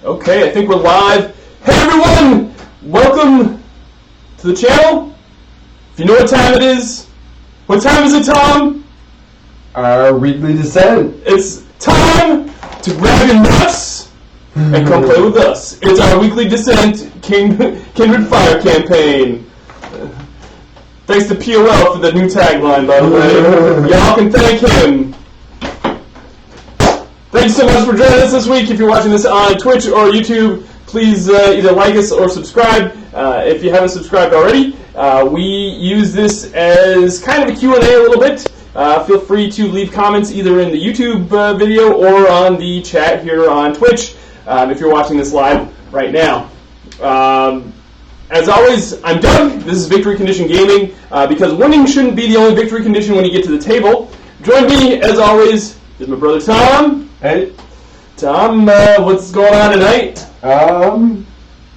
Okay, I think we're live. Hey everyone! Welcome to the channel. If you know what time it is, what time is it, Tom? Our weekly descent. It's time to grab your nuts and come play with us. It's our weekly descent Kindred Fire campaign. Thanks to POL for the new tagline, by the way. Y'all can thank him. Thank you so much for joining us this week. If you're watching this on Twitch or YouTube, please either like us or subscribe. If you haven't subscribed already, we use this as kind of a Q&A a little bit. Feel free to leave comments either in the YouTube video or on the chat here on Twitch if you're watching this live right now. As always, I'm Doug. This is Victory Condition Gaming because winning shouldn't be the only victory condition when you get to the table. Join me, as always, is my brother Tom. Hey. Tom, what's going on tonight?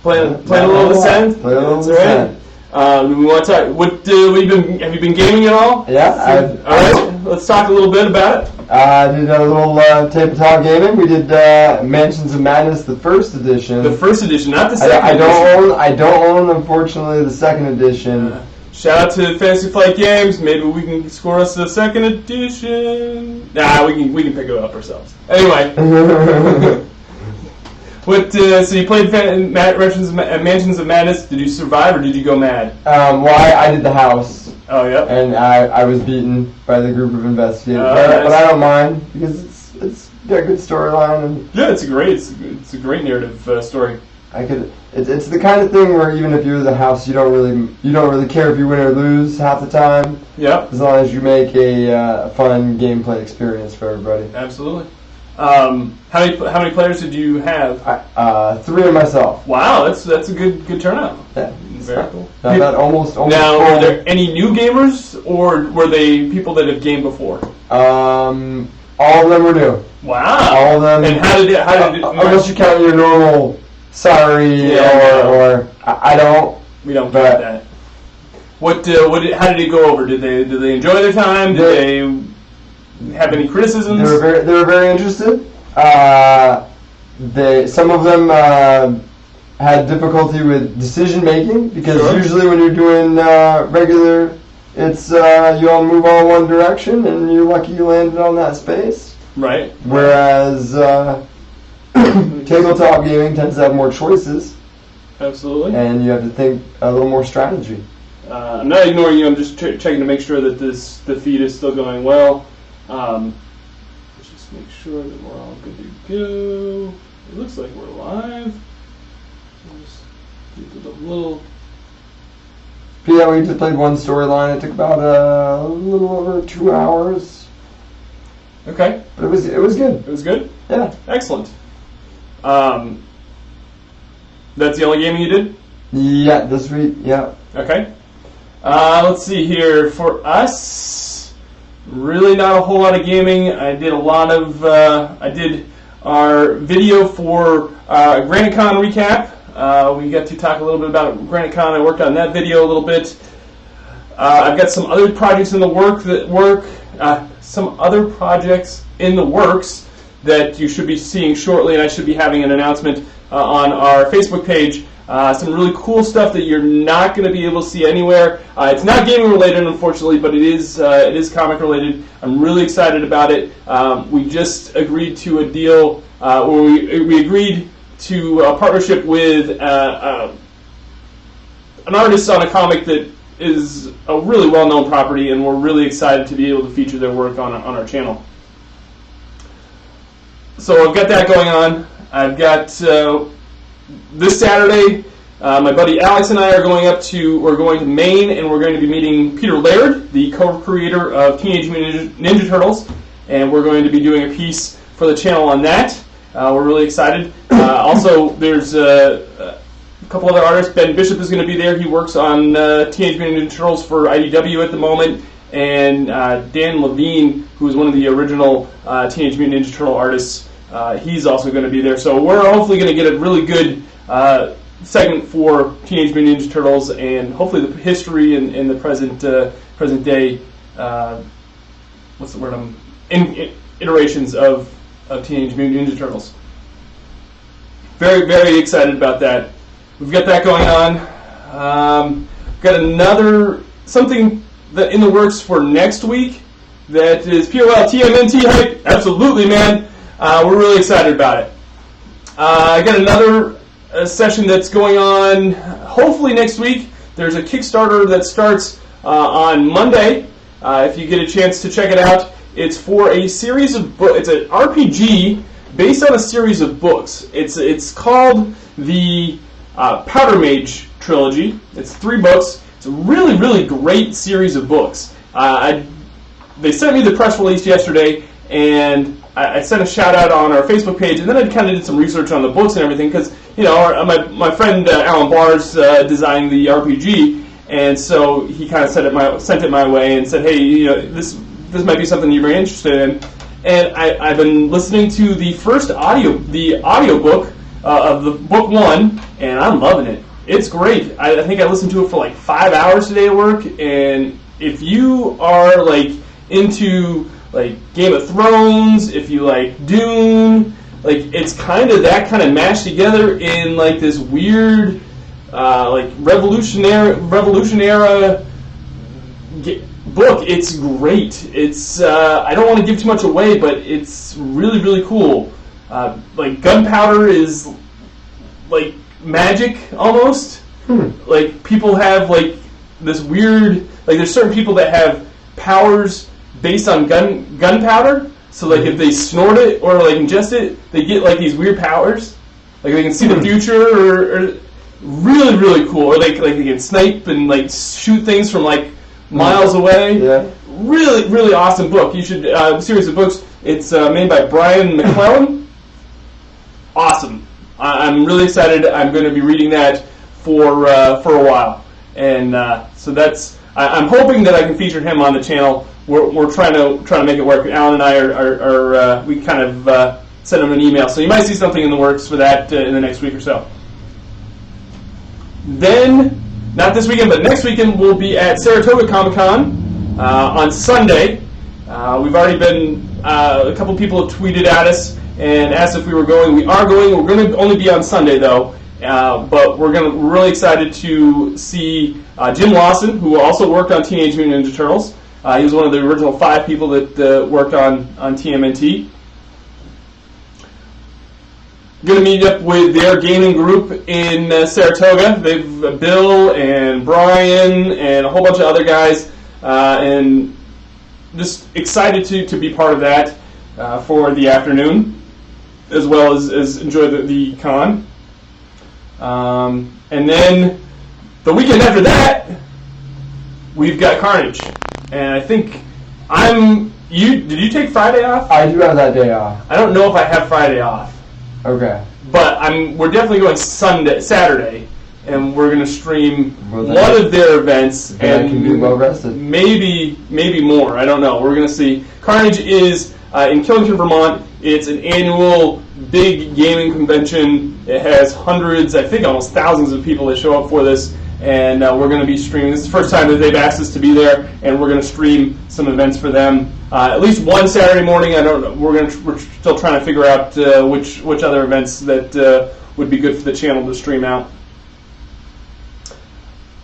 Playing a little Descent. Playing a little Descent. We want to talk. What have you been gaming at all? Yeah. All right. Let's talk a little bit about it. I did a little tabletop gaming. We did Mansions of Madness, the first edition. The first edition, not the second edition. I don't own, unfortunately, the second edition. Shout out to Fantasy Flight Games. Maybe we can score us the second edition. Nah, we can pick it up ourselves. Anyway. So you played Mansions of Madness. Did you survive or did you go mad? Well, I did the house. Oh, yeah. And I was beaten by the group of investigators. Nice. But I don't mind because it's got a good storyline. And yeah, it's a great narrative story. It's the kind of thing where even if you're the house, you don't really care if you win or lose half the time. Yep. As long as you make a fun gameplay experience for everybody. Absolutely. How many players did you have? 3 of myself. Wow, that's a good turnout. Yeah. Very cool. That almost. Now, were there any new gamers, or were they people that have gamed before? All of them were new. Wow. All of them. And how did it? Unless you count your normal. Sorry, or I don't. We don't count that. How did it go over? Did they enjoy their time? Did they have any criticisms? They were very interested. Some of them had difficulty with decision making because usually when you're doing regular, it's you all move all one direction and you're lucky you landed on that space. Right. Whereas tabletop gaming tends to have more choices. Absolutely. And you have to think a little more strategy. I'm not ignoring you. I'm just checking to make sure that the feed is still going well. Let's just make sure that we're all good to go. It looks like we're live. So just keep it a little. Yeah, we just played one storyline. It took about a little over 2 hours. Okay. But it was good. It was good? Yeah. Excellent. That's the only gaming you did? Yeah, this week, yeah. Okay. Let's see here. For us, really not a whole lot of gaming. I did I did our video for GraniteCon recap. We got to talk a little bit about GraniteCon. I worked on that video a little bit. I've got some other projects in the works that you should be seeing shortly, and I should be having an announcement on our Facebook page. Some really cool stuff that you're not going to be able to see anywhere. It's not gaming related, unfortunately, but it is comic related. I'm really excited about it. We just agreed to a deal where we agreed to a partnership with an artist on a comic that is a really well-known property, and we're really excited to be able to feature their work on our channel. So I've got that going on. I've got this Saturday, my buddy Alex and I are going to Maine, and we're going to be meeting Peter Laird, the co-creator of Teenage Mutant Ninja Turtles, and we're going to be doing a piece for the channel on that. We're really excited. Also, there's a couple other artists. Ben Bishop is going to be there. He works on Teenage Mutant Ninja Turtles for IDW at the moment, and Dan Levine, who is one of the original Teenage Mutant Ninja Turtle artists, he's also going to be there. So we're hopefully going to get a really good segment for Teenage Mutant Ninja Turtles, and hopefully the history and the present day. What's the word? Iterations of Teenage Mutant Ninja Turtles. very, very excited about that. We've got that going on. Got another something that in the works for next week that is POL TMNT hype. Absolutely, man. We're really excited about it. I got another session that's going on hopefully next week. There's a Kickstarter that starts on Monday. If you get a chance to check it out, it's for a series of books. It's an RPG based on a series of books. It's called the Powder Mage Trilogy. It's 3 books. It's a really, really great series of books. They sent me the press release yesterday, and I sent a shout out on our Facebook page, and then I kind of did some research on the books and everything because my friend Alan Bars designed the RPG, and so he kind of sent it my way and said, hey, this might be something you're very interested in. And I've been listening to the audiobook of the book 1, and I'm loving it. It's great. I think I listened to it for like 5 hours today at work, and if you are like into like Game of Thrones, if you like Dune, like it's kind of that kind of mashed together in like this weird like revolution era book. It's great. It's I don't want to give too much away, but it's really, really cool. Like gunpowder is like magic almost. Like people have like this weird, like there's certain people that have powers based on gunpowder. So like if they snort it or like ingest it, they get like these weird powers. Like they can see the future, or really, really cool. Or like they can snipe and like shoot things from like miles away. Yeah. Really, really awesome book. You should series of books. It's made by Brian McClellan. Awesome. I'm really excited. I'm going to be reading that for a while, and so that's. I'm hoping that I can feature him on the channel. We're trying to make it work. Alan and I are we kind of sent him an email, so you might see something in the works for that in the next week or so. Then, not this weekend, but next weekend we'll be at Saratoga Comic-Con on Sunday. We've already been. A couple people have tweeted at us and asked if we were going. We are going. We're going to only be on Sunday though, but we're really excited to see Jim Lawson, who also worked on Teenage Mutant Ninja Turtles. He was one of the original 5 people that worked on TMNT. Going to meet up with their gaming group in Saratoga. They've Bill and Brian and a whole bunch of other guys, and just excited to be part of that for the afternoon, as well as enjoy the con. And then the weekend after that, we've got Carnage. And I think did you take Friday off? I do have that day off. I don't know if I have Friday off. Okay. But we're definitely going Saturday, and we're going to stream one of their events, and I can be well rested. Maybe more. I don't know. We're going to see. Carnage is in Killington, Vermont. It's an annual big gaming convention. It has hundreds, I think almost thousands of people that show up for this, and we're going to be streaming. This is the first time that they've asked us to be there, and we're going to stream some events for them. At least one Saturday morning. I don't know. We're still trying to figure out which other events that would be good for the channel to stream out.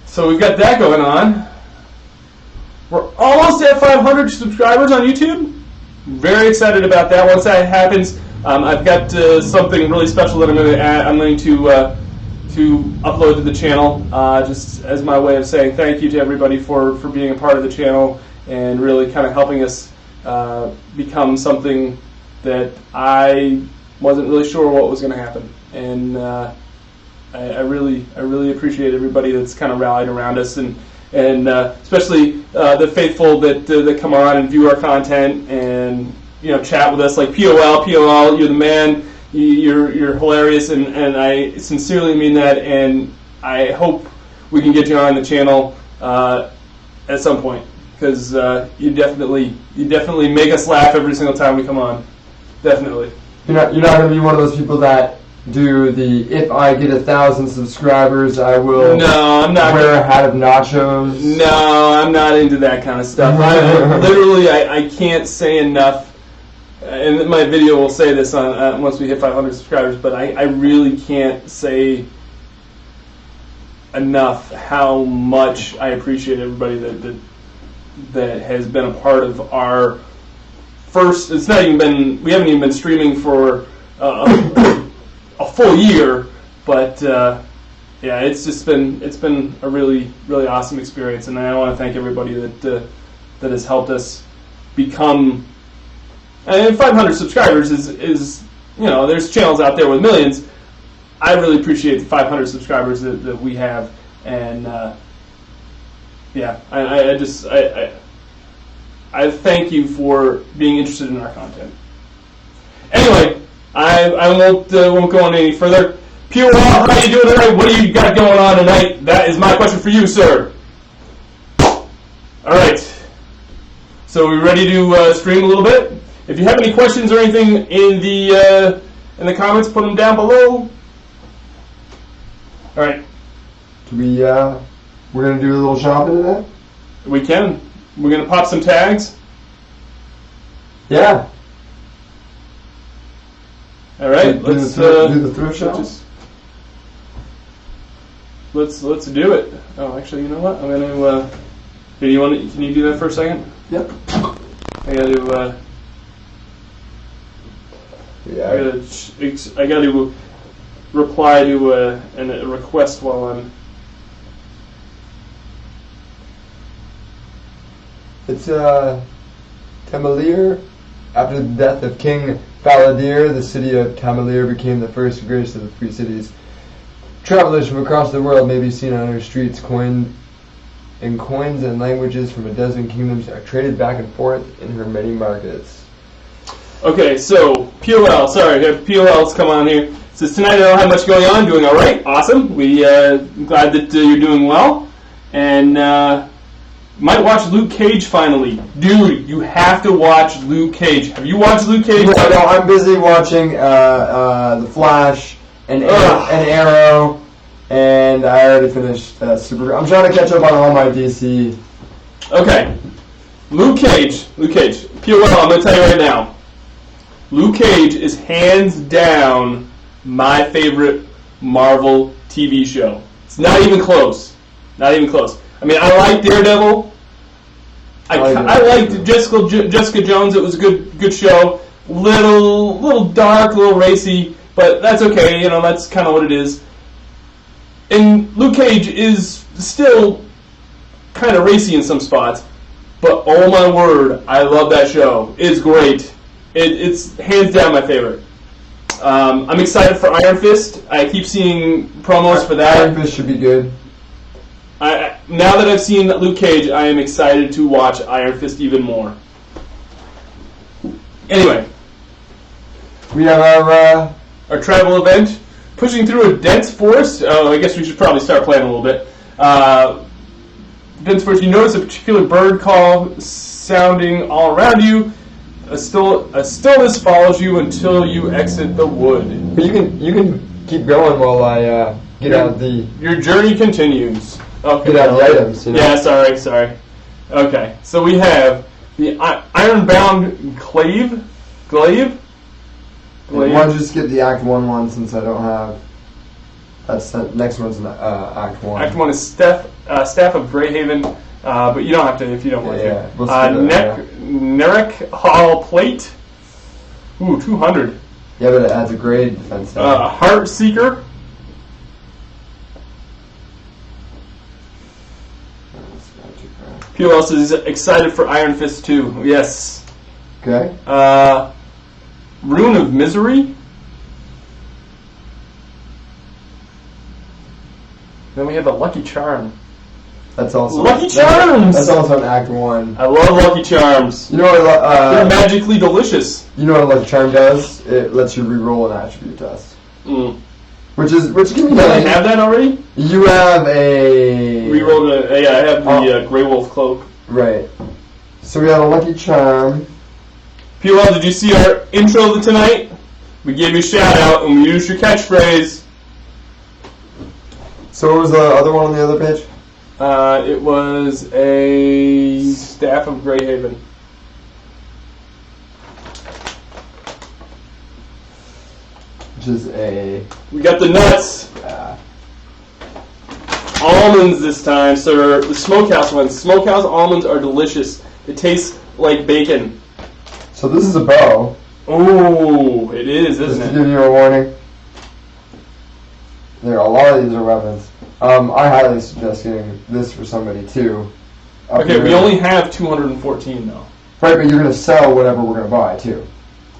So we've got that going on. We're almost at 500 subscribers on YouTube. Very excited about that. Once that happens, I've got something really special that I'm going to upload to the channel, just as my way of saying thank you to everybody for being a part of the channel and really kind of helping us become something that I wasn't really sure what was going to happen. And I really appreciate everybody that's kind of rallied around us, and especially the faithful that come on and view our content and chat with us, like POL, you're the man. You're hilarious, and I sincerely mean that, and I hope we can get you on the channel at some point, because you definitely make us laugh every single time we come on. Definitely. You're not going to be one of those people that do the if I get 1,000 subscribers I will I'm not wear a hat of nachos. No, I'm not into that kind of stuff. I can't say enough and my video will say this on once we hit 500 subscribers, but I really can't say enough how much I appreciate everybody that has been a part of our first. It's not even been. We haven't even been streaming for a full year, but yeah, it's been a really awesome experience, and I want to thank everybody that has helped us become. And 500 subscribers is there's channels out there with millions. I really appreciate the 500 subscribers that we have, and yeah, I thank you for being interested in our content. Anyway, I won't go on any further. Pure Law, how you doing tonight? What do you got going on tonight? That is my question for you, sir. All right, so we ready to stream a little bit? If you have any questions or anything in the comments, put them down below. All right. We're gonna do a little shopping today. We can. We're gonna pop some tags. Yeah. All right. Let's do the thrift shop. Let's do it. Oh, actually, you know what? I'm gonna. Can you do that for a second? Yep. I gotta. Yeah. I gotta reply to a request while I'm. It's Tamalier. After the death of King Faladir, the city of Tamalier became the first and greatest of the free cities. Travelers from across the world may be seen on her streets. Coins and languages from a dozen kingdoms are traded back and forth in her many markets. Okay, so POL. Sorry, POL's come on here. Says tonight I don't have much going on. Doing all right. Awesome. I'm glad that you're doing well, and might watch Luke Cage finally. Dude, you have to watch Luke Cage. Have you watched Luke Cage? No, I'm busy watching The Flash and Arrow, and I already finished Super. I'm trying to catch up on all my DC. Okay, Luke Cage. POL. I'm going to tell you right now. Luke Cage is hands down my favorite Marvel TV show. It's not even close. I mean, I like Daredevil. I liked Jessica Jones. It was a good show. Little dark, little racy, but that's okay. That's kind of what it is. And Luke Cage is still kind of racy in some spots, but oh my word, I love that show. It's great. It's hands down my favorite. I'm excited for Iron Fist. I keep seeing promos for that. Iron Fist should be good. Now that I've seen Luke Cage, I am excited to watch Iron Fist even more. Anyway, we have our travel event, pushing through a dense forest. Oh, I guess we should probably start playing a little bit. Dense forest. You notice a particular bird call sounding all around you. A stillness follows you until you exit the wood. But you can keep going while I get out the. Your journey continues. Okay. Get out the items. Yeah, sorry. Okay, so we have the Ironbound Glaive. Why don't you just get the Act 1 since I don't have. That's the next one's Act 1. Act 1 is Staff of Greyhaven, but you don't have to if you don't want to. We'll Nerek Hall Plate. Ooh, 200. Yeah, but it adds a grade defense. Heart Seeker. Who else is excited for Iron Fist 2? Yes. Okay. Rune of Misery. Then we have a Lucky Charm. That's also Lucky Charms. That's also an Act 1. I love Lucky Charms. You know what? They're magically delicious. You know what a Lucky Charm does? It lets you re-roll an attribute test. Which can be. Do I have that already? You have a re-rolled. I have the Grey Wolf Cloak. Right. So we have a Lucky Charm. POL, did you see our intro tonight? We gave you a shout out and we used your catchphrase. So what was the other one on the other page? It was a Staff of Greyhaven. which is a... We got the nuts. Almonds this time, sir. The smokehouse ones. Smokehouse almonds are delicious. It tastes like bacon. So this is a bow. Oh, it is, isn't Just it? to give you a warning. There, a lot of these are weapons. I highly suggest getting this for somebody too. Okay, we only have 214 though. Right, but you're going to sell whatever we're going to buy too.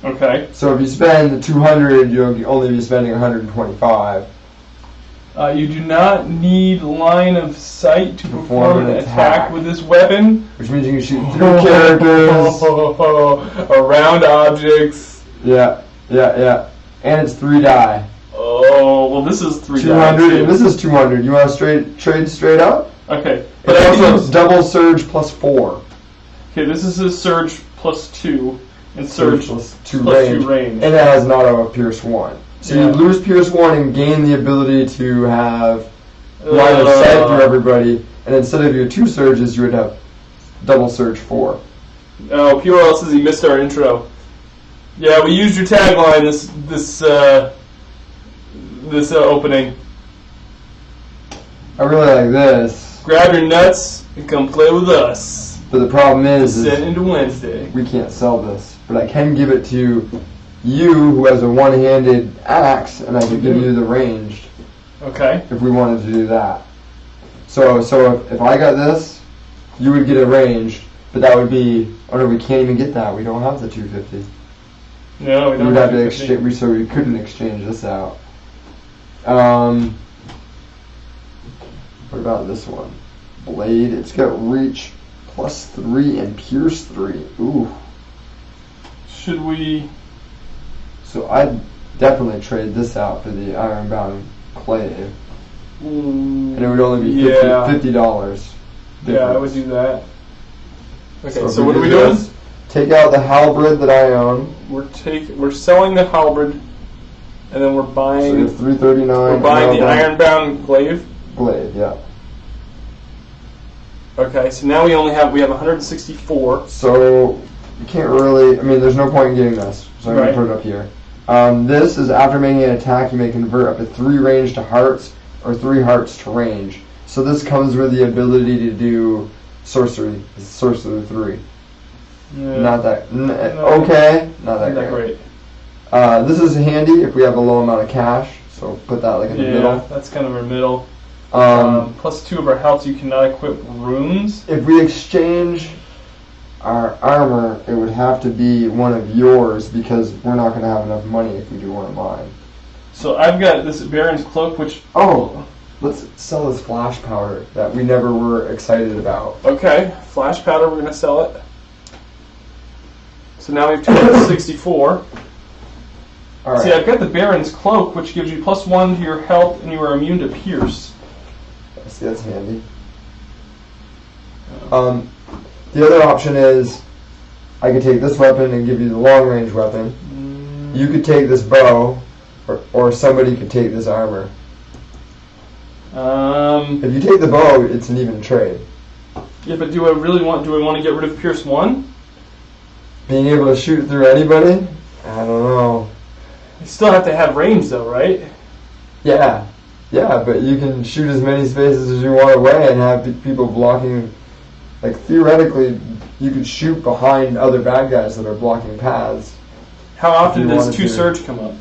Okay. So if you spend the 200, you'll only be spending 125. You do not need line of sight to perform an attack with this weapon. Which means you can shoot through characters. Around objects. Yeah. And it's 3 die. Oh, well this is 3 200, die and this is 200. You want to trade straight up? Okay. But also double surge plus 4. Okay, this is a surge plus 2. And surge plus 2 range. And it has an auto of Pierce 1. So you lose Pierce 1 and gain the ability to have line of sight for everybody. And instead of your 2 surges, you would have double surge 4. Oh, PRL says he missed our intro. Yeah, we used your tagline this opening. I really like this. Grab your nuts and come play with us. But the problem is Descend into Wednesday. we can't sell this. But I can give it to you, who has a one-handed axe, and I can give you the ranged. Okay. If we wanted to do that. So if I got this, you would get a ranged, but that would be... Oh no, we can't even get that. We don't have the 250. No, we We don't would have to 250. exchange, so we couldn't exchange this out. What about this one? Blade. It's got reach plus 3 and pierce 3. Ooh. Should we... So I'd definitely trade this out for the Ironbound Clave. And it would only be $50. Yeah, I would do that. Okay, if so we what are we do doing? this, take out the halberd that I own. We're selling the halberd, and then we're So buying... you have 339. We're buying the Ironbound Glaive. Blade, yeah. Okay, so now we have 164. So you can't really. I mean, there's no point in getting this. So I'm Right. gonna put it up here. This is after making an attack, you may convert up to 3 range to hearts or 3 hearts to range. So this comes with the ability to do sorcery. Sorcery 3. Yeah, Not that. Okay. Not that not great. great. This is handy if we have a low amount of cash. So put that like in the Yeah, middle. that's kind of our middle. Um, Plus 2 of our health, you cannot equip runes. If we exchange our armor, it would have to be one of yours because we're not going to have enough money if we do one of mine. So I've got this Baron's Cloak, which... Oh, let's sell this flash powder that we never were excited about. Okay, flash powder, we're going to sell it. So now we have 264. All right. See, I've got the Baron's Cloak, which gives you plus 1 to your health, and you are immune to pierce. See, that's handy. The other option is I could take this weapon and give you the long range weapon. You could take this bow, or somebody could take this armor. If you take the bow, it's an even trade. Yeah, but do I want to get rid of pierce 1? Being able to shoot through anybody? I don't know. You still have to have range, though, right? Yeah, but you can shoot as many spaces as you want away and have people blocking. Like, theoretically, you could shoot behind other bad guys that are blocking paths. How often you does wanted 2 to. surge come up?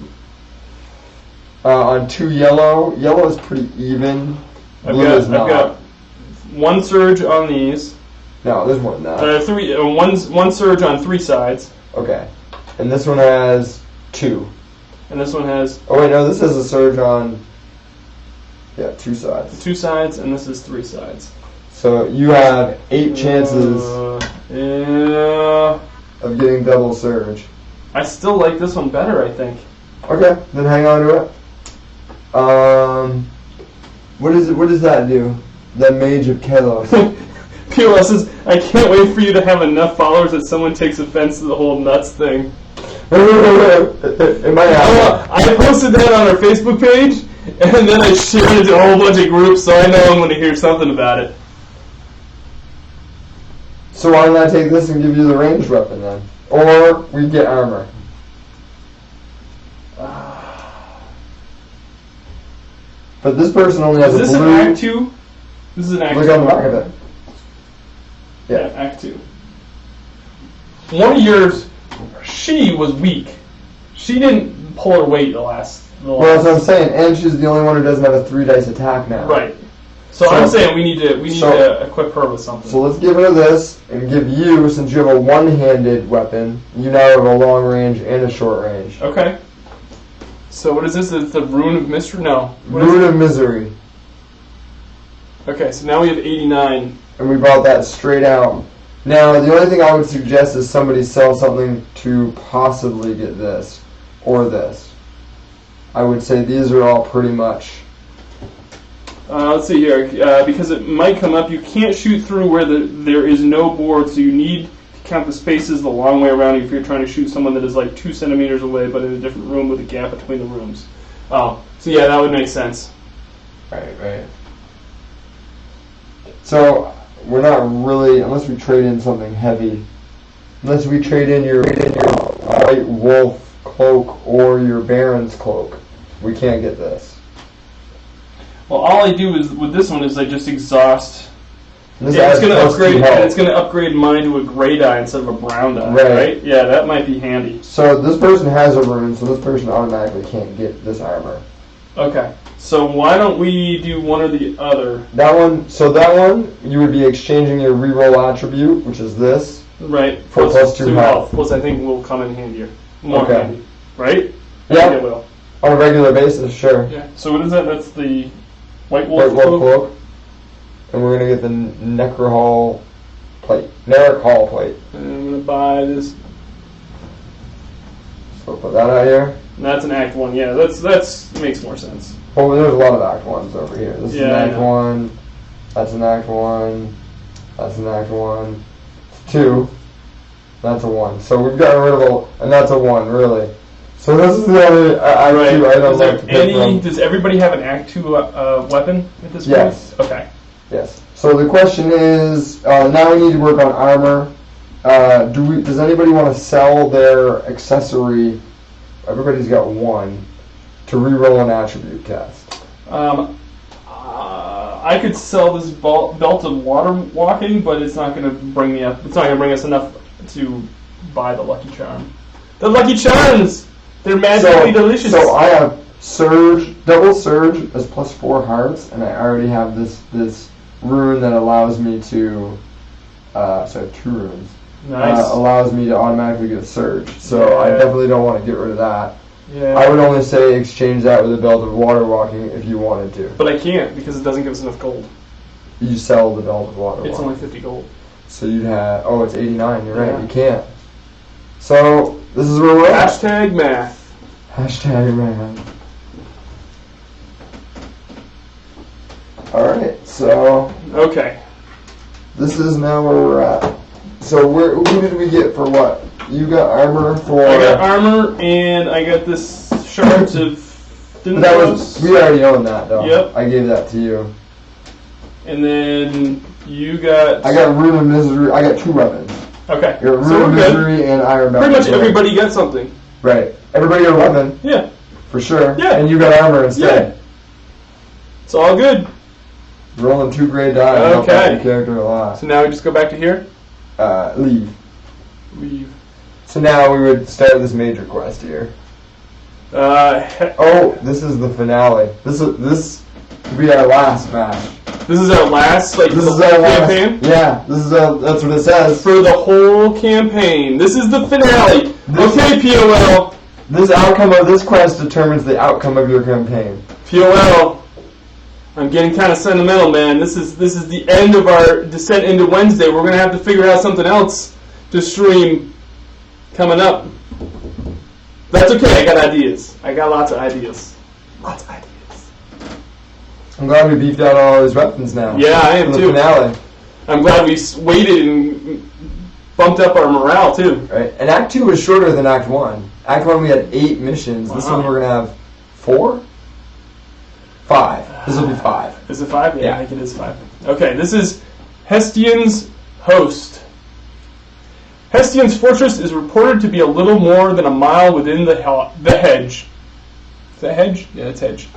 On 2 yellow, yellow is pretty even. Blue is not. I've got 1 surge on these. No, there's more than that. One surge on 3 sides, Okay. And this one has 2. and this one has Oh wait, no, this has a surge on 2 sides. 2 sides, and this is 3 sides. So you have 8 chances Yeah. of getting double surge. I still like this one better, I think. Okay, then hang on to it. What does that do? The Mage of Kalos. POS says, I can't wait for you to have enough followers that someone takes offense to the whole nuts thing. It might happen. I posted that on our Facebook page, and then I shared it to a whole bunch of groups, so I know I'm going to hear something about it. So why don't I take this and give you the ranged weapon then? Or we get armor. But this person only has Is a this blue. an Act 2? This is an Act 2. Look on the back of it. Yeah, Act 2. One of yours, she was weak. She didn't pull her weight the last. Well, that's what I'm saying. And she's the only one who doesn't have a 3-dice attack now. Right. So I'm saying we need to equip her with something. So let's give her this and give you, since you have a one-handed weapon, you now have a long range and a short range. Okay. So what is this? It's the Rune of Mystery? No. What is Rune it? of Misery. Okay, so now we have 89. And we brought that straight out. Now, the only thing I would suggest is somebody sell something to possibly get this or this. I would say these are all pretty much. Let's see here. Because it might come up, you can't shoot through where there is no board, so you need to count the spaces the long way around if you're trying to shoot someone that is like 2 centimeters away, but in a different room with a gap between the rooms. Oh, so yeah, that would make sense. Right. So, we're not really, unless we trade in something heavy, unless we trade in your white wolf cloak or your baron's cloak, we can't get this. Well, all I do is with this one is I just exhaust. This Yeah, it's adds going to plus upgrade. 2 health. And it's going to upgrade mine to a gray die instead of a brown die, Right. right? Yeah, that might be handy. So this person has a rune, so this person automatically can't get this armor. Okay, so why don't we do one or the other? That one, you would be exchanging your reroll attribute, which is this. Right. For plus 2 health. Plus, I think will come in handier. More Okay. handy, right? I Yeah. think it will. On a regular basis, sure. Yeah. So what is that? That's the White Wolf White wolf cloak? cloak. And we're gonna get the Necrohall plate. Narek Hall plate. And I'm gonna buy this. So we'll put that out here. And that's an Act 1. Yeah, that's makes more sense. Well, there's a lot of Act 1s over here. This is Yeah, an I Act know. 1. That's an Act 1. That's an Act 1. 2. That's a 1. So we've gotten rid of and that's a 1, really. So this is the only Act 2 item Is there left to pick from. does everybody have an Act 2 weapon at this Yes. point? Okay. Yes. So the question is, now we need to work on armor. Does anybody want to sell their accessory? Everybody's got 1 to reroll an attribute test. I could sell this belt of water walking, but it's not going to bring me up. It's not going to bring us enough to buy the Lucky Charm. The Lucky Charms! They're magically delicious. So I have Surge, double Surge as plus 4 hearts, and I already have this rune that allows me to. So I have 2 runes. Nice. Allows me to automatically get a Surge. So I Yeah. definitely don't want to get rid of that. Yeah. I would only say exchange that with a belt of water walking if you wanted to. But I can't because it doesn't give us enough gold. You sell the belt of water It's walking. only 50 gold. So you'd have. Oh, it's 89. You're right. Yeah. You can't. So this is where we're at. Hashtag math. Hashtag man. Alright, so Okay. this is now where we're at. So who did we get for what? You got armor for. I got armor and I got this shards of That was we already own that though. Yep. I gave that to you. And then you got. I got Rune of Misery. I got 2 weapons. Okay. You got So Rune of we're good. Misery and Iron Belt. Pretty much everybody got something. Right. Everybody got a weapon Yeah. for sure. Yeah. And you got armor instead. It's all good. Rolling 2 gray die. and help out your character a lot. So now we just go back to here. Leave. Leave. So now we would start this major quest here. Oh, this is the finale. This will be our last match. This is our last, like, This the is our whole last. campaign? Yeah, that's what it says. For the whole campaign. This is the finale. Okay, POL. This outcome of this quest determines the outcome of your campaign. POL. I'm getting kind of sentimental, man. This is the end of our descent into Wednesday. We're gonna have to figure out something else to stream coming up. That's okay. I got ideas. I got lots of ideas. Lots of ideas. I'm glad we beefed out all those weapons now. Yeah, I am for the too. finale. I'm glad we waited and bumped up our morale too. Right, and Act 2 was shorter than Act 1. Act 1 we had 8 missions. This Wow. one we're gonna have 4, 5. This will be 5. Is it 5? Yeah, Yeah. I think it is 5. Okay, this is Hestian's Host. Hestian's fortress is reported to be a little more than a mile within the hedge. Is that hedge? Yeah, it's hedge.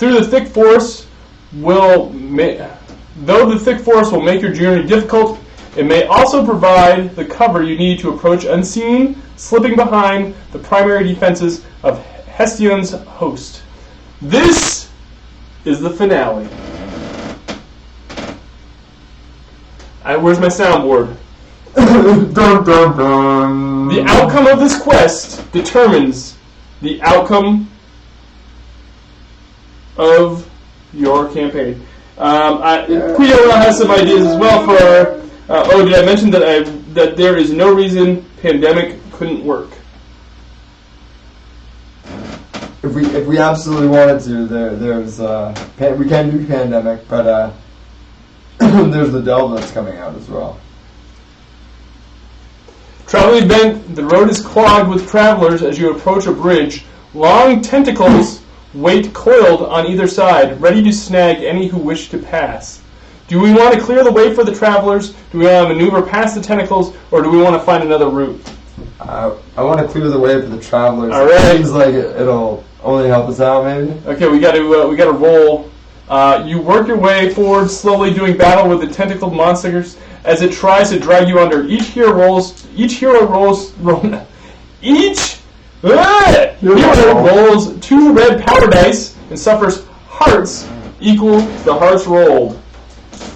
Though the thick forest will make your journey difficult, it may also provide the cover you need to approach unseen, slipping behind the primary defenses of Hestion's host. This is the finale. Where's my soundboard? Dun, dun, dun. The outcome of this quest determines the outcome of your campaign. Guido has some ideas as well for. Did I mention that there is no reason pandemic couldn't work? If we absolutely wanted to, there's we can do pandemic, but there's the Delta that's coming out as well. Traveling bent, the road is clogged with travelers as you approach a bridge. Long tentacles wait coiled on either side, ready to snag any who wish to pass. Do we want to clear the way for the travelers? Do we want to maneuver past the tentacles, or do we want to find another route? I want to clear the way for the travelers. All right. It seems like it'll only help us out, maybe. Okay, we got to roll. You work your way forward, slowly doing battle with the tentacled monsters as it tries to drag you under. Each hero rolls 2 red power dice and suffers hearts equal the hearts rolled.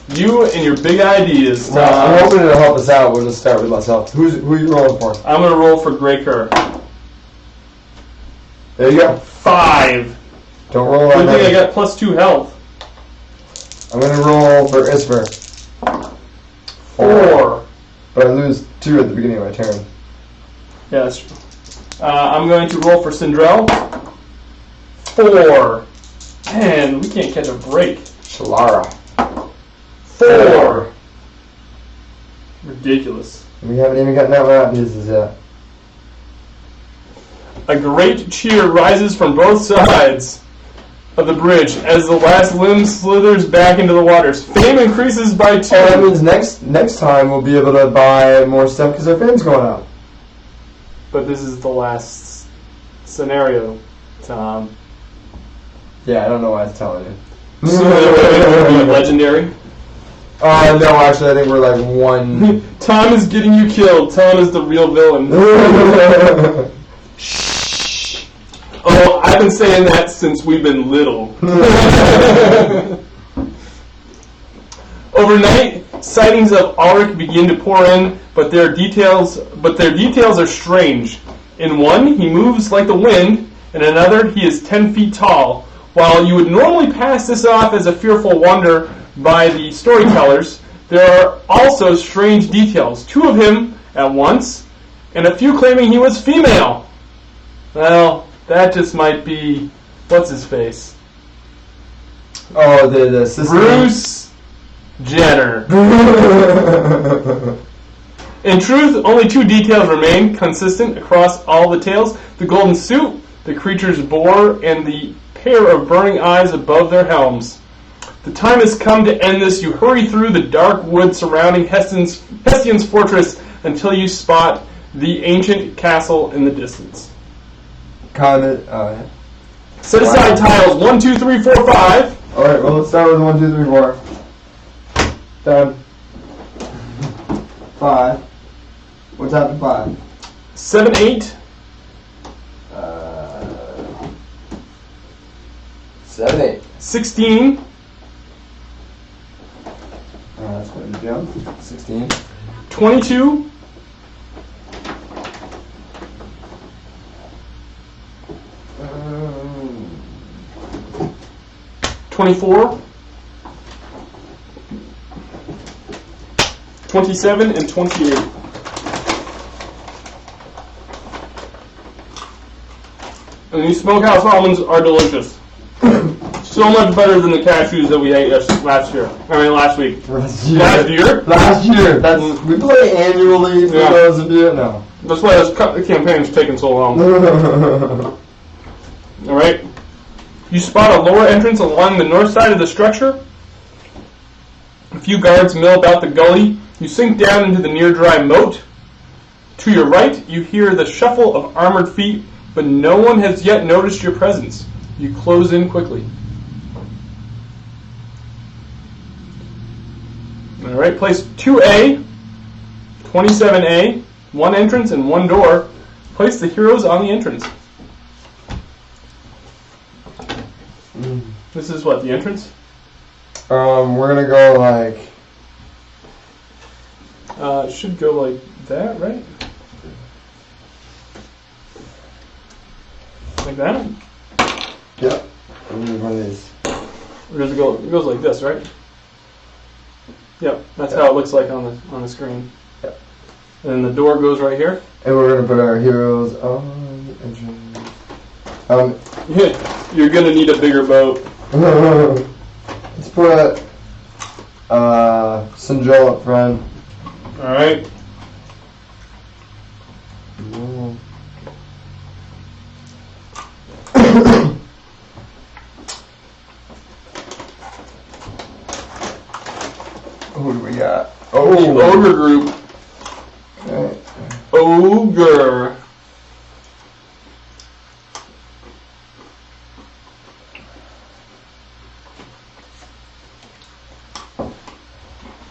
You and your big ideas. Well, I'm hoping it'll help us out. We'll just start with myself. Who are you rolling for? I'm going to roll for Greycur. There you go. 5. Don't roll Good on thing I that. got +2 health. I'm going to roll for Isfer. 4. But I lose 2 at the beginning of my turn. Yeah, that's true. I'm going to roll for Sindrel. 4. Man, we can't catch a break. Shalara. 4. Ridiculous. We haven't even gotten that one out pieces yet. A great cheer rises from both sides of the bridge as the last limb slithers back into the waters. Fame increases by 2. Oh, that means next time we'll be able to buy more stuff because our fame's going up. But this is the last scenario, Tom. Yeah, I don't know why I was telling you. So we're legendary. No, actually, I think we're like 1. Tom is getting you killed. Tom is the real villain. Shh. Oh, I've been saying that since we've been little. Overnight, sightings of Alric begin to pour in, but their details are strange. In one, he moves like the wind. In another, he is 10 feet tall. While you would normally pass this off as a fearful wonder by the storytellers, there are also strange details. 2 of him at once, and a few claiming he was female. Well, that just might be what's his face? Oh, the sister. Bruce Jenner. In truth, only 2 details remain consistent across all the tales: the golden suit, the creature's boar, and the pair of burning eyes above their helms. The time has come to end this. You hurry through the dark wood surrounding Hestion's fortress until you spot the ancient castle in the distance. Comment. Set aside tiles 1, 2, 3, 4, 5. Alright, well, let's start with 1, 2, 3, 4. Done. 5. What's after 5? 7, 8. 7, 8. 16. That's what you do. 16. 22. 24. 27 and 28. And these smokehouse almonds are delicious. So much better than the cashews that we ate last week. Last year. Last year? Last year. That's we play annually for those of you. No. That's why this campaign's taking so long. All right. You spot a lower entrance along the north side of the structure. A few guards mill about the gully. You sink down into the near dry moat. To your right, you hear the shuffle of armored feet, but no one has yet noticed your presence. You close in quickly. All right, place 2A, 27A, one entrance and one door. Place the heroes on the entrance. This is what, the entrance? We're gonna go like. It should go like that, right? Like that? Yep. One of these. Or does it go? It goes like this, right? Yep. That's how it looks like on the screen. Yep. And then the door goes right here. And we're gonna put our heroes on the entrance. You're gonna need a bigger boat. Let's put Sinjol up front. All right. Who do we got? The ogre group. Okay. Ogre.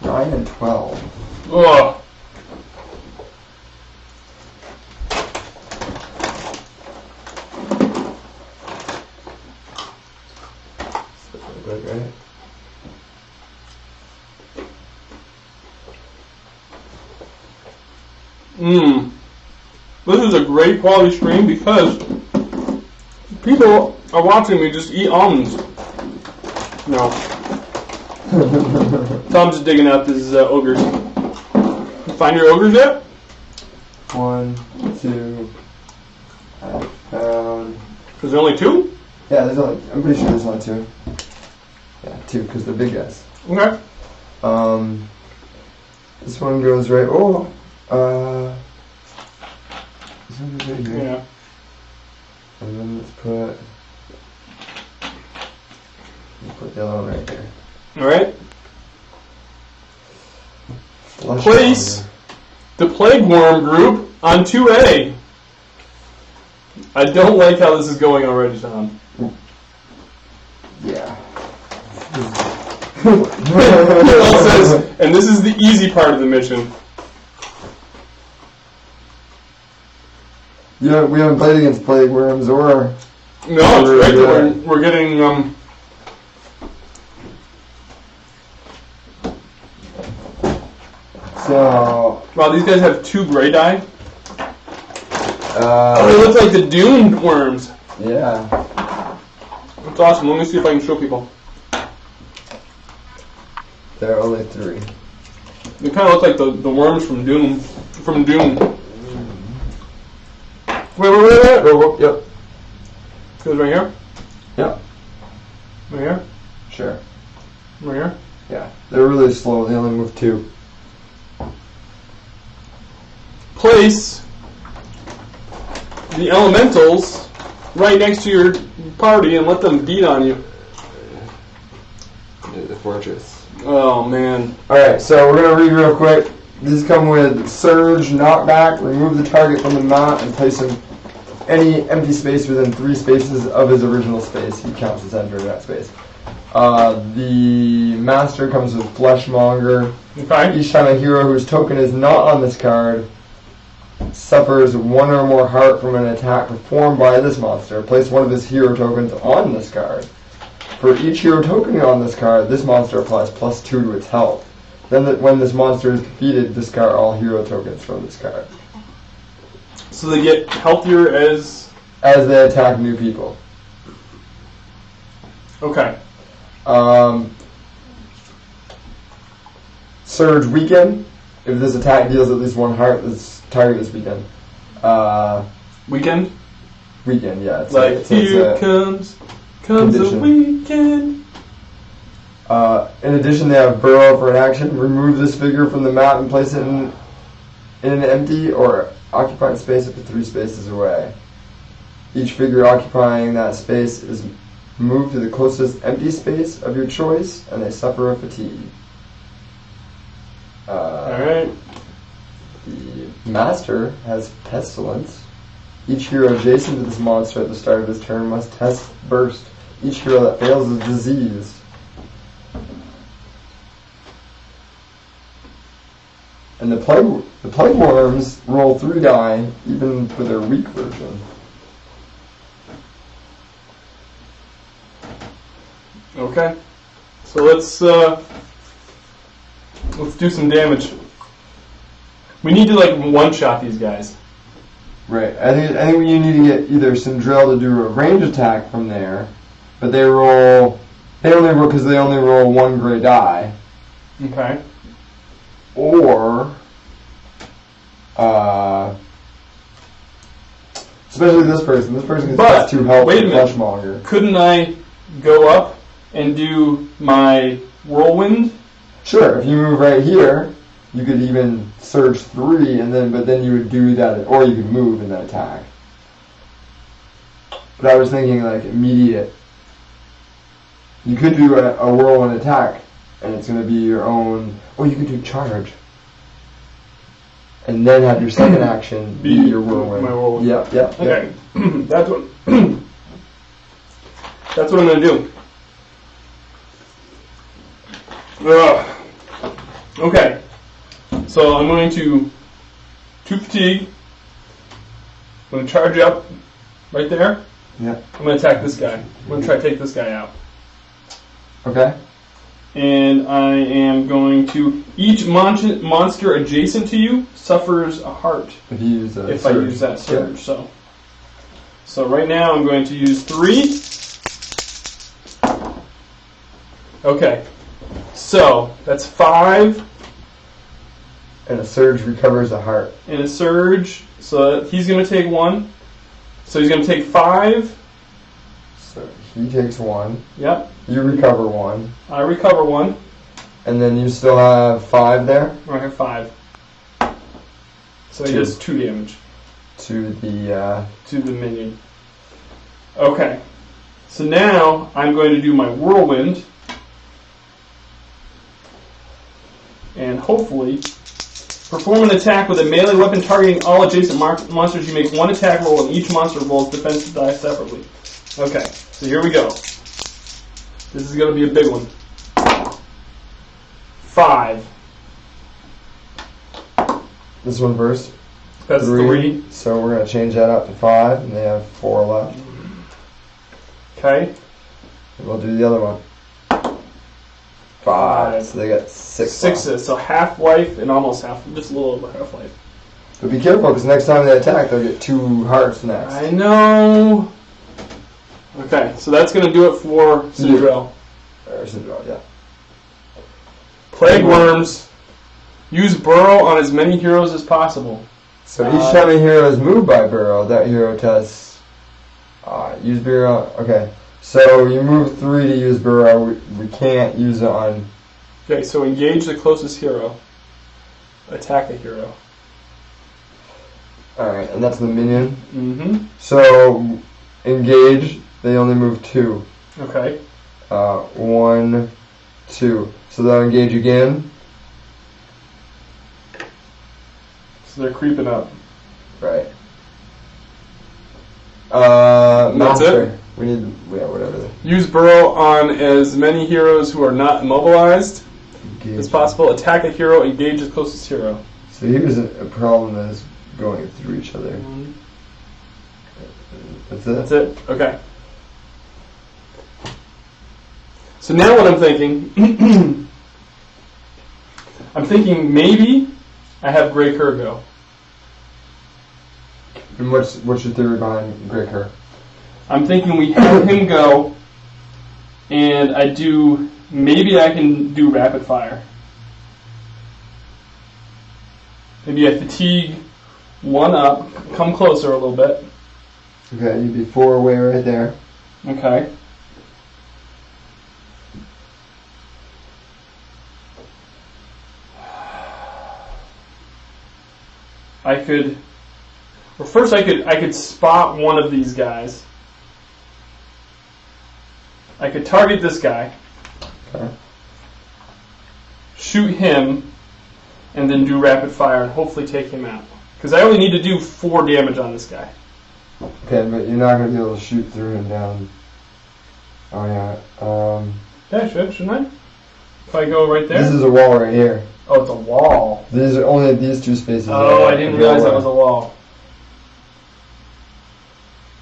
Nine and 12. Ugh. Right. This is a great quality stream because people are watching me just eat almonds. No. Tom's just digging out his ogres. You find your ogres yet? 1, 2. I found. Is there only 2? Yeah, I'm pretty sure there's only 2. Yeah, 2 because they're big guys. Okay. This one goes right. This one goes right here. Yeah. And then let's put the other one right here. All right. Flush Place powder. the plague worm group on 2A. I don't like how this is going already, Tom. Yeah. It all says, and this is the easy part of the mission. Yeah, we haven't played against plague worms or. No, it's great that we're getting So. Wow, these guys have 2 gray dye. Oh, They look like the doomed worms. Yeah. That's awesome. Let me see if I can show people. There are only 3. They kind of look like the worms from Doom. From Doom. Wait. Oh, yep. Goes right here. Yep. Right here. Sure. Right here. Yeah. They're really slow. They only move 2. Place the elementals right next to your party and let them beat on you. The fortress. Oh man. Alright, so we're going to read real quick. These come with Surge, Knockback, remove the target from the mat, and place him any empty space within 3 spaces of his original space. He counts as entering that space. The Master comes with Fleshmonger. Okay. Each time a hero whose token is not on this card suffers 1 or more heart from an attack performed by this monster, place one of his hero tokens on this card. For each hero token on this card, this monster applies +2 to its health. Then when this monster is defeated, discard all hero tokens from this card. So they get healthier as they attack new people. Okay. Surge Weaken. If this attack deals at least 1 heart, this target is weakened. Weekend? Weaken, yeah. It's Like, it's here comes condition. the weekend. In addition, they have Burrow for an action. Remove this figure from the map and place it in an empty or occupied space up to 3 spaces away. Each figure occupying that space is moved to the closest empty space of your choice, and they suffer a fatigue. Alright. The Master has Pestilence. Each hero adjacent to this monster at the start of his turn must test Burst. Each hero that fails is diseased. And the plague worms roll 3 die, even for their weak version. Okay. So let's do some damage. We need to like one-shot these guys. Right. I think you need to get either Sindrel to do a range attack from there, but they only roll because they only roll 1 gray die. Okay. Or especially this person. This person gets +2 health wait a and minute. Fleshmonger. Couldn't I go up and do my whirlwind? Sure, if you move right here, you could even surge 3, but then you would do that, or you could move and then attack. But I was thinking like immediate. You could do a whirlwind attack, and it's going to be your own. Or you could do charge, and then have your second action be your whirlwind. My whirlwind. Yep. Okay, that's what I'm going to do. Ugh. Okay, so I'm going to 2 fatigue. I'm going to charge up right there. Yeah. I'm going to attack this guy. I'm going to try to take this guy out. Okay. And I am going to each monster adjacent to you suffers a heart If you use that. if I use that surge. So right now I'm going to use 3. Okay. So that's 5. And a surge recovers a heart. And a surge. So he's going to take 1. So he's going to take 5. So he takes 1. Yep. You recover 1. I recover 1. And then you still have 5 there? I have 5. So he 2. does 2 damage To the minion. Okay. So now I'm going to do my whirlwind. And hopefully perform an attack with a melee weapon targeting all adjacent monsters. You make 1 attack roll and each monster rolls defensive die separately. Okay, so here we go. This is going to be a big one. 5. This one first. That's 3. So we're going to change that up to 5, and they have 4 left. Okay. And we'll do the other one. 5. So they got 6. 6, so half life and almost half, just a little over half life. But be careful, because next time they attack, they'll get 2 hearts next. I know. Okay, so that's going to do it for Sindrel. Or Sindrel, yeah. Plague worms. Use burrow on as many heroes as possible. So each time a hero is moved by burrow, that hero tests. Use burrow. Okay. So you move 3 to use burrow. We can't use it on. Okay, so engage the closest hero. Attack a hero. Alright, and that's the minion. Mm-hmm. So engage, they only move 2. Okay. 1, 2. So they'll engage again. So they're creeping up. Right. That's Master. it? We need, yeah, whatever. Use burrow on as many heroes who are not immobilized as possible. Attack a hero, engage the closest hero. So here's a problem that is going through each other. That's it? That's it? Okay. So now what I'm thinking, I'm thinking maybe I have Grey Cur go. And what's your theory behind Grey Cur? I'm thinking we have him go, and maybe I can do rapid fire. Maybe I fatigue 1 up, come closer a little bit. Okay, you'd be 4 away right there. Okay. I could spot one of these guys. I could target this guy. Okay. Shoot him, and then do rapid fire and hopefully take him out. Because I only need to do 4 damage on this guy. Okay, but you're not going to be able to shoot through him down. Oh, yeah. Yeah, shouldn't I? If I go right there? This is a wall right here. Oh, it's a wall. These are only these two spaces. Oh, I didn't realize that was a wall.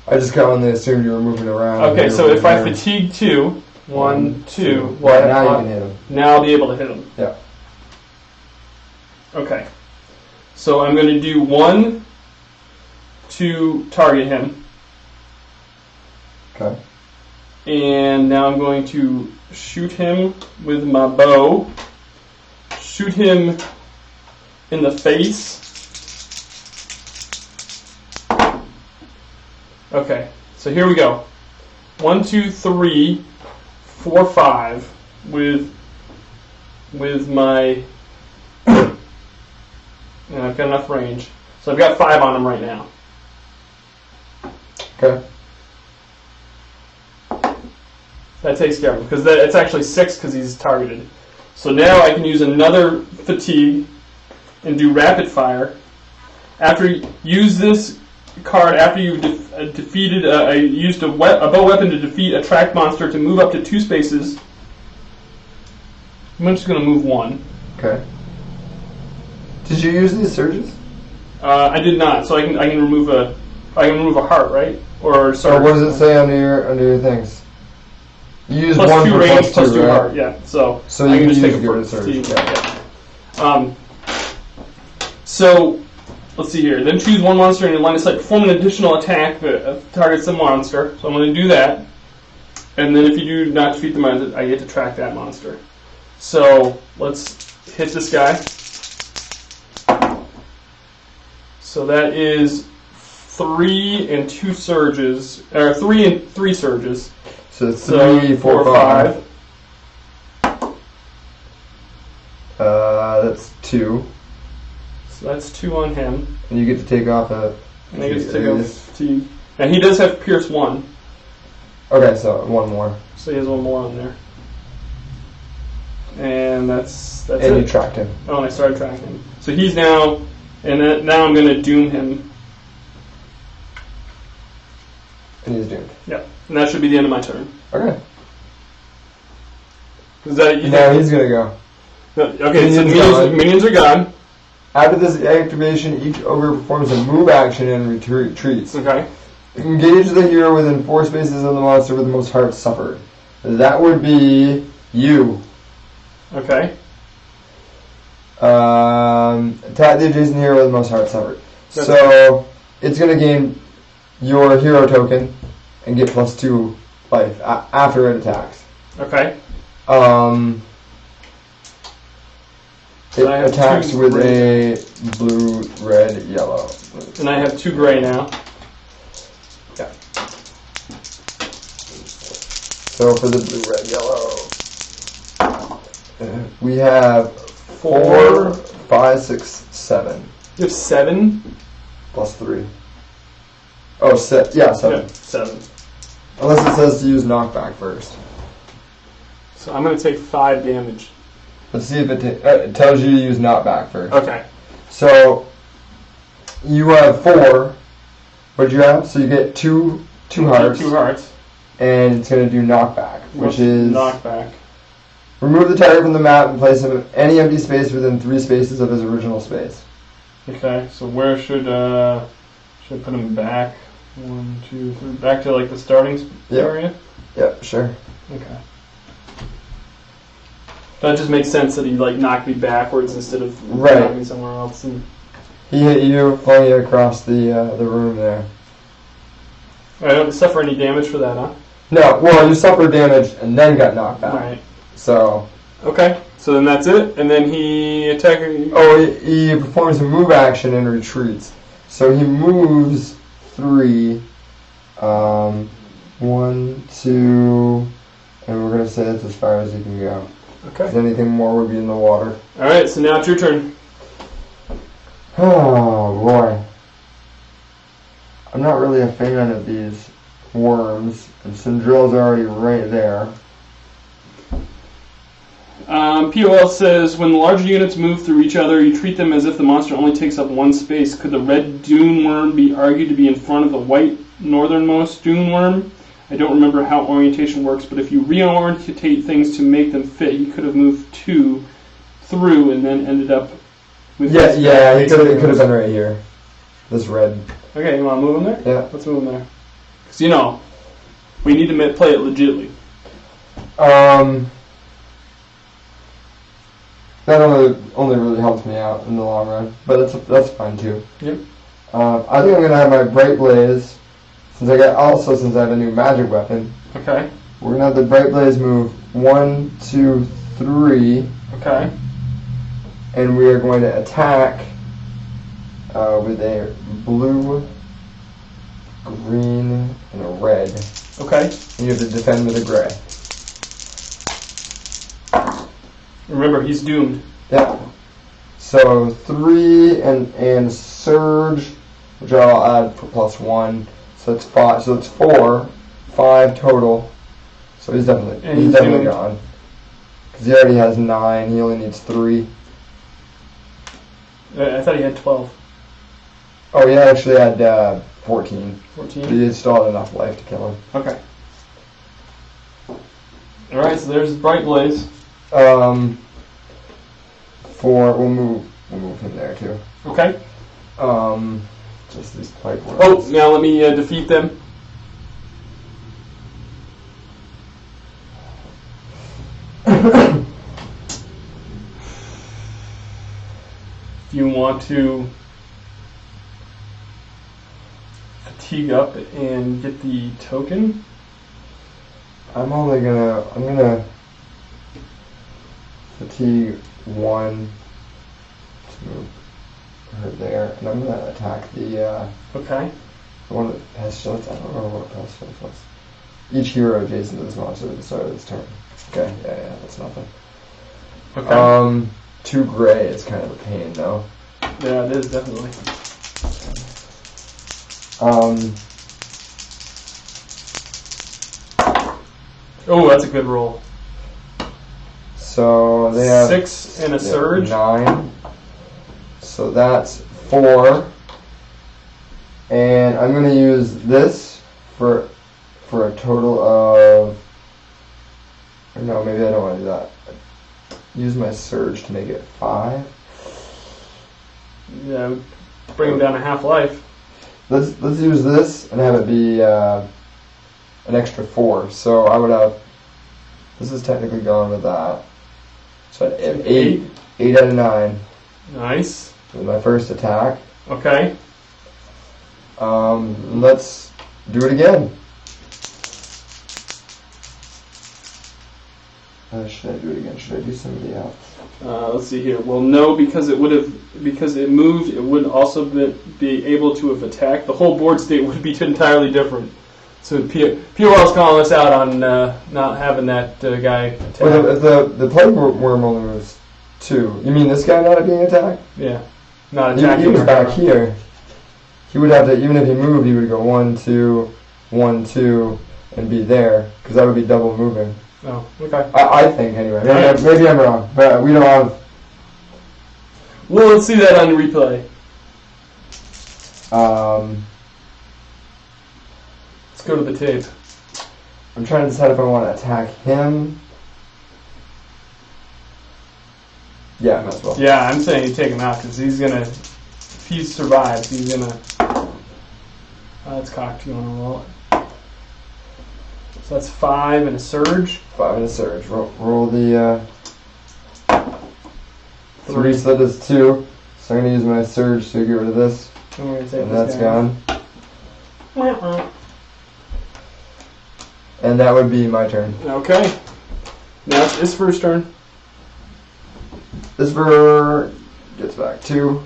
I just only assumed you were moving around. Okay, so if I fatigue 2, 1, 2. Well, now you can hit him. Now I'll be able to hit him. Yeah. Okay. So I'm going to do 1 to target him. Okay. And now I'm going to shoot him with my bow. Shoot him in the face. Okay, so here we go. 1, 2, 3, 4, 5 with my. I've got enough range, so I've got 5 on him right now. Okay. That takes care of him because it's actually 6 because he's targeted. So now I can use another fatigue and do rapid fire. After you use this card, after you've defeated, I used a bow weapon to defeat a tracked monster to move up to 2 spaces. I'm just going to move 1. Okay. Did you use these surges? I did not, so I can remove a heart, right? Or sorry. What does it say under your things? You use plus 1 2 for range, plus 2, right? heart. Yeah. So you I can just use take a your first. surge. Yeah. So let's see here. Then choose one monster in your line of sight. Perform an additional attack that targets the monster. So I'm going to do that. And then if you do not defeat the monster, I get to track that monster. So let's hit this guy. So that is 3 and 2 surges, or 3 and 3 surges. So 3, 4, 5. That's 2. So that's 2 on him. And you get to take off a. And I get to take off fatigue. And he does have Pierce 1. Okay, so 1 more. So he has 1 more on there. And that's and it. You tracked him. Oh, and I started tracking him. So he's now, now I'm going to doom him. And he's doomed. Yeah, and that should be the end of my turn. Okay. Is that now he's going to go. Okay, so minions are gone. After this activation, each ogre performs a move action and retreats. Okay. Engage the hero within 4 spaces of the monster with the most hearts suffered. That would be you. Okay. Attack the adjacent hero with the most hearts suffered. So it's going to gain your hero token and get plus 2 life after it attacks. Okay. It attacks with a blue, red, yellow. And I have 2 gray now. Yeah. So for the blue, red, yellow, we have 4, 5, 6, 7. You have 7? Plus 3. Oh, 7. Yeah, 7. Yeah, 7. Unless it says to use knockback first. So I'm going to take 5 damage. Let's see if it tells you to use knockback first. Okay. So you have 4. What did you have? So you get 2 hearts. 2 hearts. And it's going to do knockback, which is knockback. Remove the target from the map and place him in any empty space within 3 spaces of his original space. Okay. So where should I put him back? 1, 2, 3. Back to like the starting area. Yep. Sure. Okay. That just makes sense that he like knocked me backwards instead of knocking me somewhere else. And he hit you, flung you across the room there. I don't suffer any damage for that, huh? No, well, you suffered damage and then got knocked back. Right. So. Okay, so then that's it, and then he attacks. Oh, he performs a move action and retreats. So he moves 3. 1, 2, and we're gonna say that's as far as he can go. Okay. Because anything more would be in the water. All right, so now it's your turn. Oh boy. I'm not really a fan of these worms, and Sindrill's already right there. POL says, when the larger units move through each other, you treat them as if the monster only takes up 1 space. Could the red dune worm be argued to be in front of the white northernmost dune worm? I don't remember how orientation works, but if you reorientate things to make them fit, he could have moved 2 through and then ended up with... Yeah, he could have been right here. This red. Okay, you want to move him there? Yeah. Let's move him there. Because, we need to play it legitly. That only really helps me out in the long run, but that's fine too. Yep. I think I'm gonna have my Bright Blaze, since I have a new magic weapon. Okay. We're gonna have the Bright Blaze move 1, 2, 3. Okay. And we are going to attack with a blue, green, and a red. Okay. And you have to defend with a gray. Remember, he's doomed. Yeah. So 3 and surge, which I'll add for +1. So it's 5. So it's 4, 5 total. So he's definitely gone. Because he already has 9. He only needs 3. I thought he had 12. Oh, he actually had 14. 14. But he still had enough life to kill him. Okay. All right. So there's Bright Blaze. We'll move him there too. Okay. Just these pipe worms. Oh, now let me defeat them. If you want to fatigue up and get the token, I'm gonna fatigue 1 to move her there, and I'm gonna attack the okay. one that pestilence. I don't remember what pestilence was. Each hero adjacent to this monster at the start of this turn. Okay, yeah, that's nothing. Okay. 2 gray is kind of a pain though. Yeah, it is definitely. Oh, that's a good roll. So they have 6 and a surge. 9. So that's 4. And I'm going to use this for a total of... No, maybe I don't want to do that. Use my surge to make it 5. Yeah, bring him down to half life. Let's use this and have it be an extra 4. So I would have... This is technically going with that. So I have 8 out of 9. Nice. With my first attack. Okay. Let's do it again. Should I do it again? Should I do somebody else? Let's see here. Well, no, because it moved. It would also be able to have attacked. The whole board state would be entirely different. So POL's calling us out on not having that guy attack. Well, the plague worm only moves 2. You mean this guy not being attacked? Yeah, not attacking. He was back here. He would have to, even if he moved, he would go 1, 2, 1, 2, and be there, because that would be double moving. Oh, okay. I think anyway. Maybe I'm wrong, but we don't have. Well, let's see that on the replay. Let's go to the tape. I'm trying to decide if I want to attack him. Yeah, I might as well. Yeah, I'm saying you take him out because he's gonna. If he survives, he's gonna. That's cocked. You want to roll it? So that's 5 and a surge. 5 and a surge. Roll the 3, so that does 2. So I'm going to use my surge to get rid of this. And that's gone. And that would be my turn. Okay. Now it's his first turn. Isver gets back 2.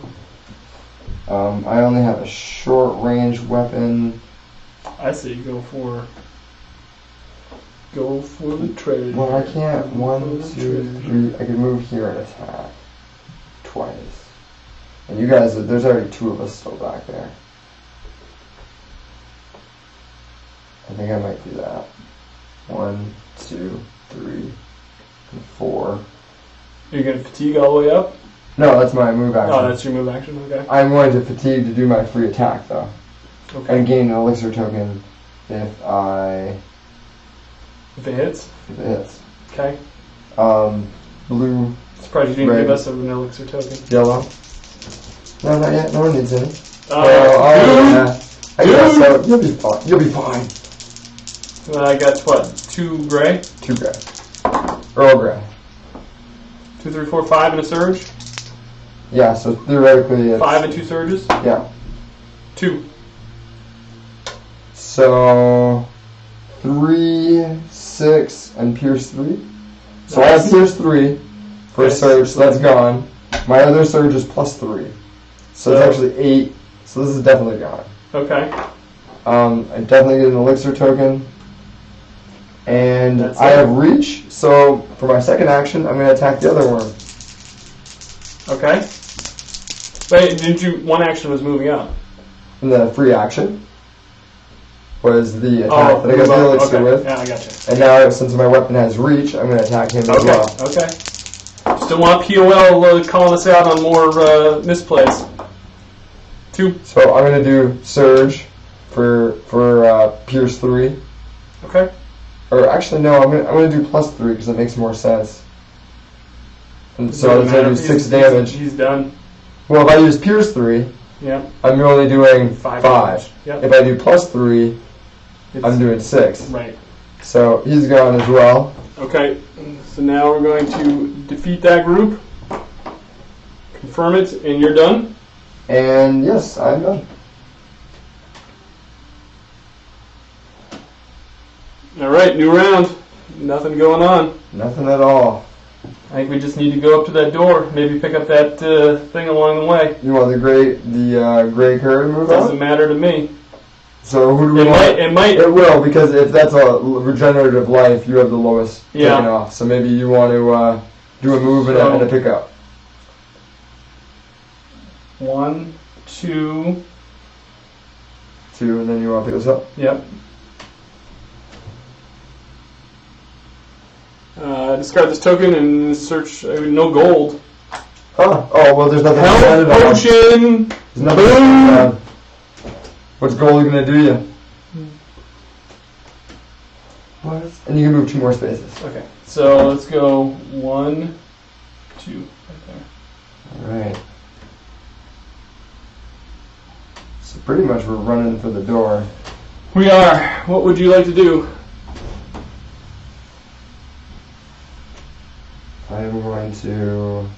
I only have a short range weapon. I say go for the trade. Well, I can't. 1, 2, 3. I can move here and attack twice. And you guys, there's already 2 of us still back there. I think I might do that. 1, 2, 3, and 4. You're gonna fatigue all the way up? No, that's my move action. Oh, that's your move action. Okay. I'm going to fatigue to do my free attack though. Okay. And gain an elixir token if I If it hits. If it hits. Okay. Blue. Surprised you didn't red, give us a vanilla elixir token. Yellow. No, not yet. No one needs any. Yeah. I guess so. You'll be fine. You'll be fine. I got what? 2 gray? 2 gray. Earl gray. 2, 3, 4, 5 and a surge? Yeah, so theoretically it's... 5 and 2 surges? Yeah. 2. So 3, 6, and Pierce 3. So I have Pierce 3 for a surge, so that's gone. My other surge is +3. So it's actually 8. So this is definitely gone. Okay. I definitely get an elixir token. And That's I it. have reach, so for my second action, I'm going to attack the other worm. Okay. Wait, didn't you... One action was moving up. And the free action was the attack that I got the elixir with. Yeah, I gotcha. And now, since my weapon has reach, I'm going to attack him as well. Okay. Still want POL calling us out on more misplays. 2. So I'm going to do surge for Pierce 3. Okay. Or actually, no, I'm going to do +3 because it makes more sense. And so I'm Doesn't going to matter. do 6 damage. He's done. Well, if I use Pierce 3, Yeah. I'm only doing 5. damage. Yep. If I do +3, I'm doing 6. Right. So he's gone as well. Okay. So now we're going to defeat that group. Confirm it, and you're done. And yes, I'm done. All right, new round. Nothing going on. Nothing at all. I think we just need to go up to that door. Maybe pick up that thing along the way. You want the gray curve move Doesn't on? matter to me. So who do we want? It might. It will, because if that's a regenerative life, you have the lowest Yeah. taken off. So maybe you want to do a move and a pickup. 1, 2. 2, and then you want to pick this up. Yep. Discard this token and search. No gold. Huh? Oh, well, there's nothing. Health potion. There's nothing. What's gold going to do you? What? And you can move 2 more spaces. Okay. So let's go 1, 2, right there. All right. So pretty much we're running for the door. We are. What would you like to do? I'm going to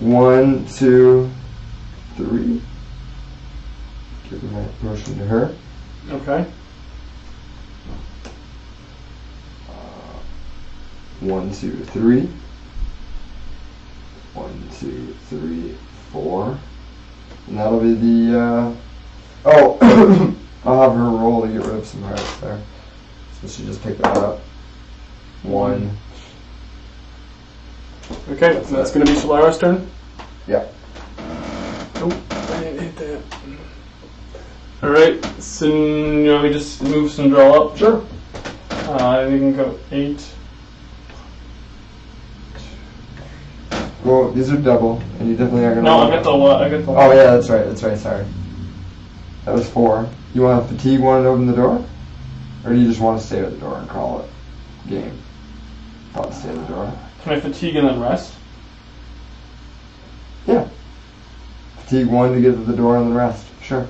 1, 2, 3. Give my motion to her. Okay. 1, 2, 3. 1, 2, 3, 4. And that'll be the. Oh, I'll have her roll to get rid of some hearts there. So she just picked that up. 1. Okay, that's going to be Shalara's turn. Yeah. Oh, I didn't hit that. All right, so you want me to just move some draw up? Sure. You can go 8. Well, these are double, and you definitely aren't gonna. No, I got the what? I got the. Oh yeah, that's right. That's right. Sorry. That was 4. You want to fatigue one and open the door, or do you just want to stay at the door and call it game? Probably stay at the door. Can I fatigue and then rest? Yeah. Fatigue 1 to get to the door and then rest. Sure.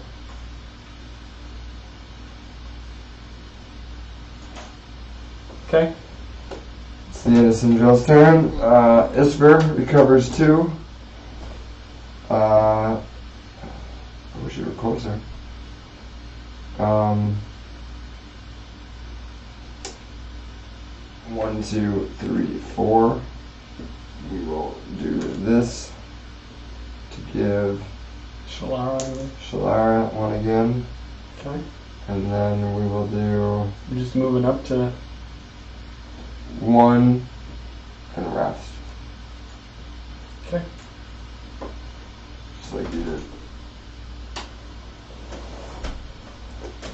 Okay. It's the end of Sindrill's turn. Isver recovers 2. I wish you were closer. 1, 2, 3, 4. We will do this to give Shalara 1 again. Okay. And then we will do I'm just moving up to. 1 and rest. Okay. Just like you did.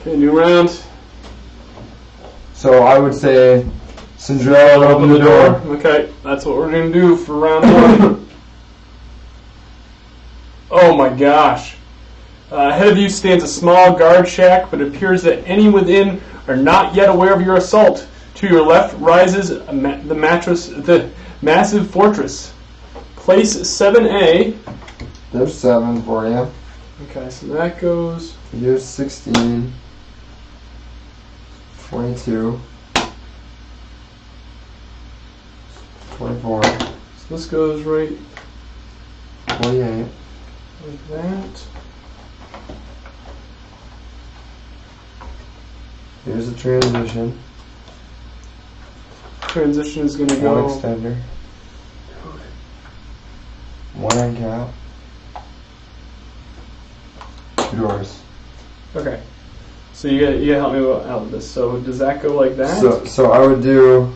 Okay, new round. So I would say Sindrell open the door. Okay, that's what we're gonna do for round 1. Oh my gosh. Ahead of you stands a small guard shack, but it appears that any within are not yet aware of your assault. To your left rises the massive fortress. Place 7A. There's 7 for you. Okay, so that goes. Here's 16. 22. 24. So this goes right 28. like that. Here's a transition. Transition is going to One go. extender. One end cap. 2 doors. Okay. So you gotta help me out with this. So does that go like that? So I would do.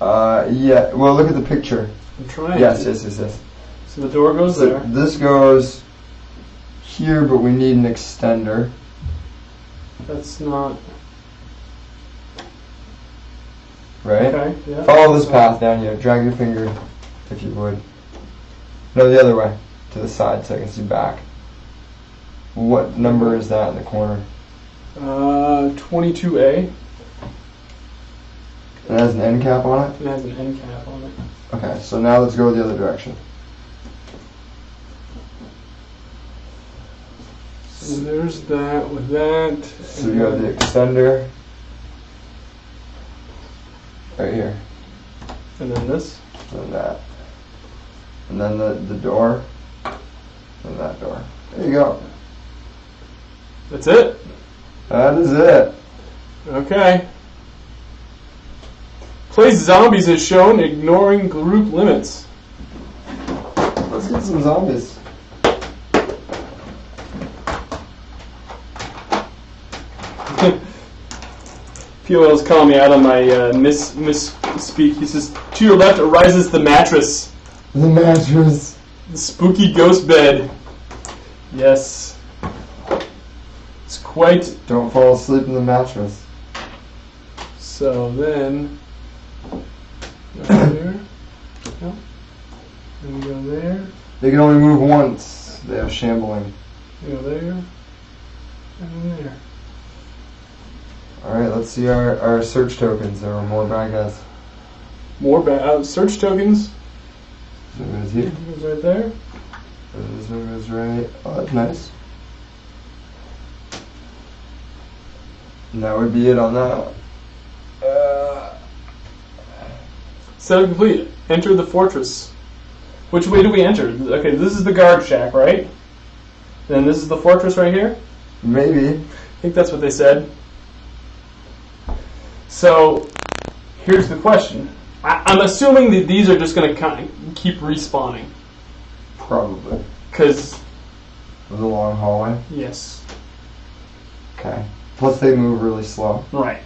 Yeah. Well, look at the picture. I'm trying. Yes. So the door goes So there. this goes here, but we need an extender. That's not. Right? Okay. Yeah. Follow this path down here. Drag your finger, if you would. No, the other way. To the side so I can see back. What number is that in the corner? 22A. It has an end cap on it? It has an end cap on it. Okay, so now let's go the other direction. So there's that with that. So you have the extender. Right here. And then this. And that. And then the door. And that door. There you go. That's it? That is it. Okay. Place zombies as shown, ignoring group limits. Let's get some zombies. POL's calling me out on my misspeak. He says, to your left arises the mattress. The mattress. The spooky ghost bed. Yes. It's quite... Don't fall asleep in the mattress. So then... Go there. Yep. And we go there. They can only move once. They have shambling. We go there. And there. Alright, let's see our search tokens. There are more bad guys. More search tokens. So it goes here. Goes right there. This one goes right. Oh, that's nice. And that would be it on that. Setup complete. Enter the fortress. Which way do we enter? Okay, this is the guard shack, right? Then this is the fortress right here? Maybe. I think that's what they said. So, here's the question. I'm assuming that these are just going to kind of keep respawning. Probably. Because... With a long hallway. Yes. Okay. Plus they move really slow. Right.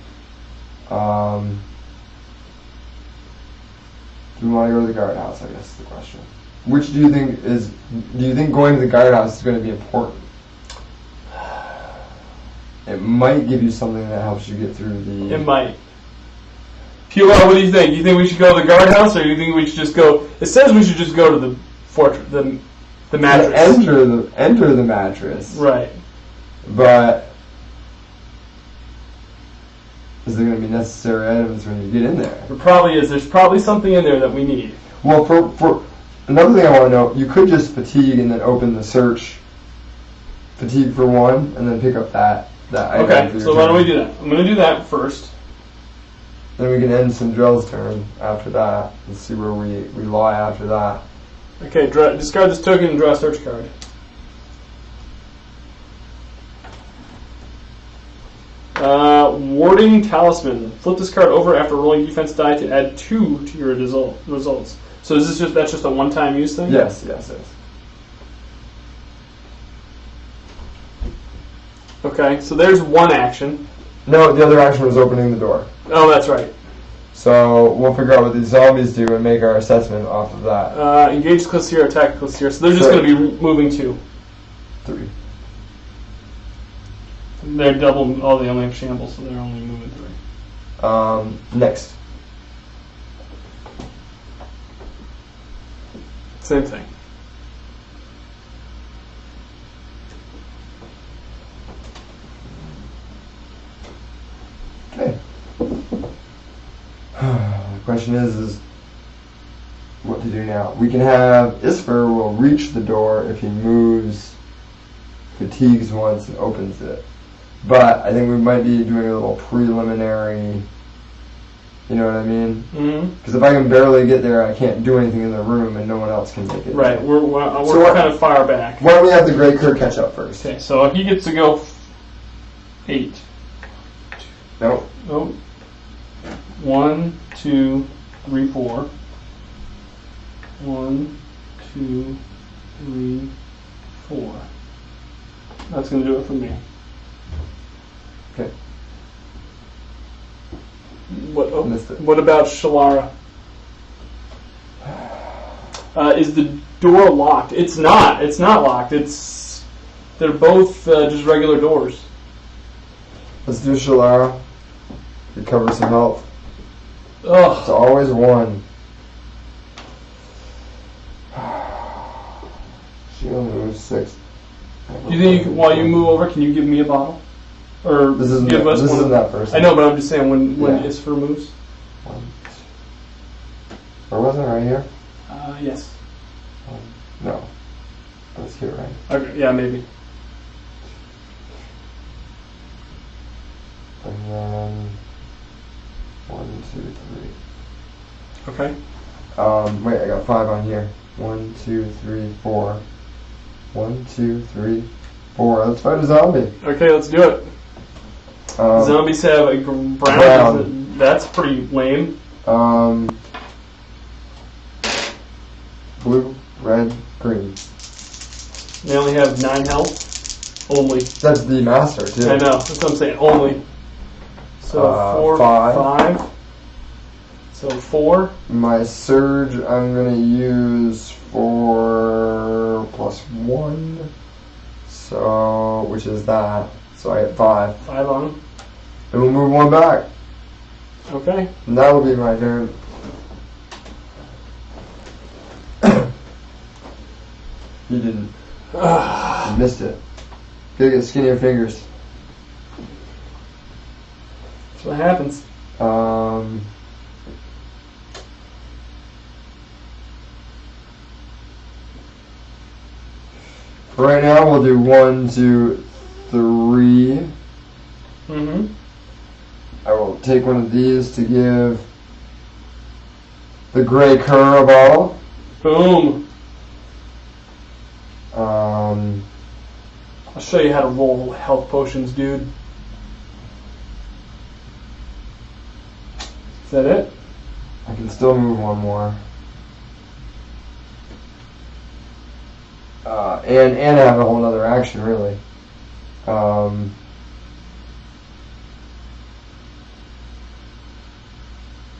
Do we want to go to the guardhouse, I guess is the question. Which do you think is... Do you think going to the guardhouse is going to be important? It might give you something that helps you get through the... It might. POL, what do you think? You think we should go to the guardhouse, or you think we should just go... It says we should just go to the fortress, the mattress. Enter the mattress. Right. But... Is there going to be necessary items when you get in there? There probably is. There's probably something in there that we need. Well, for another thing I want to know, you could just fatigue and then open the search. Fatigue for one, and then pick up that item. Okay, for your so why don't we turn. do that? I'm going to do that first. Then we can end Sindrell's turn after that and see where we lie after that. Okay, discard this token and draw a search card. Warding Talisman. Flip this card over after rolling defense die to add 2 to your results. So is this that's just a one-time use thing? Yes. Okay, so there's one action. No, the other action was opening the door. Oh, that's right. So we'll figure out what these zombies do and make our assessment off of that. Engage Clissier, attack Clissier. So they're just going to be moving 2. 3. They're double. Oh, they only have shambles, so they're only moving 3. Next. Same thing. question is what to do now. We can have Isfer will reach the door if he moves, fatigues once, and opens it. But I think we might be doing a little preliminary. You know what I mean? Because if I can barely get there, I can't do anything in the room, and no one else can make it. Right. We're kind of far back. Why don't we have the Grey Cur catch up first? Okay. So he gets to go 8. Nope. Nope. 1, 2, 3, 4. 1, 2, 3, 4. That's going to do it for me. Okay. What about Shalara? Is the door locked? It's not. It's not locked. They're both just regular doors. Let's do Shalara. Recover some health. Ugh. It's always one. She only moves 6. Do you think while you move over, can you give me a bottle? Or this isn't give us one? That person. I know, but I'm just saying when Isfer moves. Or was it right here? Yes. No. That's here, right? Okay. Yeah, maybe. And then 1, 2, 3. Okay. Wait, I got 5 on here. 1, 2, 3, 4. 1, 2, 3, 4. Let's fight a zombie. Okay, let's do it. Zombies have a brown. That's pretty lame. Blue, red, green. They only have 9 health. Only. That's the master, too. I know. That's what I'm saying. Only. So 4, 5. So 4. My surge I'm going to use for +1. So, which is that. So I get 5. 5 on them. And we'll move 1 back. Okay. And that'll be my turn. You didn't. You missed it. Gotta get skinnier fingers. That's what happens. Right now we'll do 1, 2, 3. I will take one of these to give the Grey Cur a bottle. Boom. I'll show you how to roll health potions, dude. Is that it? I can still move 1 more. And have a whole other action, really.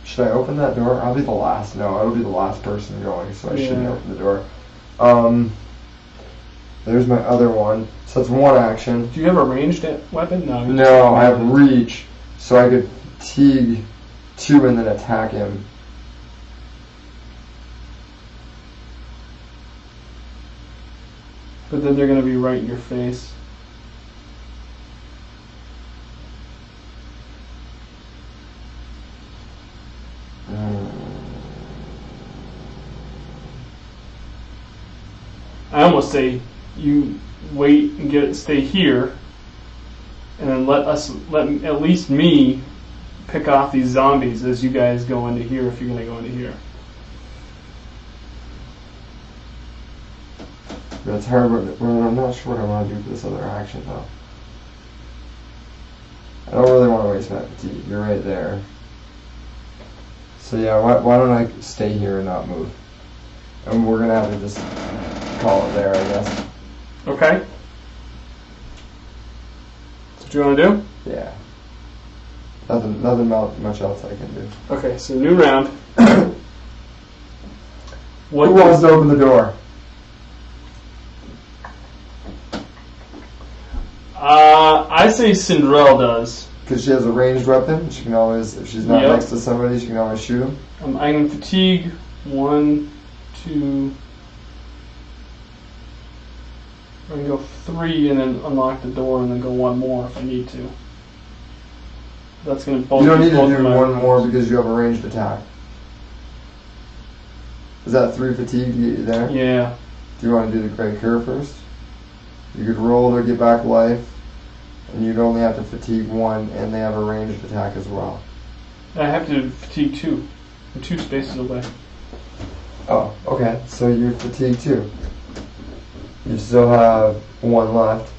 Should I open that door? I'll be the last. No, it'll be the last person going, so I shouldn't open the door. There's my other one. So that's 1 action. Do you have a ranged weapon? No, I have reach, so I could fatigue 2 and then attack him. But then they're going to be right in your face. I almost say you wait and stay here, and then let at least me pick off these zombies as you guys go into here if you're going to go into here. That's hard, but I'm not sure what I want to do for this other action, though. I don't really want to waste my fatigue. You're right there. So yeah, why don't I stay here and not move? And we're going to have to just call it there, I guess. Okay. That's what you want to do? Yeah. Nothing much else I can do. Okay, so new round. Who wants to open the door? I say Cinderella does. Because she has a ranged weapon. She can always, if she's not next to somebody, she can always shoot them. I can fatigue 1, 2. I can go 3 and then unlock the door and then go 1 more if I need to. That's going to both. You don't need to do 1 more because you have a ranged attack. Is that 3 fatigue to get you there? Yeah. Do you want to do the Great Cure first? You could roll to get back life, and you'd only have to fatigue 1, and they have a ranged attack as well. I have to fatigue 2. I'm 2 spaces away. Oh, okay. So you're fatigued 2. You still have 1 left.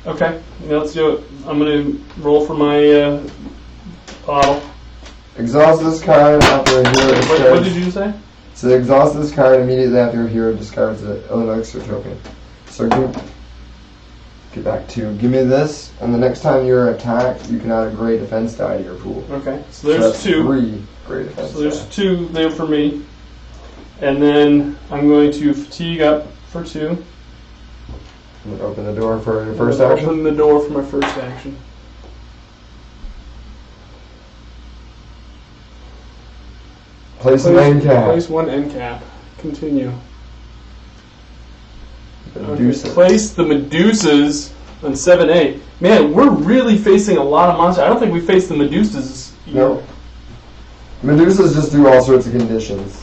Okay, now let's do it. I'm going to roll for my bottle. Exhaust this card after a hero discards. What did you say? So exhaust this card immediately after a hero discards an elixir token. So get back 2. Give me this, and the next time you're attacked, you can add a great defense die to your pool. Okay, so there's that's 2. 3 great defense So there's die. 2 there for me. And then I'm going to fatigue up for 2. And then open the door for your first Open action. the door for my first action. Place an end cap. Place 1 end cap. Continue. Medusa. Okay, place the Medusas on 7A. Man, we're really facing a lot of monsters. I don't think we faced the Medusas. No. Medusas just do all sorts of conditions.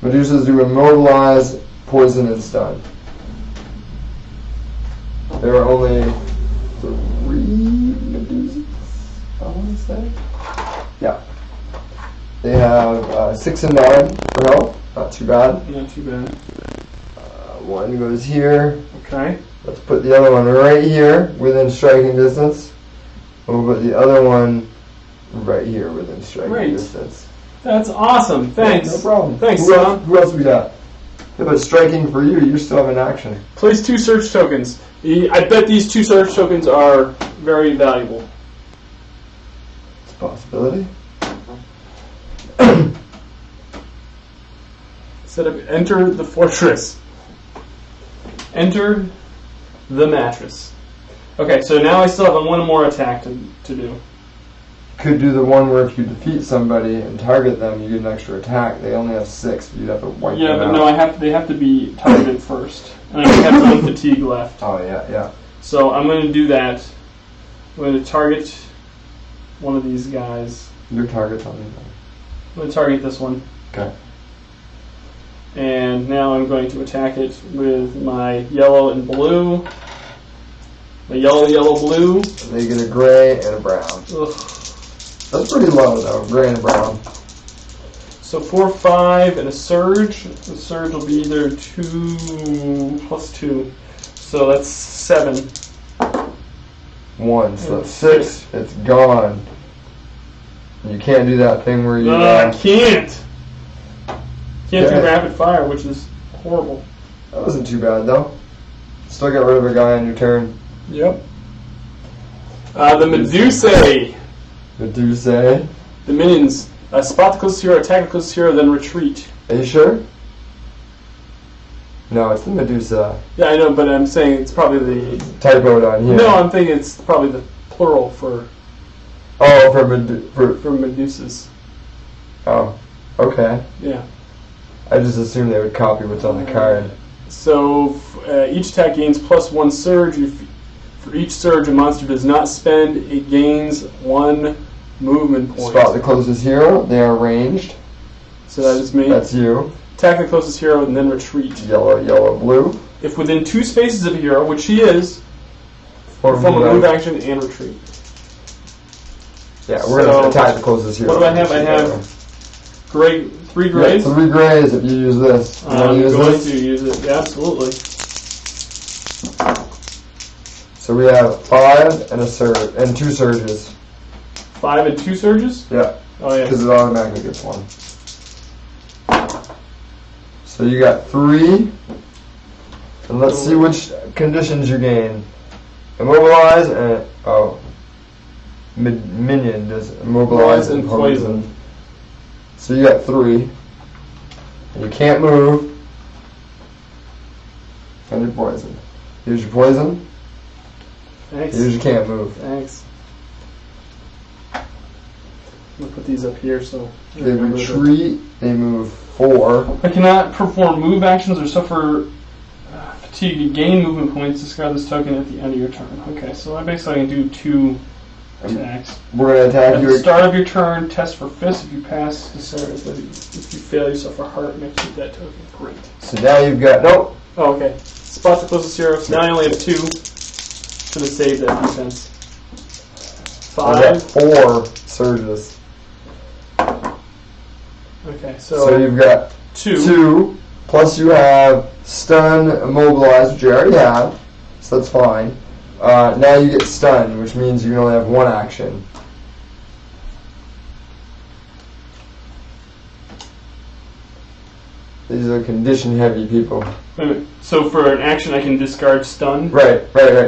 Medusas do immobilize, poison, and stun. There are only 3 Medusas, I want to say. Yeah. They have 6 and 9 for health. Not too bad. Not too bad. 1 goes here. Okay. Let's put the other one right here within striking distance. We'll put the other one right here within striking distance. That's awesome. Thanks. No problem. Thanks, who Tom. Who else we got? Yeah, but striking for you, you still have an action. Place 2 search tokens. I bet these 2 search tokens are very valuable. It's a possibility. Set up. Enter the fortress. Enter the mattress. Okay, so now I still have 1 more attack to do. Could do the one where if you defeat somebody and target them, you get an extra attack. They only have 6, but you'd have to wipe them out. Yeah, but no, they have to be targeted first. And I only have 1 fatigue left. Oh, yeah. So I'm going to do that. I'm going to target one of these guys. Your target's on me. I'm going to target this one. Okay. And now I'm going to attack it with my yellow and blue. The yellow, blue. They get a gray and a brown. Ugh. That's pretty low, though. Gray and brown. So 4, 5, and a surge. The surge will be either 2 plus 2. So that's 7. 1, so that's 6. It's gone. You can't do that thing where you... I can't. Can't do Okay. rapid fire, which is horrible. That wasn't too bad, though. Still got rid of a guy on your turn. Yep. The Medusae. Medusa. The minions. Spot the closest hero, attack the closest hero, then retreat. Are you sure? No, it's the Medusa. Yeah, I know, but I'm saying it's probably the... Typoed on here. No, I'm thinking it's probably the plural for Oh, for Medusas. Oh, okay. Yeah. I just assumed they would copy what's on the card. So each attack gains +1 surge. For each surge, a monster does not spend. It gains 1 movement point. Spot the closest hero. They are ranged. So that is me. That's you. Attack the closest hero and then retreat. Yellow, yellow, blue. If within 2 spaces of a hero, which he is, perform a move action and retreat. Yeah, we're going to attack the closest hero. What do I have? I have 3 grays. Yeah, 3 grays if you use this. I'm going to use it. Yeah, absolutely. So we have 5 and a surge and 2 surges. 5 and 2 surges? Yeah. Oh yeah. Because it automatically gets 1. So you got 3. And let's see which conditions you gain. Immobilize and minion does immobilize and poison. So you got 3. And you can't move. And you're poisoned. Here's your poison. Thanks. Here's your can't move. Thanks. I'm going to put these up here so... They retreat. They move 4. I cannot perform move actions or suffer fatigue. You gain movement points. Discard this token at the end of your turn. Okay, so I basically can do 2 Attacks. We're going to attack At you. the start of your turn, test for fists. If you pass, if you fail, you suffer heart. Make keep that token. Great. So now you've got nope. Oh, okay. Spots the closest hero. So now I only have 2. Should have saved that defense. I got 5. 4 surges. Okay, So you've got 2. Plus you have stun, immobilize, which you already have. So that's fine. Now you get stun, which means you can only have 1 action. These are condition-heavy people. Wait a minute. So for an action, I can discard stun. Right.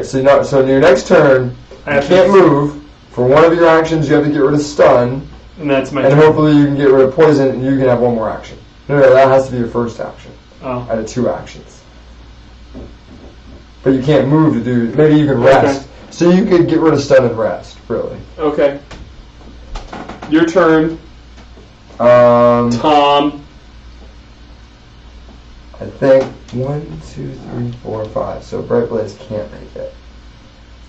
So in your next turn, you can't move. For one of your actions, you have to get rid of stun, And that's my and turn. hopefully you can get rid of poison, and you can have 1 more action. No, that has to be your first action Oh. out of 2 actions. But you can't move to do. Maybe you can rest. Okay. So you could get rid of stun and rest, really. Okay. Your turn, Tom. I think 1, 2, 3, 4, 5. So Bright Blaze can't make it.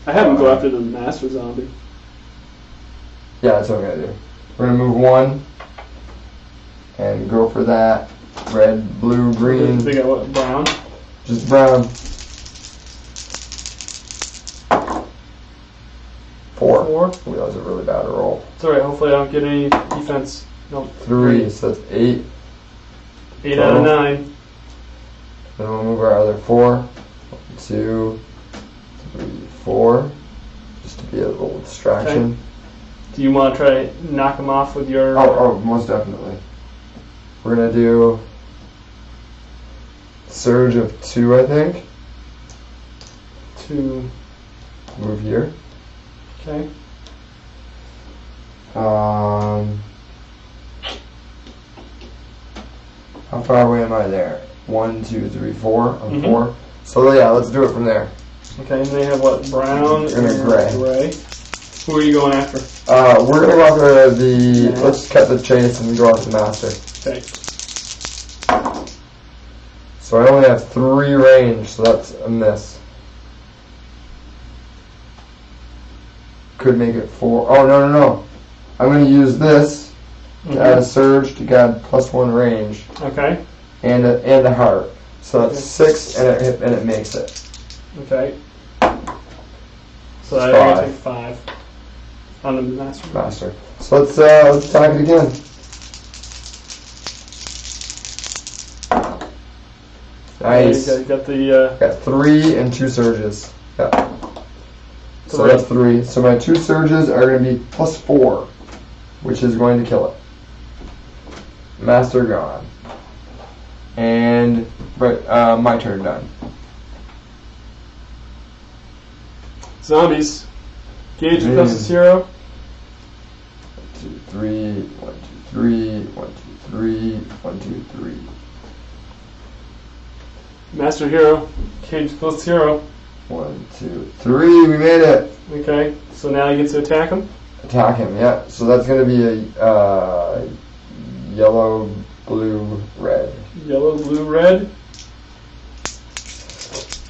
I have him go after the master zombie. Yeah, that's what I'm gonna do. We're gonna move 1 and go for that red, blue, green. They got what? Brown. Just brown. 4. 4. Ooh, that was a really bad roll. It's alright. Hopefully, I don't get any defense. No. 3. So that's 8. 8 out of 9. Then we'll move our other 4. 1, 2, 3, 4. Just to be a little distraction. Okay. Do you want to try to knock him off with your? Oh, most definitely. We're gonna do surge of 2, I think. 2. Move here. Okay. How far away am I there? 1, 2, 3, 4. I'm 4. So yeah, let's do it from there. Okay, and they have what? Brown And a gray. Who are you going after? We're gonna go after the. Let's cut the chase and go after the master. Okay. So I only have 3 range, so that's a miss. Could make it 4. Oh no! I'm gonna use this to add a surge to get +1 range. Okay. And a heart. So that's 6, and it makes it. Okay. So I gotta take 5 on the master. Master. So let's attack it again. Nice. Okay, got the. Got 3 and 2 surges. Yeah. So 3. that's 3. So my 2 surges are going to be +4, which is going to kill it. Master gone. And my turn done. Zombies. Gauge the closest hero. 1, 2, 3. 1, 2, 3. 1, 2, 3. 1, 2, 3. Master hero. Cage the closest hero. 1, 2, 3. We made it. Okay. So now you get to attack him. Attack him. Yeah. So that's going to be a yellow, blue, red. Yellow, blue, red.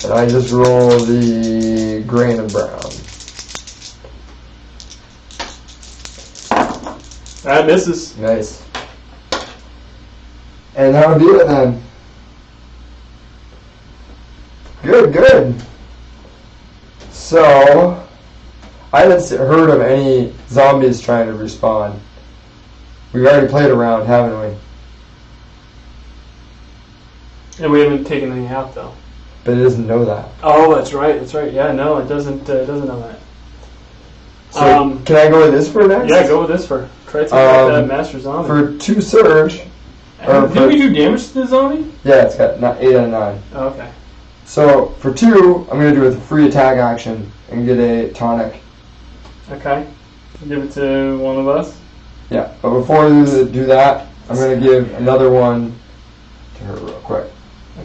And I just roll the green and brown. That misses. Nice. And that would do it then. Good. So, I haven't heard of any zombies trying to respawn. We've already played around, haven't we? And we haven't taken any out though. But it doesn't know that. Oh, that's right. Yeah, no, it doesn't know that. So, can I go with this for next? Yeah, go with this for. Try to take out that master zombie. For 2 surge. Did we do damage to the zombie? Yeah, it's got 8 out of 9. Oh, okay. So for 2, I'm going to do a free attack action and get a tonic. Okay. Give it to one of us. Yeah, but before I do that, I'm going to give another one to her real quick.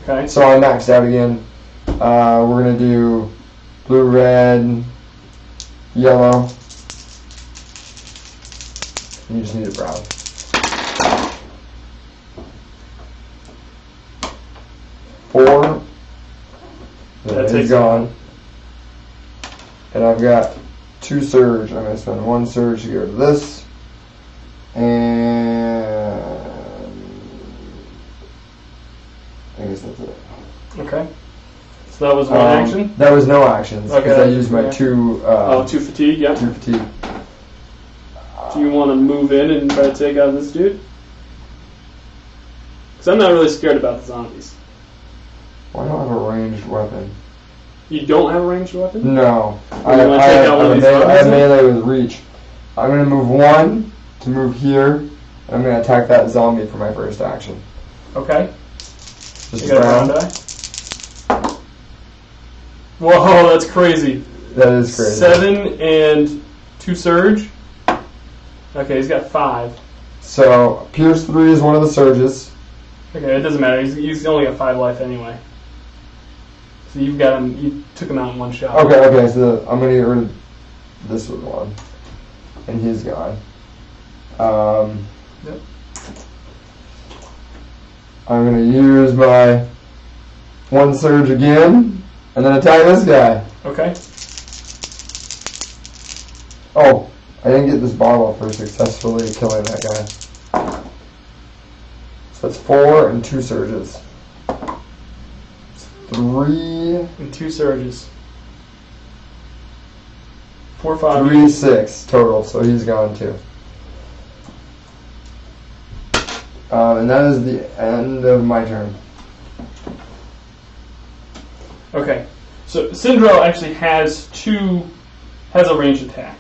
Okay. So I maxed out again. We're going to do blue, red, yellow. You just need a brown. Four. That He's takes gone. And I've got 2 2 surge. I'm going to spend 1 surge to get rid of this. And I guess that's it. Okay. So that was one action? That was no actions. Because I used my 2... 2 fatigue, yeah. 2 fatigue. Do you want to move in and try to take out this dude? Because I'm not really scared about the zombies. Why don't I have a ranged weapon? You don't have a ranged weapon? No. I have melee with reach. I'm going to move 1 to move here. And I'm going to attack that zombie for my first action. Okay. Just You got a brown die? Whoa, that's crazy. That is crazy. 7 and 2 surge. Okay, he's got 5. So, Pierce 3 is one of the surges. Okay, it doesn't matter. He's only got 5 life anyway. So you've got him. You took him out in one shot. Okay. So I'm gonna get rid of this one, and he's gone. Yep. I'm gonna use my 1 surge again, and then attack this guy. Okay. Oh, I didn't get this bottle for successfully killing that guy. So that's 4 and 2 surges. 3 and 2 surges. 4, 5. 3, 6 total. So he's gone too. And that is the end of my turn. Okay. So Syndrel actually has a ranged attack.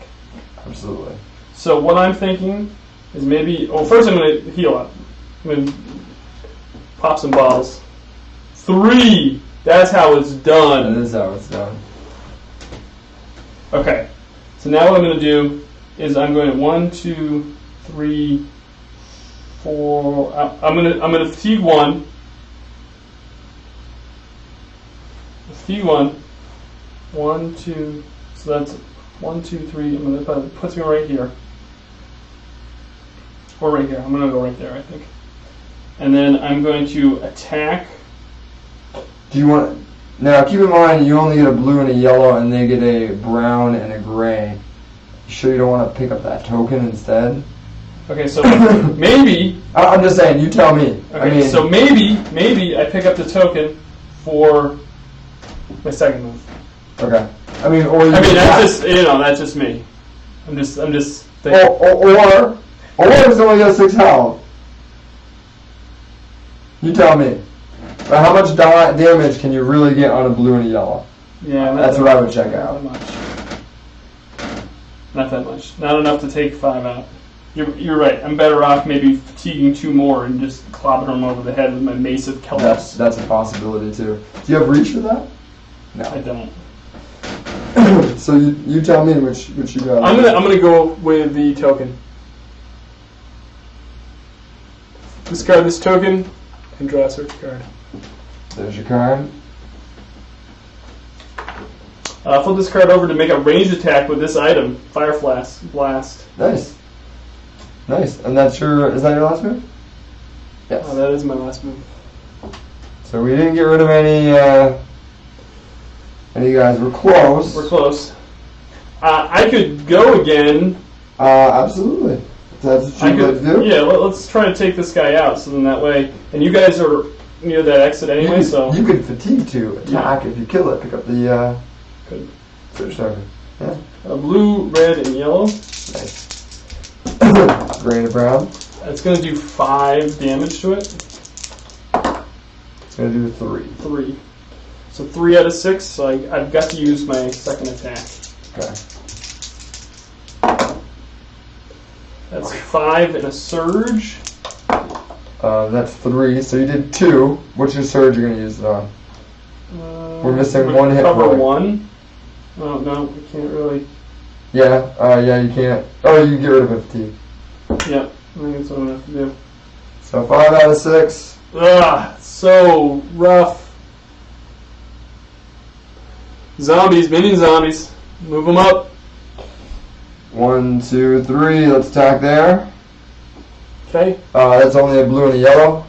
Absolutely. So what I'm thinking is maybe. Well, first I'm going to heal up. I'm going to pop some bottles. 3. That's how it's done. That is how it's done. Okay. So now what I'm going to do is I'm going to 1, 2, 3, 4. I'm going to fatigue 1. Fatigue 1. 1, 2. So that's 1, 2, 3. I'm going to put me right here. Or right here. I'm going to go right there, I think. And then I'm going to attack. Do you want... Now, keep in mind, you only get a blue and a yellow, and they get a brown and a gray. You sure you don't want to pick up that token instead? Okay, so maybe... I'm just saying, you tell me. Okay, so maybe I pick up the token for my second move. Okay. That's just me. I'm just thinking. Or it's only got 6 health. You tell me. But how much damage can you really get on a blue and a yellow? Yeah, that's what I would check out. Not that much. Not enough to take 5 out. You're right. I'm better off maybe fatiguing 2 more and just clobbering them over the head with my mace of Kellos. That's a possibility too. Do you have reach for that? No, I don't. So you tell me which you got. I'm gonna go with the token. Discard this token and draw a search card. There's your card. Flip this card over to make a ranged attack with this item. Fire Blast. Nice. And is that your last move? Yes. Oh, that is my last move. So we didn't get rid of any guys. We're close. We're close. I could go again. Absolutely. That's what you'd like to do? Yeah, let's try to take this guy out. So then that way, and you guys are near that exit anyway, so you could fatigue to attack if you kill it. Pick up the search token. Yeah. Blue, red, and yellow. Nice. Gray and brown. It's going to do 5 damage to it. It's going to do 3. 3. So 3 out of 6. So I've got to use my second attack. Okay. That's 5 and a surge. That's 3. So you did 2. What's your surge you're going to use it on? We're missing 1 hit point. Cover 1. Oh no, we can't really. Yeah, you can't. Oh, you can get rid of a fatigue. Yep, I think that's what I'm going to have to do. So 5 out of 6. Ugh, so rough. Zombies, minion zombies. Move them up. 1, 2, 3. Let's attack there. Okay. That's only a blue and a yellow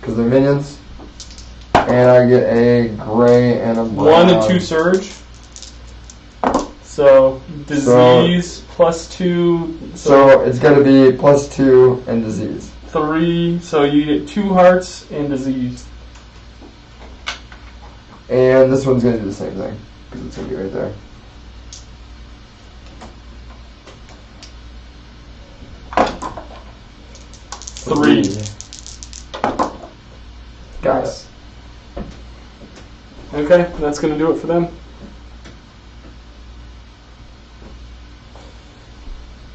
because they're minions. And I get a gray and a brown. 1 and 2 surge. So disease +2. So it's going to be +2 and disease. 3. So you get 2 hearts and disease. And this one's going to do the same thing because it's going to be right there. Three. Got it. Okay, that's going to do it for them.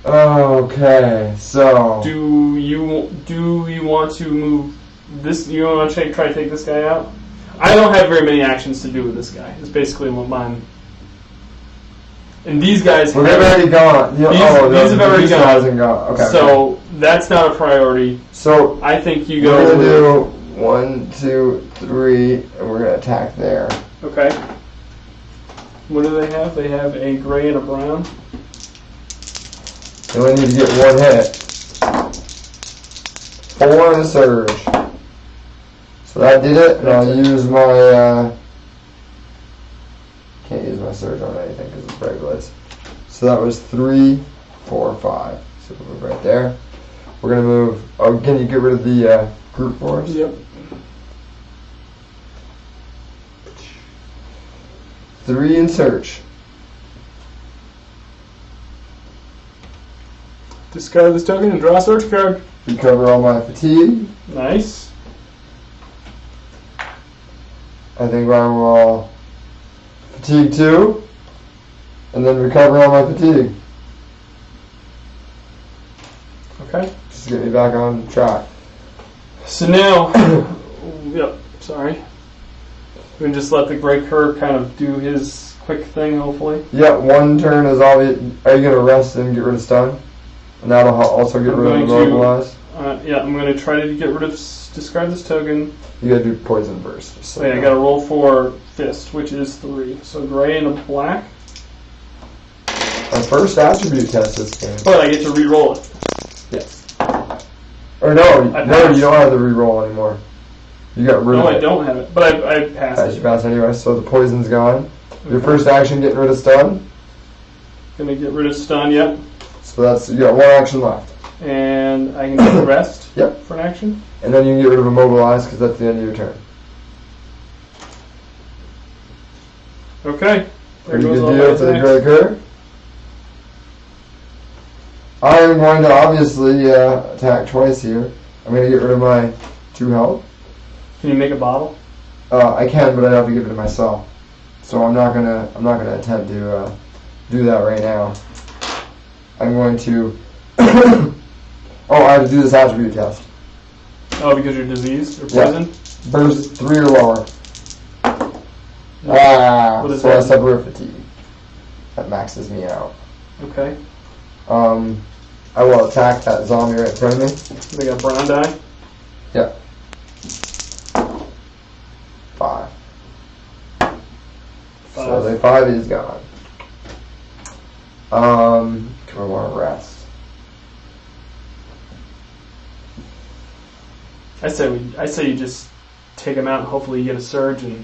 Okay, so Do you want to move this? You want to try to take this guy out? I don't have very many actions to do with this guy. It's basically what mine. And these guys. Well, they've already gone. These have already gone. Hasn't gone. Okay. So that's not a priority. So I think you go. We're gonna do 1, 2, 3, and we're gonna attack there. Okay. What do they have? They have a gray and a brown. You only need to get 1 hit. 4 and a surge. So that did it, and I'll use my. Can't use my surge on anything because it's bright blaze. So that was 3, 4, 5. So we'll move right there. We're gonna move. Oh, can you get rid of the group force? Yep. 3 and search. Discard this token and draw a search card. Recover all my fatigue. Nice. I think I will fatigue 2, and then recover all my fatigue. Okay. Just to get me back on track. So now, yep. Sorry. We can just let the gray cur kind of do his quick thing, hopefully. Yeah, 1 turn is all. Are you gonna rest and get rid of stun? And that'll also get rid of immobilize. Yeah, I'm going to try to get rid of discard this token. You gotta do poison first. So yeah, I got to roll for fist, which is 3. So gray and a black. My first attribute test this game. But I get to re-roll it. Yes. Or no, you don't have to re-roll anymore. You got rid of it. No, I don't have it, but I passed You it. passed anyway, so the poison's gone. Your first action getting rid of stun. Gonna get rid of stun, yep. So that's, you got 1 action left. And I can get the rest Yep. for an action. And then you can get rid of immobilize because that's the end of your turn. Okay. There Pretty goes good all deal my for the attacks. gray cur. I am going to obviously attack twice here. I'm going to get rid of my 2 health. Can you make a bottle? I can, but I have to give it to myself. So I'm not gonna attempt to do that right now. I'm going to. Oh, I have to do this attribute test. Oh, because you're diseased or poisoned? Yeah. Burst 3 or lower. What is So I that? suffer fatigue. That maxes me out. Okay. I will attack that zombie right in front of me. They got brown die? Yep. 5. So the 5 is gone. Can we want to rest? I say you just take them out and hopefully you get a surge and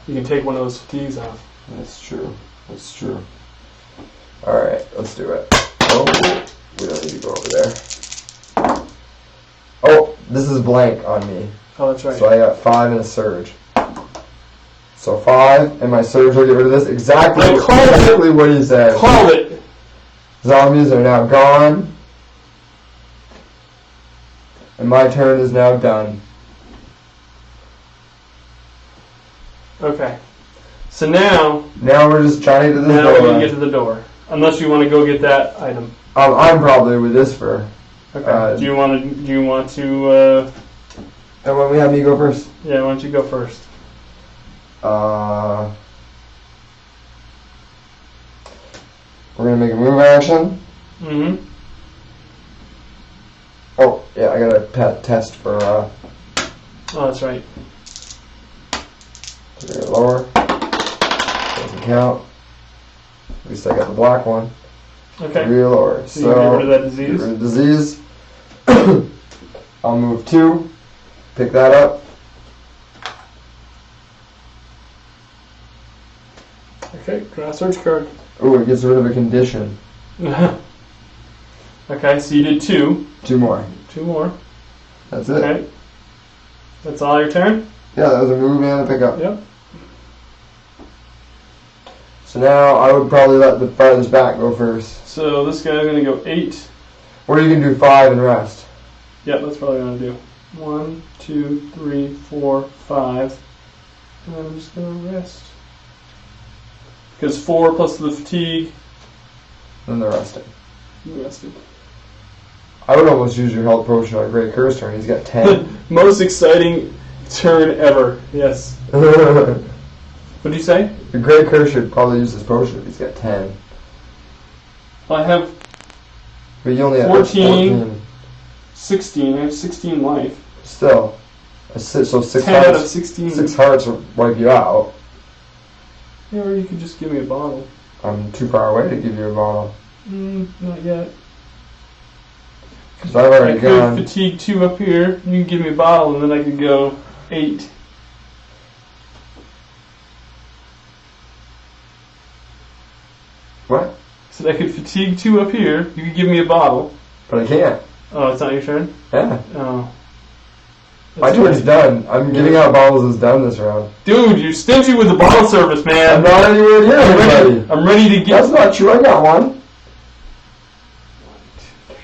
you can take one of those fatigues off. That's true. That's true. Alright, let's do it. Oh, we don't need to go over there. Oh, this is blank on me. Oh, that's right. So I got 5 and a surge. So 5 and my surge will get rid of this. Exactly what he said. Called it! Zombies are now gone. And my turn is now done. Okay. So now we're just trying to get to this now door. we get to the door. Unless you want to go get that item. I'm probably with this fur. Okay. Do you want to And when we have me go first? yeah, why don't you go first? We're gonna make a move action. Mm-hmm. Oh, yeah, I got a test for Oh, that's right. 3 or lower. Doesn't count. At least I got the black one. Okay. 3 or lower. So you get rid of that disease? Get rid of disease. I'll move 2. Pick that up. Okay, draw a search card. Ooh, it gets rid of a condition. Okay, so you did 2. 2 more. 2 more. That's it. Okay. That's all your turn? Yeah, that was a move and a pickup. Yep. So now I would probably let the farthest back go first. So this guy's going to go 8. Or you can do 5 and rest. Yep, that's probably what I'm going to do. 1, 2, 3, 4, 5. And then I'm just going to rest. Because 4 plus the fatigue. And the resting. You rested. I would almost use your health potion on Great Curse turn. He's got 10. Most exciting turn ever. Yes. The What did you say? Great Curse should probably use his potion if he's got 10. Well, I have But you only have 14. 16. I have 16 life. Still. So 6 10 hearts. out of 16. 6 hearts will wipe you out. Yeah, or you could just give me a bottle. I'm too far away to give you a bottle. Not yet. Because I've I already could gone. fatigue 2 up here. You can give me a bottle, and then I could go 8. What? So I could fatigue 2 up here. You could give me a bottle. But I can't. Oh, it's not your turn? Yeah. Oh. My turn's done. I'm giving out bottles is done this round. Dude, you're stingy with the bottle service, man. I'm not anywhere near anybody. I'm ready to get... That's not true. I got one.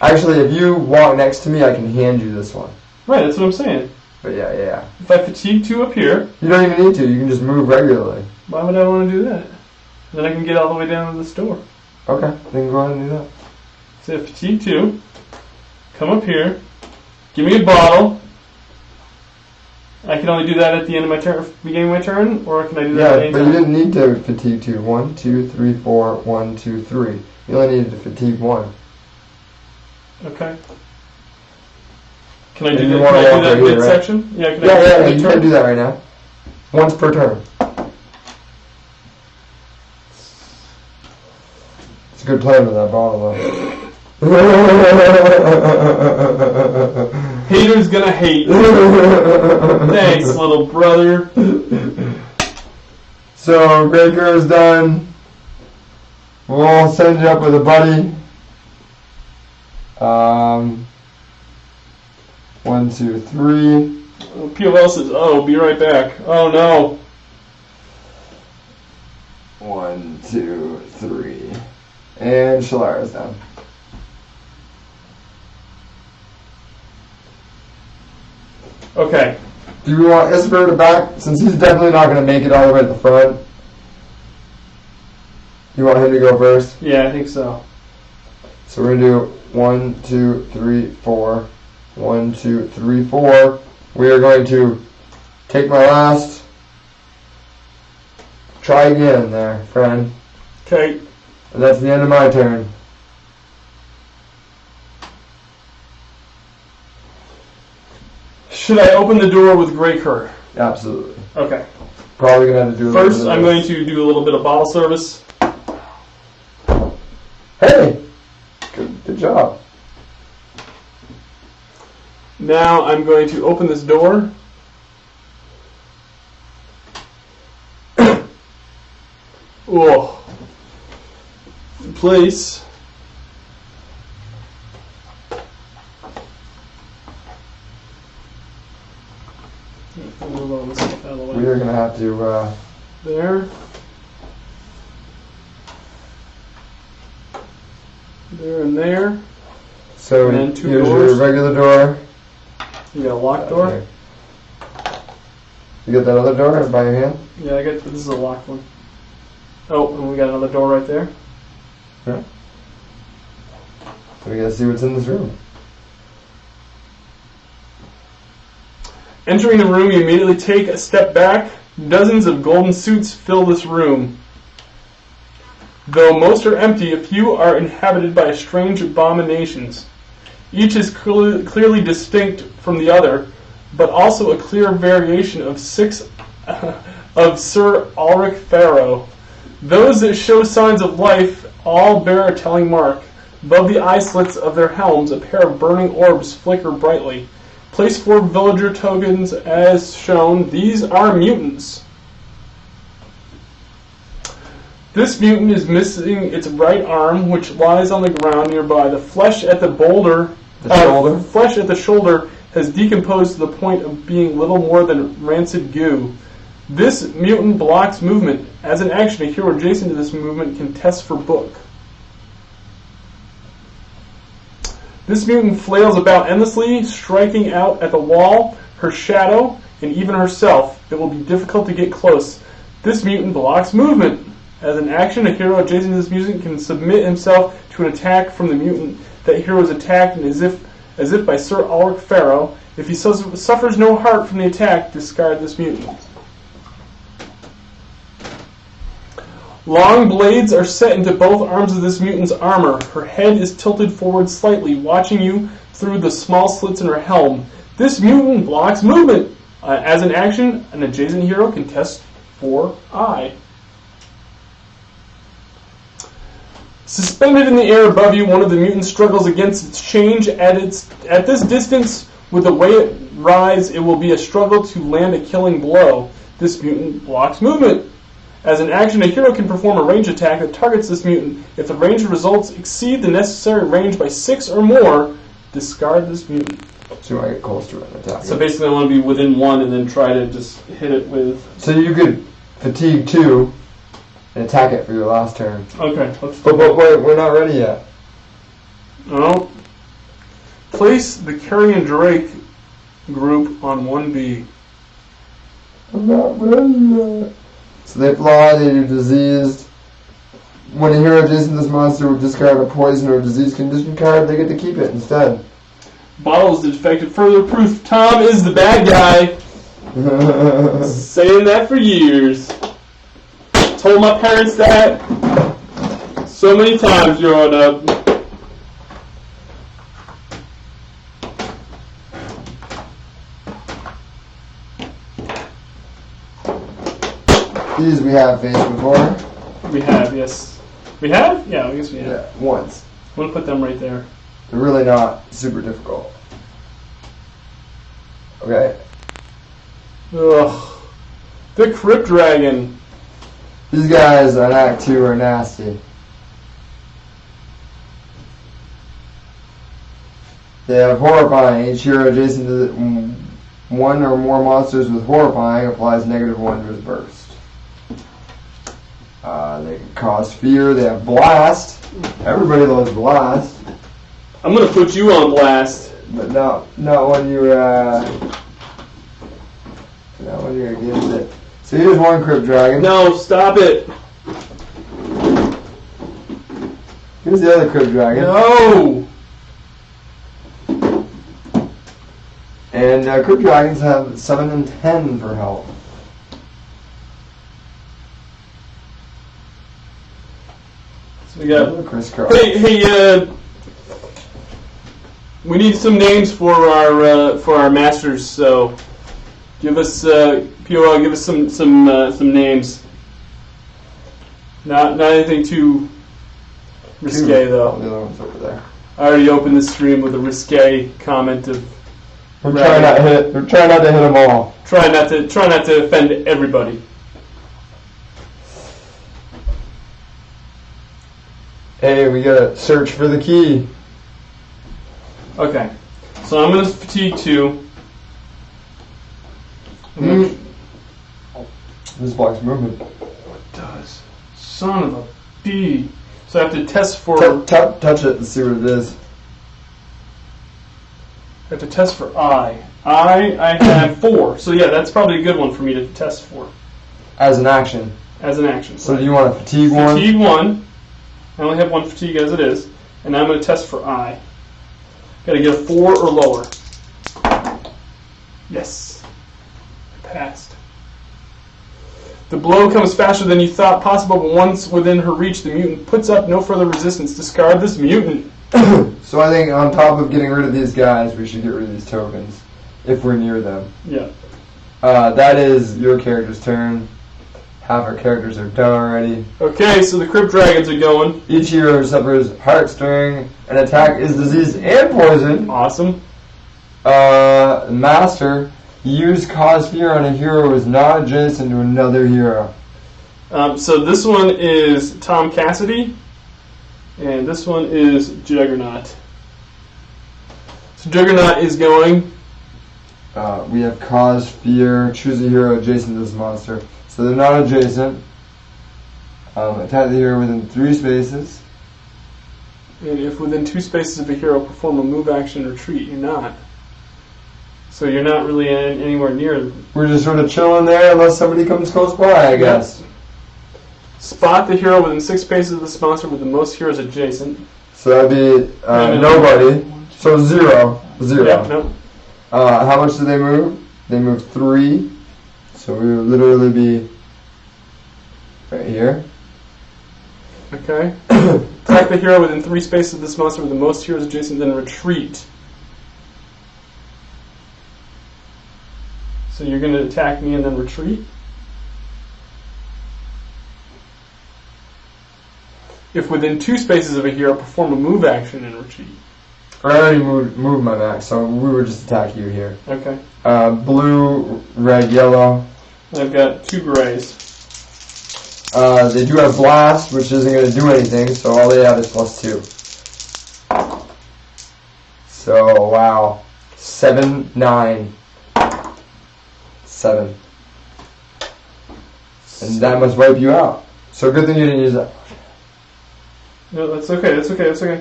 Actually, if you walk next to me, I can hand you this one. Right, that's what I'm saying. But yeah. If I fatigue 2 up here, You don't even need to. You can just move regularly. why would I want to do that? Then I can get all the way down to the store. Okay, then go ahead and do that. So fatigue 2, come up here, give me a bottle. I can only do that at the end of my turn, beginning of my turn, or can I do that at Yeah, any but time? you didn't need to fatigue 2. 1, 2, 3, 4, 1, 2, 3. You only needed to fatigue 1. Okay. Can I If do you that? wanna Can I do walk that right here, midsection? Yeah, can I do Yeah, that you mid-turn? can do that right now. Once per turn. It's a good plan with that bottle, though. Hater's gonna hate. Thanks, little brother. So, Breaker is done. We'll send you up with a buddy. 1, 2, 3. POL says, oh, be right back. Oh, no. 1, 2, 3. And Shalara's down. Okay. Do we want Isper to back? Since he's definitely not going to make it all the way to the front. You want him to go first? Yeah, I think so. So we're going to do 1, 2, 3, 4. 1, 2, 3, 4. We are going to take my last. Try again there, friend. Okay. And that's the end of my turn. Should I open the door with Grey Cur? Absolutely. Okay. Probably going to have to do a First, little bit I'm of going this. to do a little bit of bottle service. Hey! Good job. Now I'm going to open this door. Oh. Place. Move all this stuff out of the way. We are going to have to... There. There and there. So And then 2 here's doors. your regular door. You got a locked door? Okay. You got that other door by your hand? Yeah, I got this is a locked one. Oh, and we got another door right there. Yeah. So we gotta see what's in this room. Entering the room, you immediately take a step back. Dozens of golden suits fill this room. Though most are empty, a few are inhabited by strange abominations. Each is clearly distinct from the other, but also a clear variation of 6 of Sir Alric Pharaoh. Those that show signs of life all bear a telling mark. Above the eye slits of their helms, a pair of burning orbs flicker brightly. Place 4 villager tokens as shown. These are mutants. This mutant is missing its right arm, which lies on the ground nearby. The flesh at the flesh at the shoulder has decomposed to the point of being little more than rancid goo. This mutant blocks movement. As an action, a hero adjacent to this movement can test for book. This mutant flails about endlessly, striking out at the wall, her shadow, and even herself. It will be difficult to get close. This mutant blocks movement. As an action, a hero adjacent to this mutant can submit himself to an attack from the mutant. That hero is attacked as if by Sir Alric Pharaoh. If he suffers no heart from the attack, discard this mutant. Long blades are set into both arms of this mutant's armor. Her head is tilted forward slightly, watching you through the small slits in her helm. This mutant blocks movement. As an action, an adjacent hero can test for eye. Suspended in the air above you, one of the mutants struggles against its change. At this distance, with the way it rides, it will be a struggle to land a killing blow. This mutant blocks movement. As an action, a hero can perform a range attack that targets this mutant. If the range results exceed the necessary range by 6 or more, discard this mutant. So I get close to it and attack. So basically I want to be within 1 and then try to just hit it with... So you could fatigue 2 and attack it for your last turn. Okay. But wait, we're not ready yet. No. Place the Carrion Drake group on 1B. I'm not ready yet. So they fly, they do diseased. When a hero adjacent to this monster would discard a poison or disease condition card, they get to keep it instead. Bottle is defective. Further proof, Tom is the bad guy. Saying that for years. Told my parents that so many times growing up. These we have faced before. We have, yes. We have? Yeah, I guess we have. Yeah, once. I'm going to put them right there. They're really not super difficult. Okay. Ugh. The Crypt Dragon. These guys on Act 2 are nasty. They have Horrifying. Each hero adjacent to one or more monsters with Horrifying applies -1 to his burst. They can cause fear. They have Blast. Everybody loves Blast. I'm going to put you on blast. But not when you're against it. So here's one Crypt Dragon. No, stop it. Here's the other Crypt Dragon. No. And Crypt Dragons have 7 and 10 for health. So we got... Crisscross. Hey, we need some names for our masters. So, give us POL. Give us some names. Not anything too risque though. The other one's over there. I already opened the stream with a risque comment of. We're trying not to hit them all. Try not to offend everybody. Hey, we gotta search for the key. Okay, so I'm gonna fatigue 2. This blocks movement. It does. Son of a bee. So I have to test for. Touch it and see what it is. I have to test for I. I have 4. So yeah, that's probably a good one for me to test for. As an action. As an action. So do you want to fatigue 1? Fatigue 1. I only have 1 fatigue as it is. And I'm going to test for I. Got to get a 4 or lower. Yes. I passed. The blow comes faster than you thought possible, but once within her reach, the mutant puts up no further resistance. Discard this mutant. So I think on top of getting rid of these guys, we should get rid of these tokens. If we're near them. Yeah. That is your character's turn. Half our characters are done already. Okay, so the Crypt Dragons are going. Each hero suffers hearts during an attack is diseased and poison. Awesome. Master, use cause fear on a hero who is not adjacent to another hero. So this one is Tom Cassidy, and this one is Juggernaut. So Juggernaut is going. We have cause, fear, choose a hero adjacent to this monster. So they're not adjacent. Attack the hero within 3 spaces. And if within 2 spaces of a hero perform a move action retreat, you're not. So you're not really anywhere near. We're just sort of chilling there unless somebody comes close by, I guess. Spot the hero within 6 spaces of the monster with the most heroes adjacent. So that'd be nobody. So 0. 0. Yep, no. How much do they move? They move 3. So we would literally be right here. Okay. Attack the hero within 3 spaces of this monster with the most heroes adjacent, then retreat. So you're going to attack me and then retreat? If within 2 spaces of a hero, perform a move action and retreat. I already moved my max, so we would just attack you here. Okay. Blue, red, yellow. I've got 2 grays. They do have blast, which isn't going to do anything, so all they have is +2. So, wow. 7, 9. 7. And that must wipe you out. So good thing you didn't use that. No, that's okay, that's okay, that's okay.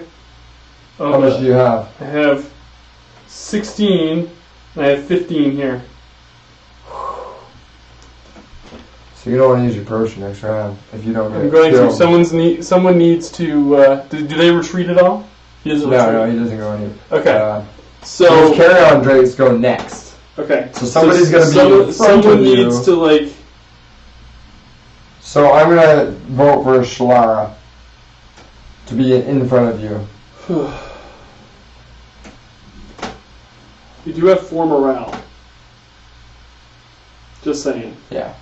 How much do you have? I have 16, and I have 15 here. So you don't want to use your potion next round if you don't get I'm going killed. to. Someone needs to. Do they retreat at all? He doesn't retreat. No, he doesn't go any. Okay. So carry on Drake's go next. Okay. So somebody's going to be in front someone of you. needs to like. So I'm going to vote for Shalara to be in front of you. You do have 4 morale. Just saying. Yeah.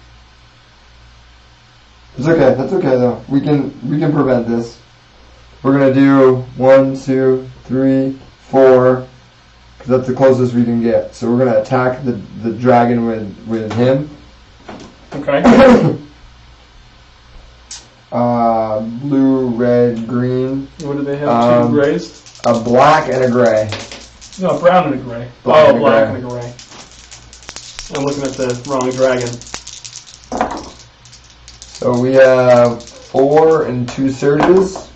It's okay. That's okay though. We can prevent this. We're gonna do 1, 2, 3, 4, because that's the closest we can get. So we're gonna attack the dragon with him. Okay. Blue, red, green. What do they have? 2 grays. A black and a gray. No, a brown and a gray. Black and a black gray. and a gray. I'm looking at the wrong dragon. So we have 4 and 2 surges.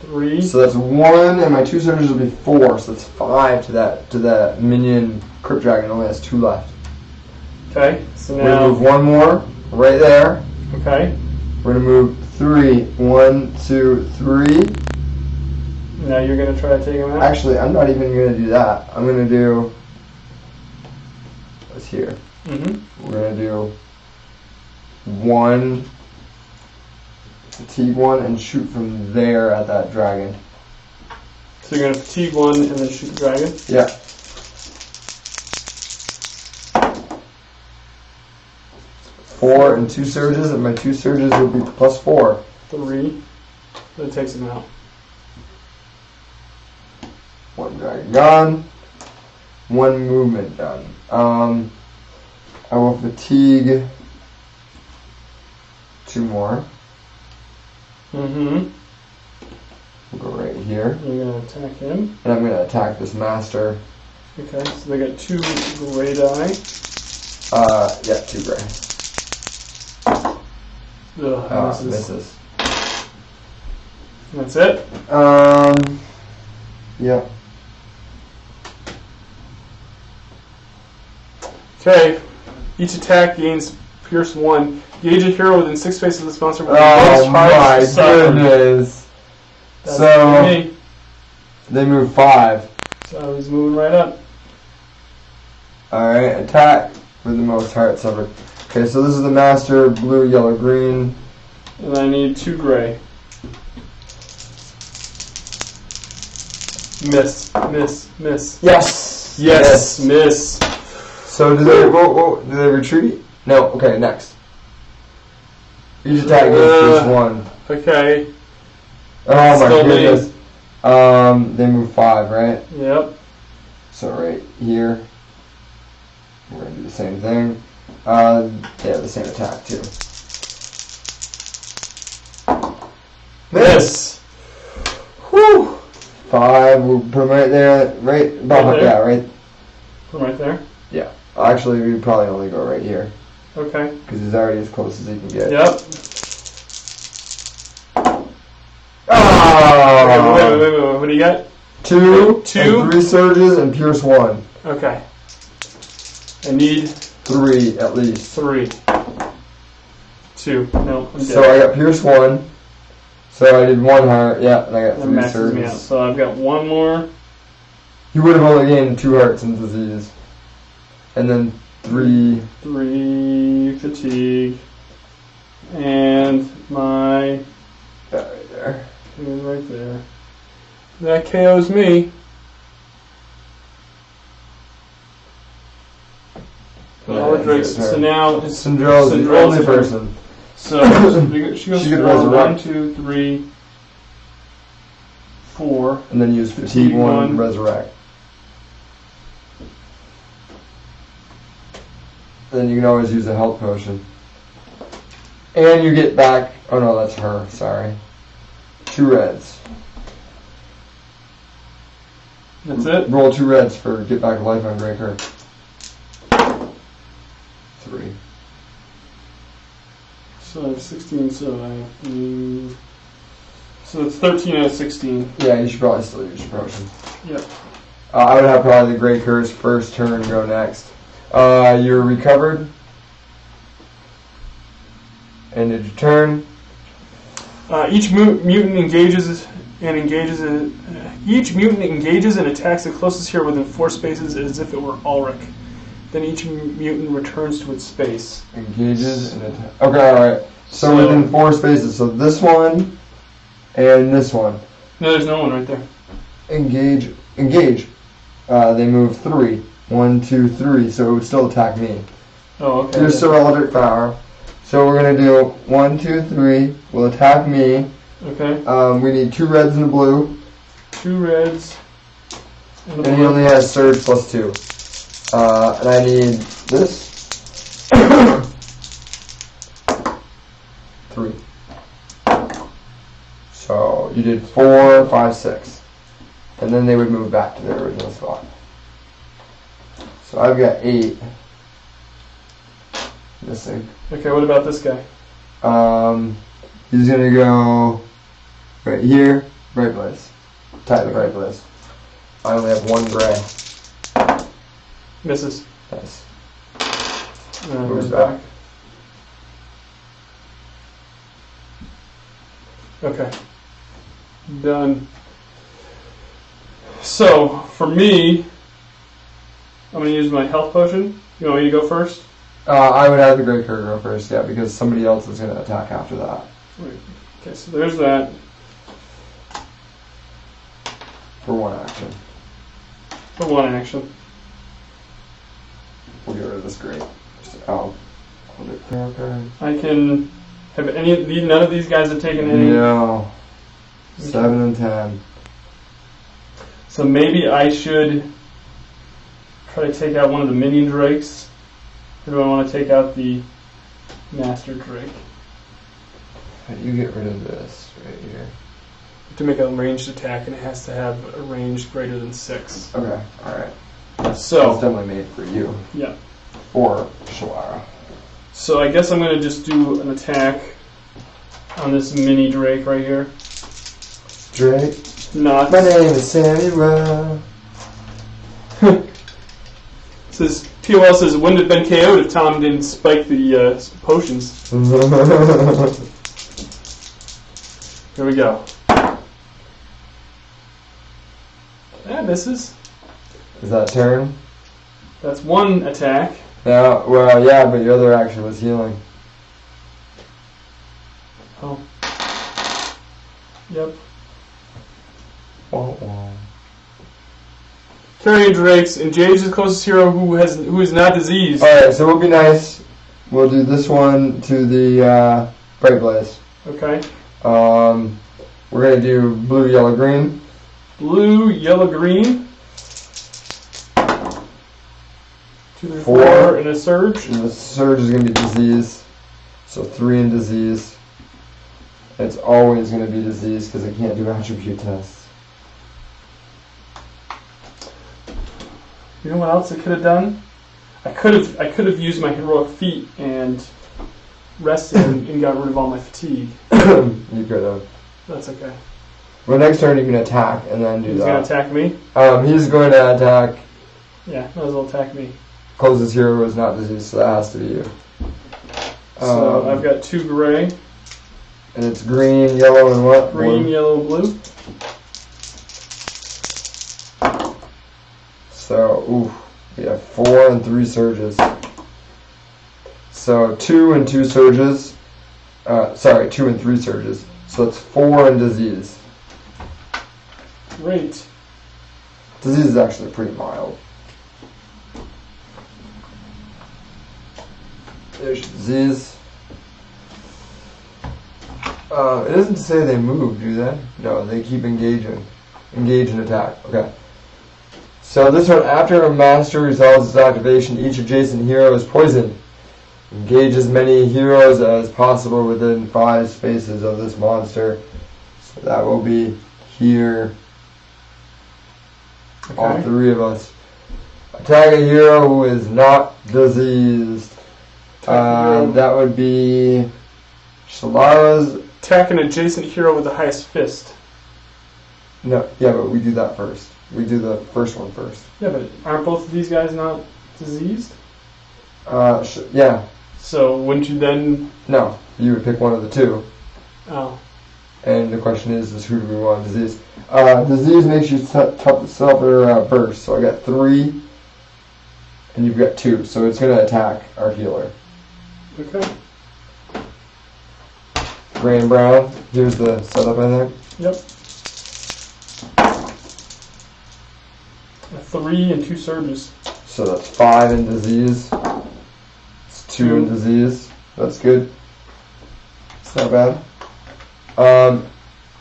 3. So that's 1, and my 2 surges will be 4. So that's 5 to that minion crypt dragon. Only has 2 left. Okay. So We're gonna now. move 1 more right there. Okay. We're gonna move 3. 1, 2, 3. Now you're gonna try to take him out. Actually, I'm not even gonna do that. I'm gonna do what's here. Mm-hmm. We're gonna do 1 fatigue 1 and shoot from there at that dragon. So you're gonna fatigue 1 and then shoot the dragon. Yeah. 4 and 2 surges, and my 2 surges will be +4. 3. That takes him out. 1 dragon gone. 1 movement done. I will fatigue 2 more. Mm-hmm. We'll go right here. You're gonna attack him. And I'm going to attack this master. Okay, so they got 2 gray die. Yeah, 2 gray. Ugh, Misses. That's it? Yeah. Okay. Each attack gains Pierce 1. Gauge a hero within 6 spaces of the sponsor with the Oh most my hearts to suffer. goodness. That's So, me. they move 5. So he's moving right up. Alright, attack with the most heart suffered. Okay, so this is the master, blue, yellow, green. And I need 2 gray. Miss. Miss. Miss. Yes! Yes. Miss. So do they do they retreat? No, okay, next. Each attack gets +1. Okay. Oh my Still goodness. They move 5, right? Yep. So right here, we're gonna do the same thing. They have the same attack too. Miss. Whew. 5. We'll put him right there. Right above. Right there? Yeah, right. Put him right there. Yeah. Actually, we probably only go right here Okay. because he's already as close as he can get. Yep. Oh! Wait. What do you got? 2, Two. and 3 surges, and pierce 1. Okay. I need 3 at least. 3. 2. No, I'm dead. So I got pierce 1. So I did 1 heart. Yeah, and I got That 3 maxes me out. surges. So I've got 1 more. You would have only gained 2 hearts in disease. And then 3. 3 fatigue. And my Right there. is right there. That KOs me. Alric, so now it's Syndrell's the Syndrell's only turn. person. So she goes She could for resurrect. 1, 2, 3, 4. And then use Fatigue fatigue 1 1. and resurrect. Then you can always use a health potion. And you get back. Oh no, that's her. Sorry. 2 reds. That's it? Roll 2 reds for get back life on Breaker. 3. So I have 16, so I have so it's 13 out of 16. Yeah, you should probably still use your potion. Yep. I would have probably the Grey Curse first turn go next. You're recovered. Ended your turn. Each mutant engages and attacks the closest hero within 4 spaces as if it were Alric. Then each mutant returns to its space. Engages and attack. Okay, alright. So within 4 spaces. So this one and this one. No, there's no one right there. Engage. They move 3. 1, 2, 3. So it would still attack me. Oh, okay. You're still electric power. So we're gonna do 1, 2, 3. Will attack me. Okay. We need 2 reds and a blue. 2 reds. And And he only has surge plus 2. And I need this. 3. So you did 4, 5, 6. And then they would move back to their original spot. So I've got 8 missing. Okay, what about this guy? He's gonna go right here, right place. Tie the right place. I only have 1 gray. Misses. Nice. Moves Moves back. Okay. Done. So, for me, I'm going to use my health potion. You want me to go first? I would have the Great Curse go first, yeah, because somebody else is gonna attack after that. Right. Okay, so there's that. For 1 action. For 1 action. We'll get rid of this great. I'll do it. I can have none of these guys have taken any. No. 7 and 10. So maybe I should try to take out one of the minion drakes. Or do I want to take out the master drake? You get rid of this right here. To make a ranged attack, and it has to have a range greater than 6. Okay, alright. That's So, definitely made for you. yeah. Or Shalara. So I guess I'm going to just do an attack on this mini drake right here. Drake. Not. My name is Samuel. Says TOL says wouldn't have been KO'd if Tom didn't spike the potions. Here we go. That misses. Is that turn? That's 1 attack. No, well, yeah, but your other action was healing. Oh. Yep. Carrion drakes engage the closest hero who is not diseased. Alright, so we'll be nice. We'll do this one to the Bright Blaze. Okay. We're gonna do blue, yellow, green. Blue, yellow, green. 2, 3, 4. 4, and a surge. And the surge is gonna be disease. So 3 in disease. it's always going to be disease because it can't do attribute tests. You know what else I could have done? I could have used my heroic feat and rested and got rid of all my fatigue. You could have. That's okay. Well, next turn you can attack and then do He's that. gonna attack me? He's going to attack. Yeah, might as well attack me. Closest hero is not diseased, so that has to be you. So I've got 2 gray. And it's green, yellow, and what? Green, Blue. yellow, blue. So, we have 4 and 3 surges. So 2 and 2 surges. 2 and 3 surges. So it's 4 and disease. Great. Disease is actually pretty mild. There's disease. It doesn't say they move, do they? No, they keep engaging. Engage and attack. Okay. So this one, after a master resolves its activation, each adjacent hero is poisoned. Engage as many heroes as possible within 5 spaces of this monster. So that will be here. Okay. All 3 of us. Attack a hero who is not diseased. That would be Shalara's. Attack an adjacent hero with the highest fist. No, yeah, but we do that first. We do the first one first. Yeah, but aren't both of these guys not diseased? Yeah. So wouldn't you then? No, you would pick one of the 2. Oh. And the question is who do we want disease? Disease makes you suffer burst. So I got 3, and you've got 2. So it's going to attack our healer. Okay. Gray and brown. Here's the setup, I think. Yep. A 3 and 2 surges. So that's 5 in disease. It's 2 in disease. That's good. It's not bad.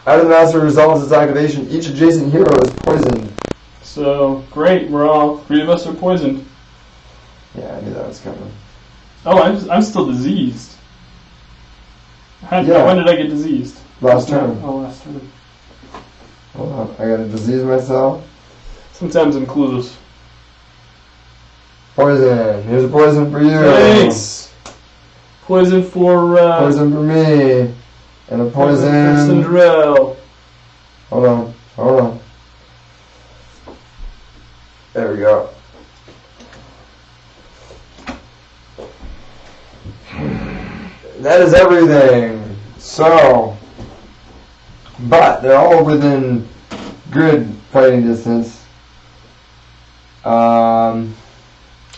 After the master resolves its activation, each adjacent hero is poisoned. So great, we're all 3 of us are poisoned. Yeah, I knew that was coming. Oh, I'm still diseased. When did I get diseased? Last turn. Oh, last turn. Hold on, I gotta disease myself. Sometimes I'm clueless. Poison. Here's a poison for you. Nice. Poison for. Poison for me. And a poison. For Cinderella. Hold on. There we go. That is everything. So, but they're all within good fighting distance.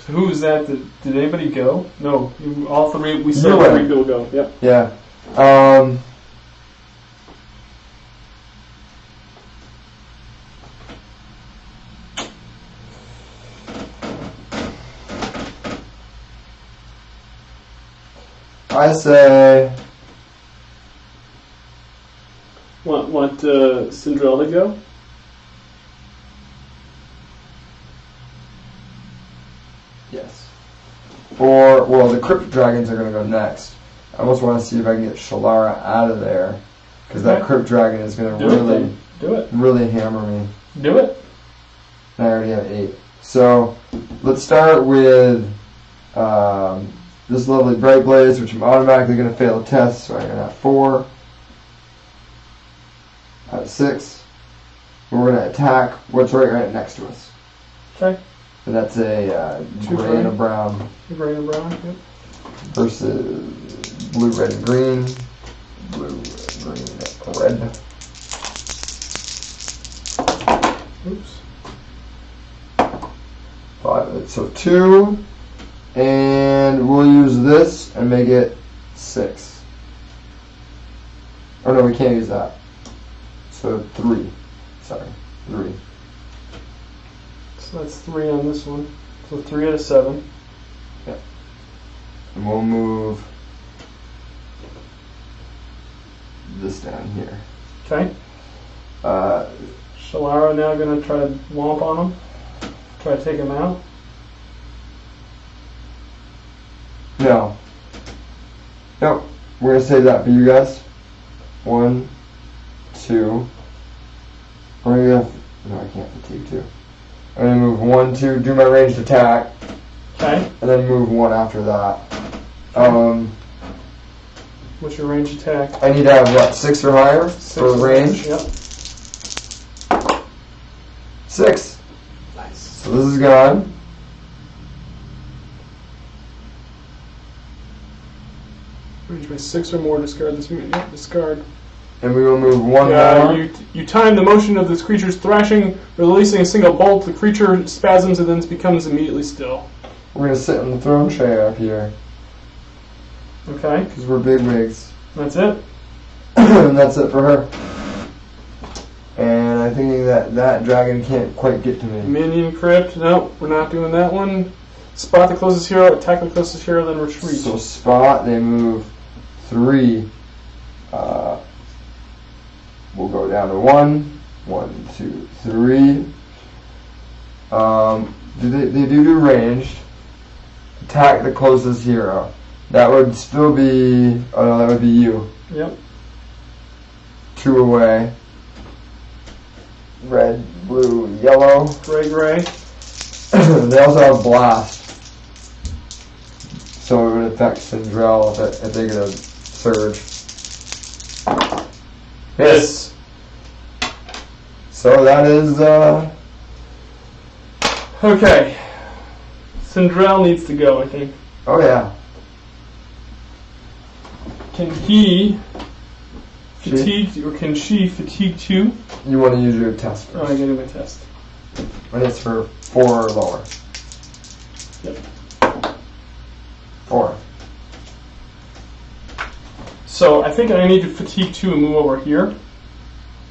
Who is that? Did anybody go? No, all 3. We You saw went. 3 people go. Yep. Yeah. I say. Want Cinderella to go? Yes. Well, the Crypt Dragons are going to go next. I almost want to see if I can get Shalara out of there. Because that Crypt Dragon is going to really hammer me. Do it. And I already have 8. So, let's start with this lovely Bright Blaze, which I'm automatically going to fail a test. So I'm going to have 4. I have 6. We're going to attack what's right next to us. Okay. And that's a gray and a brown. Gray and brown, yep. Versus blue, red, and green. Blue, green, red. Oops. 5. So 2. And we'll use this and make it 6. Oh no, we can't use that. So 3. Sorry, 3. So that's 3 on this one. So 3 out of 7. Yep. And we'll move this down here. Okay. Shalara now going to try to womp on him. Try to take him out. No. Nope. We're going to save that for you guys. 1, 2. Or maybe no, I can't fatigue 2. I'm gonna move 1, 2, do my ranged attack, Okay. and then move 1 after that. What's your range attack? I need to have what, 6 or higher for range? Yep. 6. Nice. So this is gone. Range by 6 or more, discard this unit. Yep, discard. And we will move 1 more. You time the motion of this creature's thrashing, releasing a single bolt. The creature spasms and then becomes immediately still. We're going to sit in the throne chair up here. Okay. Because we're big wigs. That's it. And that's it for her. And I think that dragon can't quite get to me. Minion crypt. No, we're not doing that one. Spot the closest hero, attack the closest hero, then retreat. So spot, they move 3. We'll go down to 1. 1, 2, 3. They do ranged. Attack the closest hero. That would still be. Oh no, that would be you. Yep. 2 away. Red, blue, yellow. Gray, gray. They also have blast. So it would affect Sindrel if they get a surge. Yes. So that is. Okay. Sindrel needs to go, I think. Oh yeah. Can he fatigue, or can she fatigue 2? You want to use your test Oh, I first. get him a test. And it's for 4 or lower. Yep. 4. So I think I need to fatigue 2 and move over here,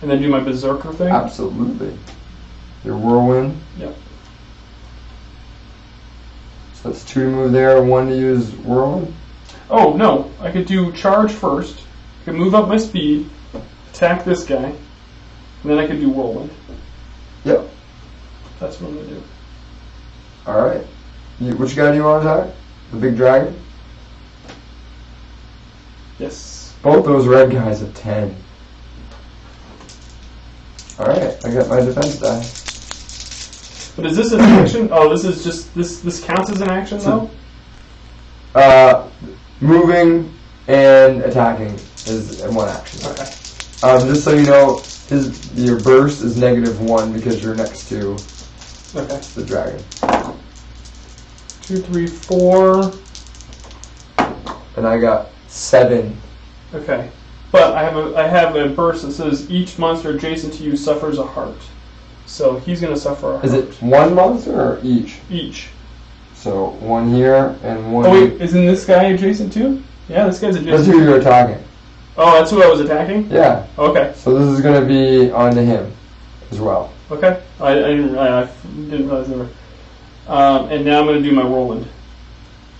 and then do my berserker thing. Absolutely. Your whirlwind. Yep. So that's 2 to move there, 1 to use whirlwind. Oh no, I could do charge first. I could move up my speed, attack this guy, and then I could do whirlwind. Yep. That's what I'm gonna do. Alright. Which guy do you want to attack? The big dragon? Yes. Both those red guys have 10. Alright, I got my defense die. But is this an action? Oh, this is just this counts as an action though? Moving and attacking is one action. Okay. Just so you know, your burst is -1 because you're next to Okay. the dragon. 2, 3, 4. And I got 7. Okay. But I have a burst that says each monster adjacent to you suffers a heart. So he's gonna suffer a heart. Is it one monster or each? Each. So 1 here and 1. Oh wait, isn't this guy adjacent too? Yeah, this guy's That's adjacent. who you're attacking. Oh, that's who I was attacking? Yeah. Okay. So this is going to be onto him as well. Okay. I didn't realize they were. And now I'm going to do my whirlwind.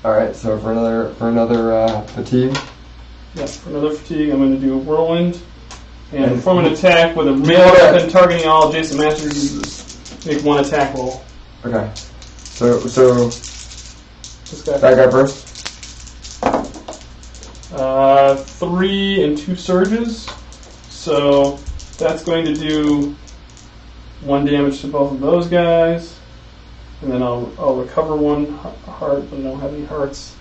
All right. So for another fatigue. Yeah, for another fatigue, I'm going to do a whirlwind. And And perform an attack with a melee Yeah. weapon targeting all adjacent masters. Make 1 attack roll. Okay. So This guy. that guy first. 3 and 2 surges. So that's going to do 1 damage to both of those guys. And then I'll recover 1 heart, but I don't have any hearts.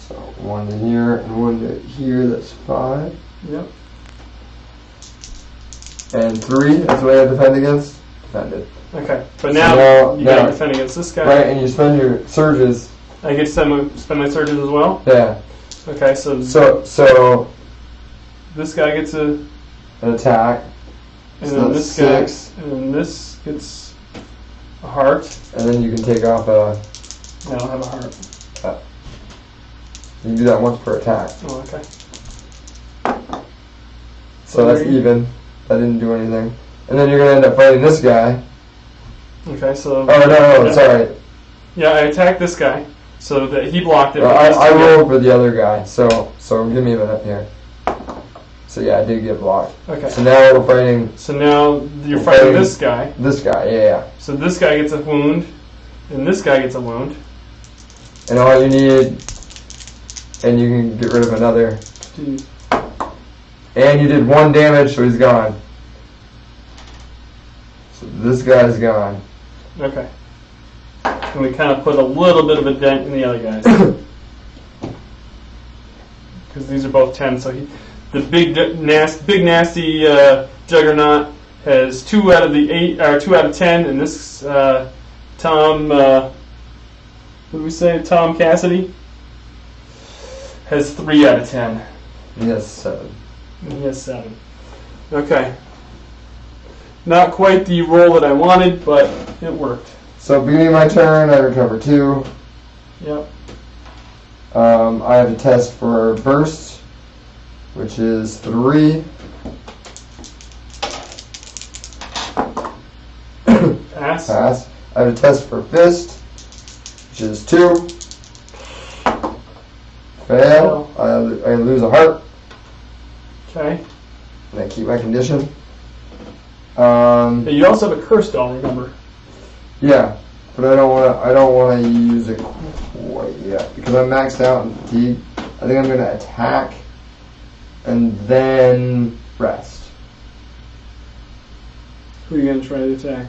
So 1 to here and 1 to here. That's 5. Yep. And 3. That's what I have to defend against. Defended. Okay. But now, now- you gotta now- defend against this guy. Right, and you spend your surges. I get to spend my surges as well? Yeah. Okay, so So this guy gets a... an attack. And So then that's this 6. guy... And then this gets a heart. And then you can take off a. I don't have a heart. You can do that once per attack. Oh, okay. So that's 3. even. That didn't do anything. And then you're gonna end up fighting this guy. Okay, so... Oh no, yeah. sorry. Yeah, I attacked this guy, so that he blocked it. Well, but I he's still rolled for the other guy, so give me a minute here. So yeah, I did get blocked. good. Okay. So now we're fighting So now you're We're fighting fighting- this guy. this guy, yeah. So this guy gets a wound, and this guy gets a wound. And all you need, and you can get rid of another. Dude. And you did 1 damage, so he's gone. So this guy's gone. Okay. And we kind of put a little bit of a dent in the other guys. Because these are both 10, so the big nasty Juggernaut has 2 out of the 8, or 2 out of 10, and this Tom, what did we say? Tom Cassidy has 3 out of 10. He has 7. And he has 7. Okay. Not quite the roll that I wanted, but it worked. So beginning of my turn, I recover 2. Yep. I have a test for burst, which is 3. Pass. Pass. I have a test for fist, which is 2. Fail. I lose a heart, Okay. and I keep my condition. You also have a curse doll, remember? Yeah, but I don't want to use it quite yet because I'm maxed out in fatigue. I think I'm going to attack and then rest. Who are you going to try to attack?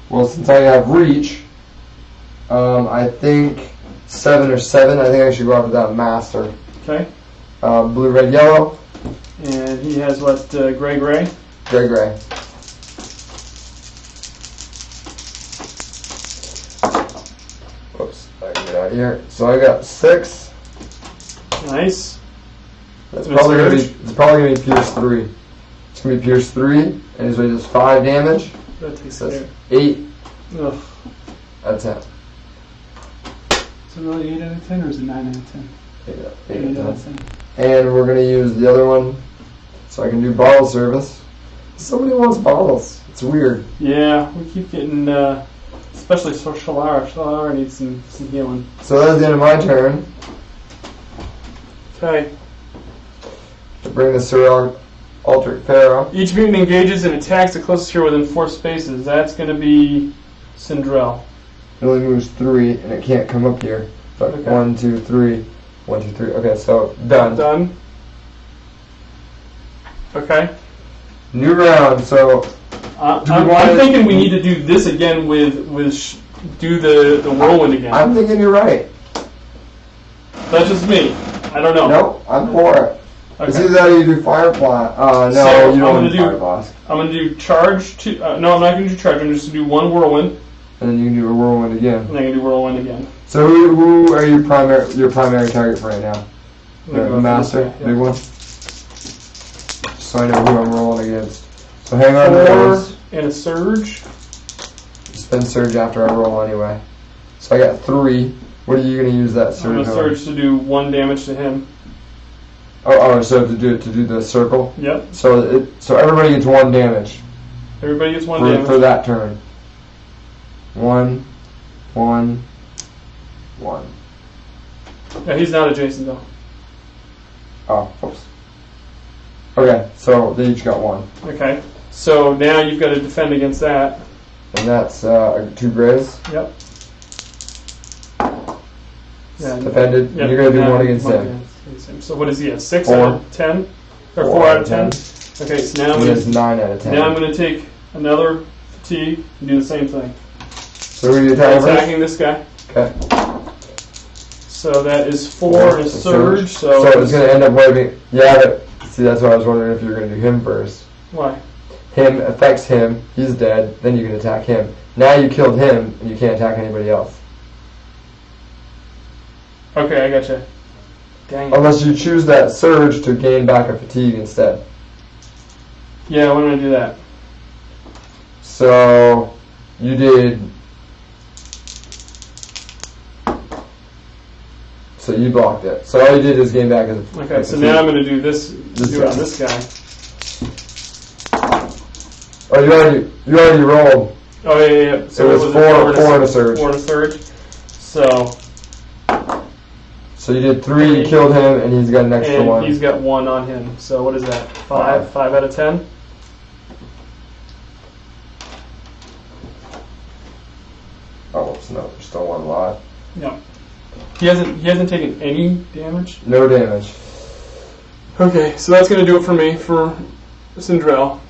Well, since I have reach, I think 7 or 7. I think I should go after that master. Okay. Blue, red, yellow. And he has what? Gray, gray. Gray, gray. Whoops, I can get out of here. So I got 6. Nice. That's And probably a gonna be. surge? It's probably gonna be pierce 3. It's gonna be pierce 3, and he's going to just 5 damage. That takes So care. that's 8 Ugh. out of 10. Is it really 8 out of 10 or is it 9 out of 10? 8 out of 10. And we're gonna use the other one, so I can do bottle service. Somebody wants bottles. It's weird. Yeah, we keep getting, especially Shalara. Shalara needs some healing. So that's the end of my turn. Okay. To bring the Sir Alric Pharaoh. Each mutant engages and attacks the closest hero within 4 spaces. That's going to be Sindrel. It only moves 3, and it can't come up here. But Okay. 1, 2, 3. 1, 2, 3. Okay, so done. Done. Okay. New round. So I'm thinking we need to do this again do the whirlwind again. I'm thinking you're right. That's just me. I don't know. Nope, I'm for it. Okay. It's either that or you do Firefly. No, So, you don't I'm do gonna Fire Blast. I'm going to do charge. No, I'm not going to do charge. I'm just going to do 1 whirlwind, And then you can do a whirlwind again. and I'm going to do whirlwind again. So who are your primary target for right now? I'm gonna The go master, for this guy, big one. So I know who I'm rolling against. So hang on to 4 those. and a surge. Spend surge after I roll anyway. So I got 3. What are you going to use that I'm surge going to on? surge to do 1 damage to him. So to do the circle. Yep. So everybody gets 1 damage Everybody gets 1 damage. for that turn. 1, 1, 1. Yeah, he's not adjacent though. Oh, whoops. Okay, so they each got 1. Okay. So now you've got to defend against that. And that's 2 grays. Yep. Yeah, Defended. yep. You're going to do Yeah, 1 against him. against him. So what is he at? 6 4. out of 10? Or 4 out of 10? Okay, so now He has 9 out of 10. I'm going to take another fatigue and do the same thing. So who are you attacking first? Attacking this guy. Okay. So that is 4 and a surge. So it's going to end up wiping. Yeah, see, that's why I was wondering if you were going to do him first. Why? Him affects him. He's dead. Then you can attack him. Now you killed him, and you can't attack anybody else. Okay, I gotcha. Dang it. Unless you choose that surge to gain back a fatigue instead. Yeah, when do I do that? So you did. So you blocked it. So all you did is gain back as a Okay, so now I'm going to do this. Do it on this guy. Oh, you already rolled. Oh yeah. So It was 4 and a surge. 4 and a surge. So you did 3. You killed him, and he's got an extra and 1. he's got 1 on him. So what is that? 5. 5 out of 10. Oh, whoops, no, there's still 1 lot. No. He hasn't taken any damage. No damage. Okay, so that's gonna do it for me for Sindrel.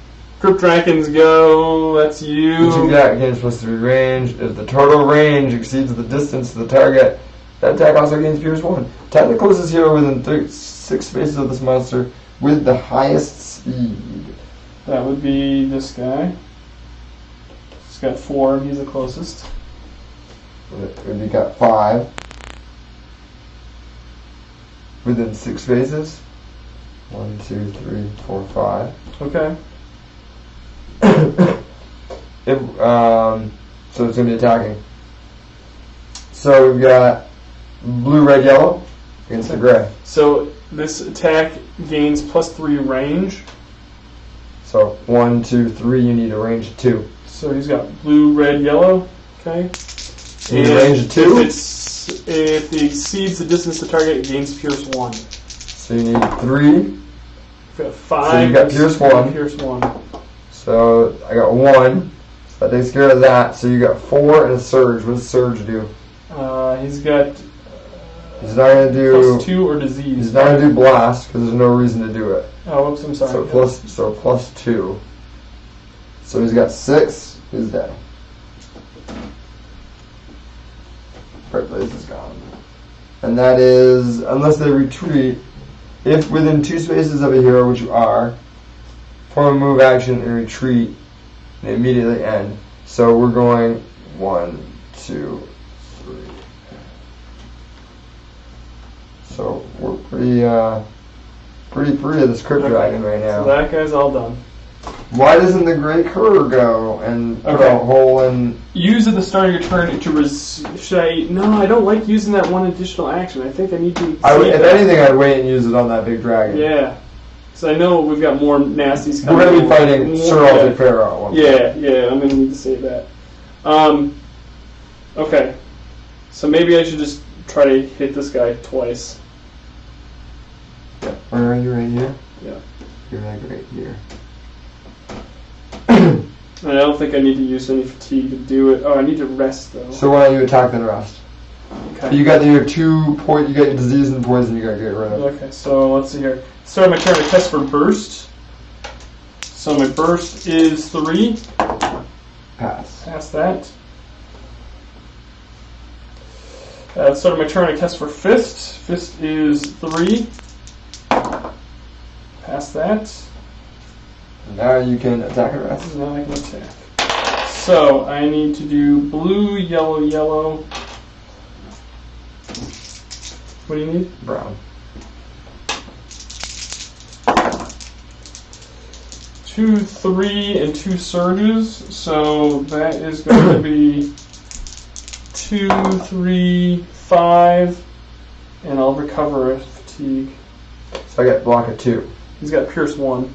Crypt Dragons go. That's you. What you got? Gains +3 range. If the total range exceeds the distance to the target, that attack also gains Pierce 1. Attack the closest hero within 6 spaces of this monster with the highest speed. That would be this guy. He's got 4, and he's the closest. You got 5 within 6 spaces. 1, 2, 3, 4, 5. Okay. So it's going to be attacking. So we've got blue, red, yellow against the gray. So this attack gains +3 range. So 1, 2, 3. You need a range of 2. So he's got blue, red, yellow. Okay. You need a range of 2. If it exceeds the distance to target, it gains Pierce 1. So you need 3. Got 5. So you got Pierce 1. Pierce 1. So I got 1. That takes care of that. So you got 4 and a surge. What does surge do? He's got. He's not going to do +2 or disease. He's not going to do blast because there's no reason to do it. Oh, oops, I'm sorry. So +2. So he's got 6. He's dead. Bright Blaze is gone. And that is, unless they retreat, if within 2 spaces of a hero, which you are, form a move action and retreat, and immediately end. So we're going 1, 2, 3. So we're pretty free of this Crypt Dragon right now. So that guy's all done. Why doesn't the Grey Cur go and put a hole in? Use at the start of your turn to should I? No, I don't like using that one additional action. I think I need to. If anything, I'd wait and use it on that big dragon. Yeah, because I know we've got more nasties coming. We're going to be fighting Sir Alter Pharaoh at one point. Yeah, I'm going to need to save that. Okay, so maybe I should just try to hit this guy twice. Yeah. Where are you? Right here? Yeah. You're like right here. I don't think I need to use any fatigue to do it. Oh, I need to rest though. So why don't you attack then rest? Okay. You got your 2 point. You got your disease and poison. You got to get rid of. Okay, so let's see here. Start my turn to test for burst. So my burst is 3. Pass. Pass that. Start my turn to test for fist. Fist is 3. Pass that. Now you can attack and rest. Now I can attack. So I need to do blue, yellow, yellow. What do you need? Brown. 2, 3, and 2 surges. So that is going to be 2, 3, 5, and I'll recover a fatigue. So I got block of 2. He's got Pierce 1. So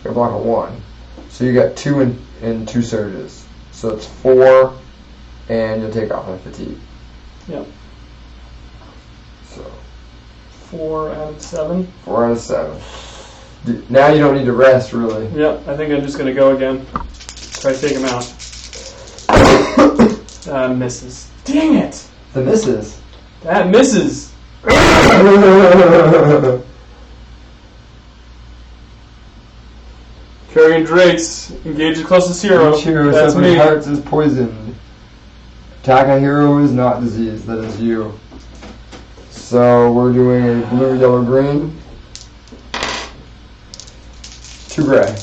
I got block of 1. So you got 2 and 2 surges. So it's 4, and you'll take off my fatigue. Yep. So 4 out of 7. 4 out of 7. Now you don't need to rest, really. Yep, I think I'm just going to go again. Try to take him out. Misses. Dang it! The misses. That misses! Carrion Drakes, engage the closest hero. Each hero That's suffering me. hearts is poisoned. Attack a hero who is not diseased. That is you. So we're doing a blue, yellow, green. 2 gray.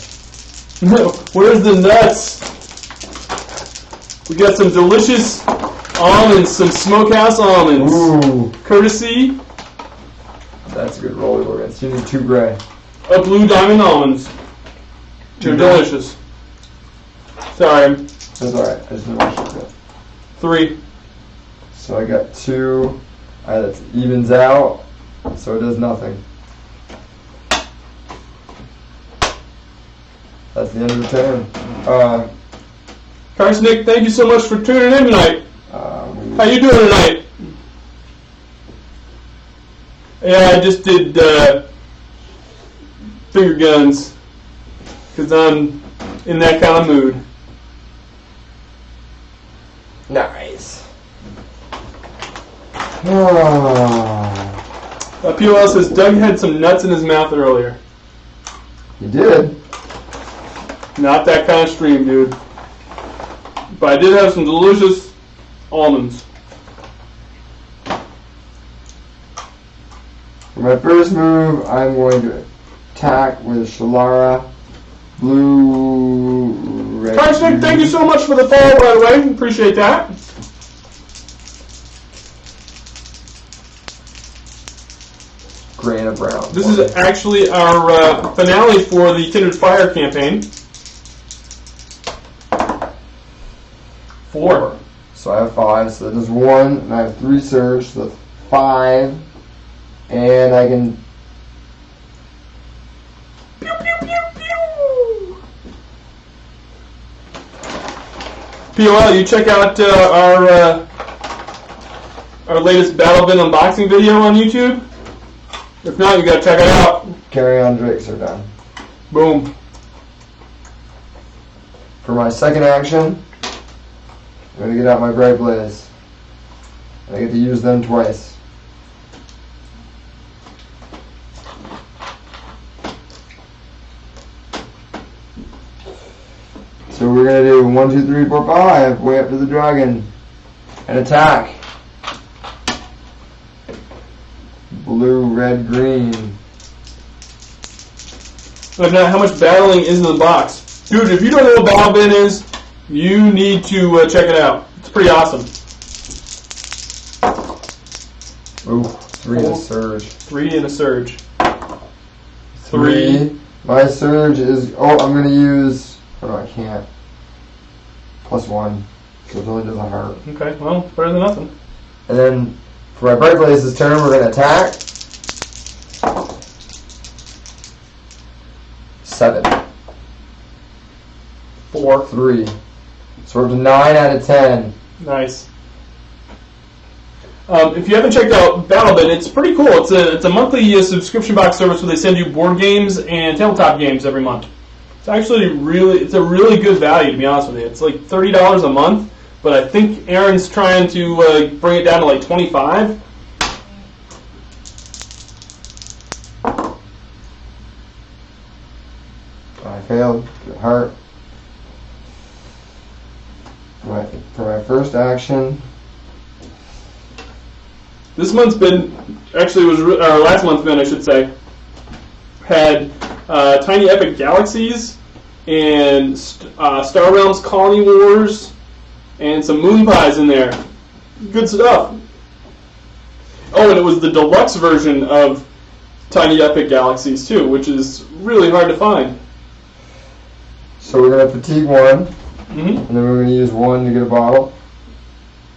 Where's the nuts? We got some delicious almonds, some smokehouse almonds. Ooh, Courtesy that's a good roll to go against. You need 2 gray. of Blue Diamond almonds. They're delicious. Sorry, That's alright. I just didn't watch it. 3. So I got 2. That evens out. So it does nothing. That's the end of the turn. Karsnick, thank you so much for tuning in tonight. How you doing tonight? Yeah, I just did finger guns because I'm in that kind of mood. Nice. POL says Doug had some nuts in his mouth earlier. He did. Not that kind of stream, dude. But I did have some delicious almonds. For my first move, I'm going to attack with Shalara. Blue, red. Parsnick, thank you so much for the follow, by the way. Appreciate that. Gray and a brown. This is actually our finale for the Kindred Fire campaign. 4. So I have 5, so that is 1, and I have 3 surge, so that's 5. And I can... Pew, pew, pew, pew. POL, you check out our latest Battle Bin unboxing video on YouTube? If not, you gotta check it out. Carry on Drakes are done. Boom. For my second action, I'm going to get out my Bright Blaze. And I get to use them twice. So we're going to do 1, 2, 3, 4, 5, way up to the dragon. And attack. Blue, red, green. But now, how much battling is in the box? Dude, if you don't know what Battle Bin is, you need to check it out. It's pretty awesome. Ooh, 3 and a surge. 3 and a surge. 3. My surge is... Oh, I'm going to use... Oh, no, I can't. +1. So it only does a heart. Okay, well, better than nothing. And then for my Bright Blaze's turn, we're going to attack. 7. 4. 3. So we're up to 9 out of 10. Nice. If you haven't checked out BattleBin, it's pretty cool. It's a monthly subscription box service where they send you board games and tabletop games every month. It's actually it's a really good value, to be honest with you. It's like $30 a month, but I think Aaron's trying to bring it down to like $25. I failed. Good heart. For my first action. This month's been, actually was, or last month's bin, I should say, had Tiny Epic Galaxies and Star Realms Colony Wars and some Moon Pies in there. Good stuff. Oh, and it was the deluxe version of Tiny Epic Galaxies too, which is really hard to find. So we're going to fatigue 1, Mm-hmm. and then we're going to use 1 to get a bottle.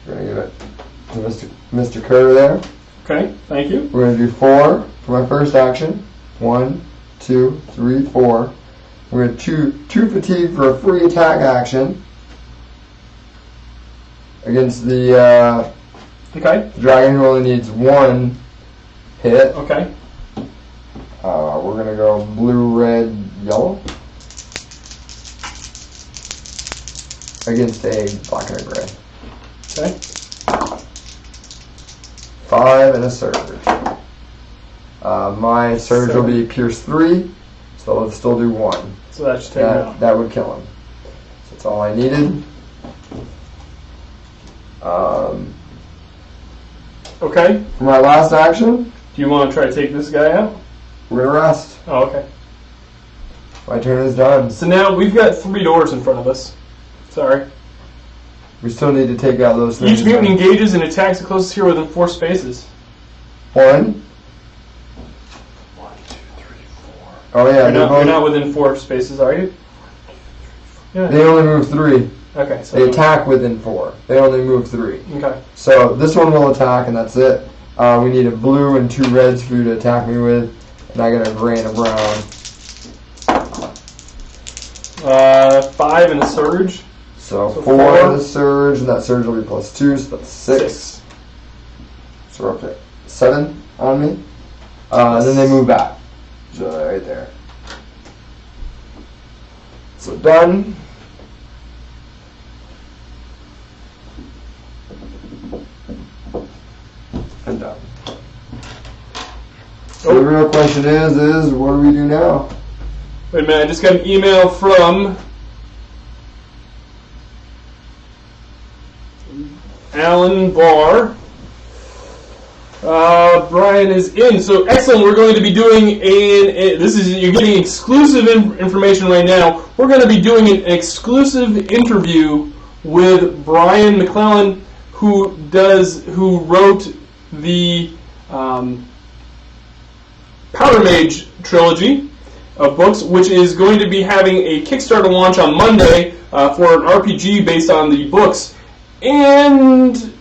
We're going to give it to Mr. Kerr there. Okay, thank you. We're going to do 4 for my first action. 1, 2, 3, 4. We're going to 2 fatigue for a free attack action against the dragon who only needs 1 hit. Okay. We're going to go blue, red, yellow against a black and a gray. Okay. 5 and a surge. My surge 7. will be Pierce 3, so let's still do 1. So that should take him out. That would kill him. So that's all I needed. Okay. For my last action, Do you want to try to take this guy out? we're going to rest. Oh, okay. My turn is done. So now we've got 3 doors in front of us. Sorry. We still need to take out those things. Each mutant engages and attacks the closest hero within 4 spaces. 1. 1, 2, 3, 4. Oh yeah, You're not within 4 spaces, are you? Yeah. They only move 3. Okay. So They attack within 4. They only move 3. Okay. So this one will attack, and that's it. We need a blue and 2 reds for you to attack me with, and I got a gray and a brown. 5 and a surge. So 4 4. and a surge, and that surge will be +2, so that's 6. So we're up to 7 on me. And then they move back. So right there. So done. And done. So the real question is what do we do now? Wait a minute, I just got an email from Alan Barr. Brian is in. So excellent. We're going to be doing you're getting exclusive information right now. We're going to be doing an exclusive interview with Brian McClellan, who wrote the Powder Mage trilogy of books, which is going to be having a Kickstarter launch on Monday for an RPG based on the books. And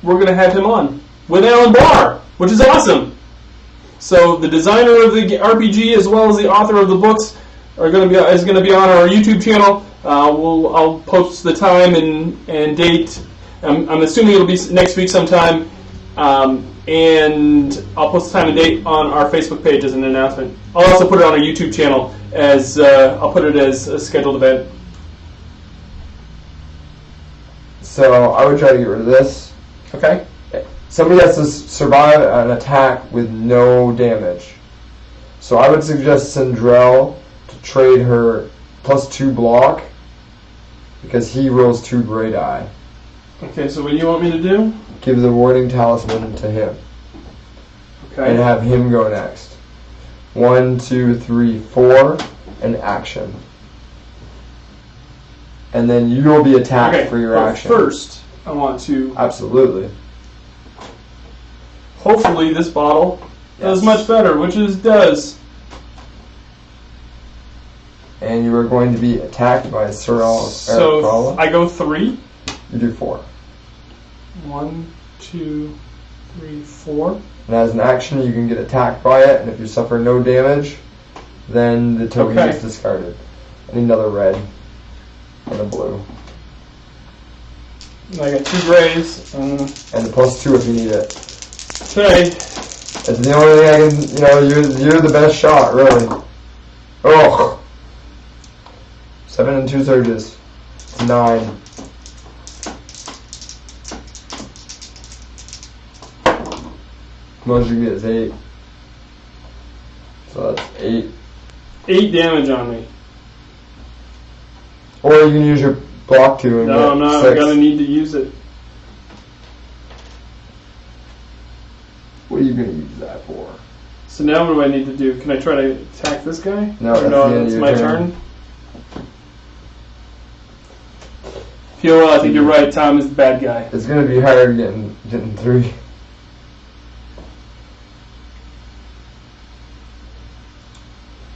we're going to have him on with Alan Barr, which is awesome. So the designer of the RPG as well as the author of the books is going to be on our YouTube channel. I'll post the time and date. I'm assuming it'll be next week sometime. And I'll post the time and date on our Facebook page as an announcement. I'll also put it on our YouTube channel as I'll put it as a scheduled event. So I would try to get rid of this. Okay. Somebody has to survive an attack with no damage. So I would suggest Sindrell to trade her +2 block because he rolls 2 gray die. Okay, so what do you want me to do? Give the warding talisman to him. Okay. And have him go next. 1, 2, 3, 4, and action. And then you'll be attacked for your action. First, I want to... Absolutely. Hopefully this bottle does much better, which it does. And you are going to be attacked by Sir Eric. So I go 3. You do 4. 1, 2, 3, 4. And as an action, you can get attacked by it, and if you suffer no damage, then the token gets discarded. I need another red and a blue. I got 2 grays. And a +2 if you need it. Okay. It's the only thing I can, you're the best shot, really. Ugh. 7 and 2 surges. 9. Most you get is 8. So that's 8. 8 damage on me. Or you can use your block 2 and No, I'm not. 6. I'm going to need to use it. What are you going to use that for? So now what do I need to do? Can I try to attack this guy? No, that's the end of it's your my turn. Feel I think you're right. Tom is the bad guy. It's going to be hard getting 3.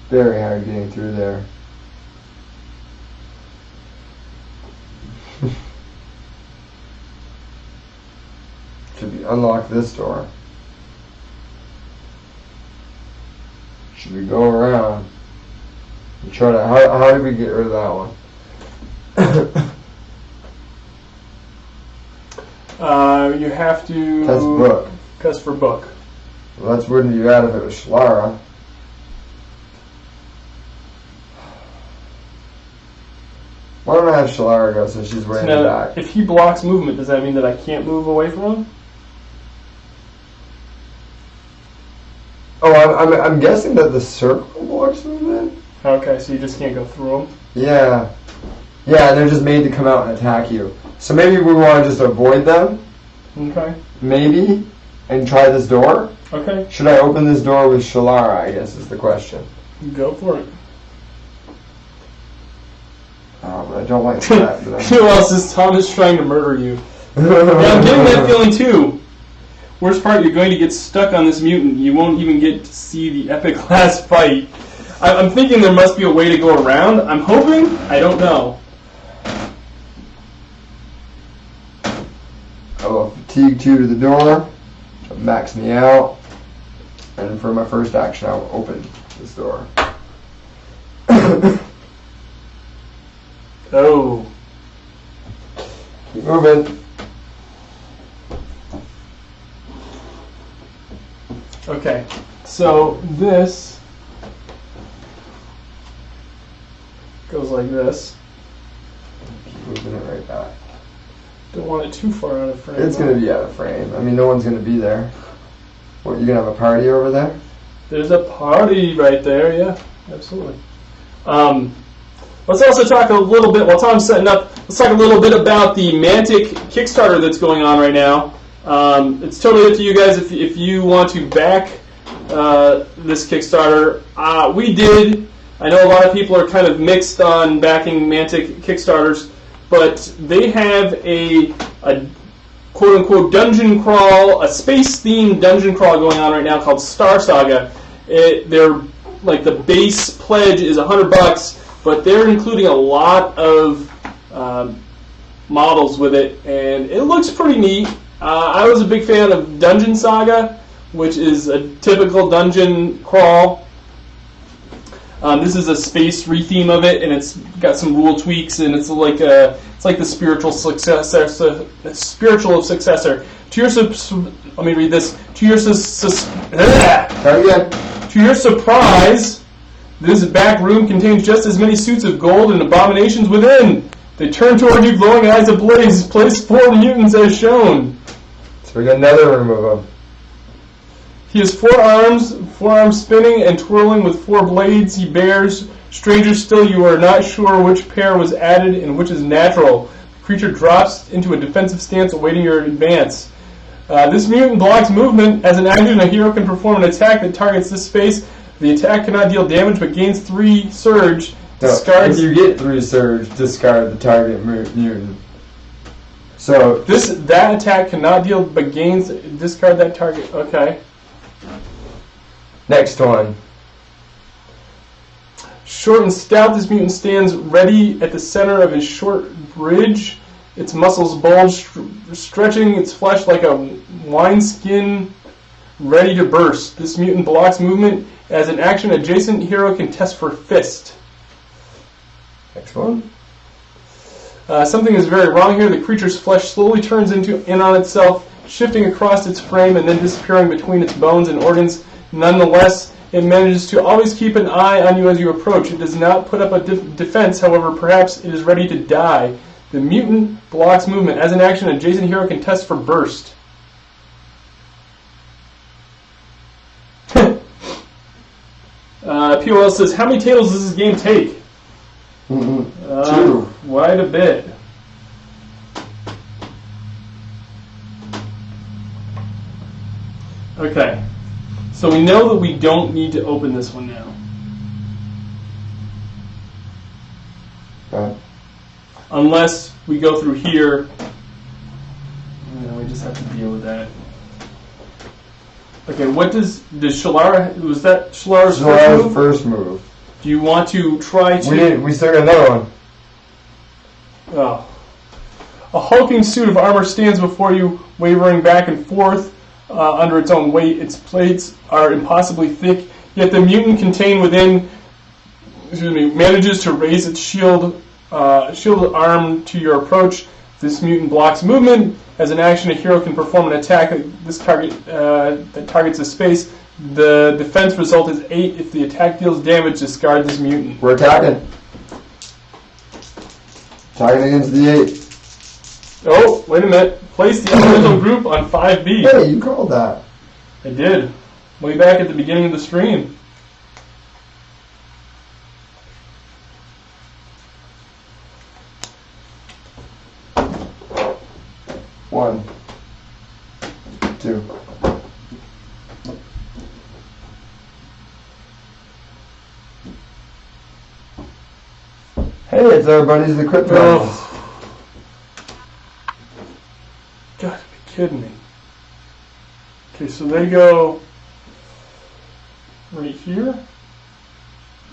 Very hard getting through there. Should we unlock this door? Should we go around and try to... How did we get rid of that one? You have to... That's book. Cuss for book. Well, that's wouldn't be bad if it was Shlara. Why don't I have Shlara go since she's way in the back? If he blocks movement, does that mean that I can't move away from him? Oh, I'm guessing that the circle blocks movement? Okay, so you just can't go through him? Yeah. Yeah, and they're just made to come out and attack you. So maybe we want to just avoid them? Okay. Maybe? And try this door? Okay. Should I open this door with Shalara, I guess is the question. Go for it. Oh, but I don't like that. Who else is Thomas trying to murder you? Yeah, I'm getting that feeling too. Worst part, you're going to get stuck on this mutant. You won't even get to see the epic last fight. I'm thinking there must be a way to go around. I'm hoping. I don't know. I will fatigue 2 to the door, to max me out, and for my first action I will open this door. Oh. Keep moving. Okay, so this goes like this. Keep moving it right back. Don't want it too far out of frame. It's going to be out of frame. I mean, no one's going to be there. What, you gonna have a party over there? There's a party right there, yeah, absolutely. Let's also talk a little bit, while Tom's setting up, let's talk a little bit about the Mantic Kickstarter that's going on right now. It's totally up to you guys if you want to back this Kickstarter. We did. I know a lot of people are kind of mixed on backing Mantic Kickstarters, but they have a quote-unquote dungeon crawl, a space-themed dungeon crawl going on right now called Star Saga. They're like the base pledge is $100, but they're including a lot of models with it, and it looks pretty neat. I was a big fan of Dungeon Saga, which is a typical dungeon crawl. This is a space retheme of it, and it's got some rule tweaks, and it's like the spiritual successor. To your let me read this. To your to your surprise, this back room contains just as many suits of gold and abominations within. They turn toward you, glowing eyes ablaze. Place 4 mutants as shown. So we got another room of them. He has 4 arms spinning and twirling with 4 blades he bears. Stranger still, you are not sure which pair was added and which is natural. The creature drops into a defensive stance awaiting your advance. This mutant blocks movement. As an action, a hero can perform an attack that targets this space. The attack cannot deal damage but gains 3 surge. If you get 3 surge, discard the target mutant. So that attack cannot deal but gains discard that target. Okay. Next one. Short and stout, this mutant stands ready at the center of his short bridge. Its muscles bulge, stretching its flesh like a wineskin ready to burst. This mutant blocks movement. As an action, adjacent hero can test for fist. Next one. Something is very wrong here. The creature's flesh slowly turns in on itself, shifting across its frame and then disappearing between its bones and organs. Nonetheless, it manages to always keep an eye on you as you approach. It does not put up a defense, however, perhaps it is ready to die. The mutant blocks movement. As an action, an adjacent hero can test for burst. POL says, how many tables does this game take? 2. Quite a bit. Okay. So we know that we don't need to open this one now. Okay. Unless we go through here. We just have to deal with that. Okay, what does Shalara, was that Shalara's first move? Do you want to try to... We still got another one. Oh. A hulking suit of armor stands before you, wavering back and forth under its own weight. Its plates are impossibly thick, yet the mutant contained within manages to raise its shield arm to your approach. This mutant blocks movement. As an action, a hero can perform an attack that targets a space. The defense result is 8. If the attack deals damage, discard this mutant. We're attacking. Attacking against the 8. Oh, wait a minute. Place the elemental group on 5B. Hey, you called that. I did. Way back at the beginning of the stream. One. 2. Hey, it's our buddies the Crypt Dragons. Gotta be kidding me. Okay, so they go right here.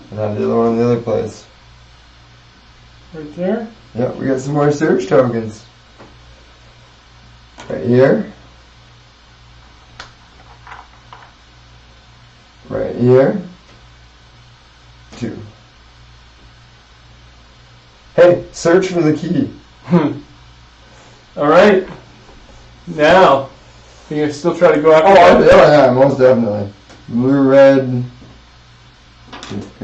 And then the other one in the other place. Right there. Yep, we got some more search tokens. Right here. Right here. 2. Hey, search for the key. Alright. Now, you can still try to go after yeah, most definitely. Blue, red, and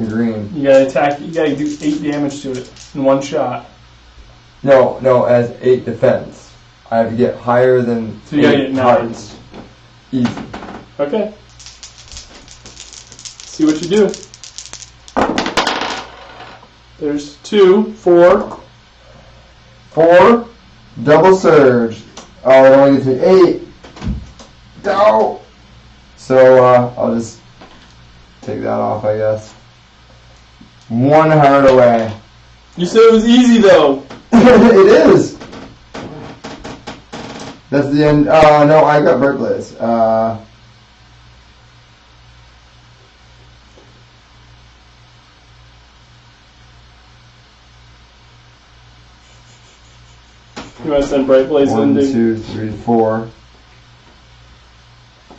green. You gotta attack, you gotta do 8 damage to it in one shot. No, as 8 defense. I have to get higher than so you gotta 8 get 9. hearts. Easy. Okay. See what you do. There's 2, 4. 4. Double surge. Oh, it only gets me 8. No. So I'll just take that off, I guess. 1 heart away. You said it was easy though. It is. That's the end. Oh no, I got Bird Blaze. You want to send Bright Blaze 1, in to 2, 3, 4.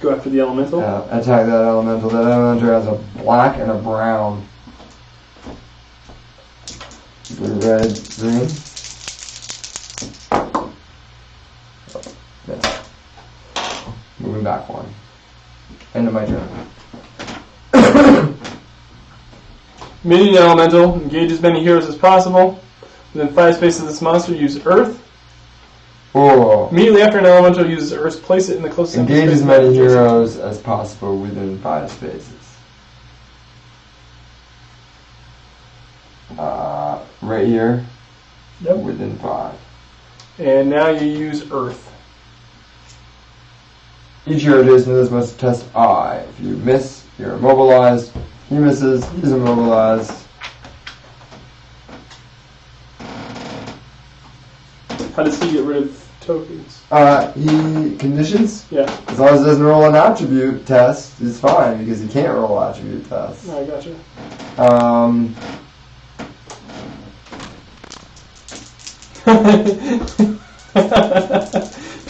go after the elemental? Attack that elemental. That elemental has a black and a brown. Blue, red, green. Miss. Moving back 1. End of my turn. Minion elemental. Engage as many heroes as possible. Within 5 spaces of this monster, use Earth. Oh. Immediately after an elemental uses Earth, place it in the closest Engage space as many heroes as possible within 5 spaces. Right here. Yep. Within 5. And now you use Earth. Each hero adjacent to this must test I. If you miss, you're immobilized. He misses, he's immobilized. How does he get rid of tokens? He conditions. Yeah. As long as it doesn't roll an attribute test, it's fine because he can't roll attribute tests. I gotcha.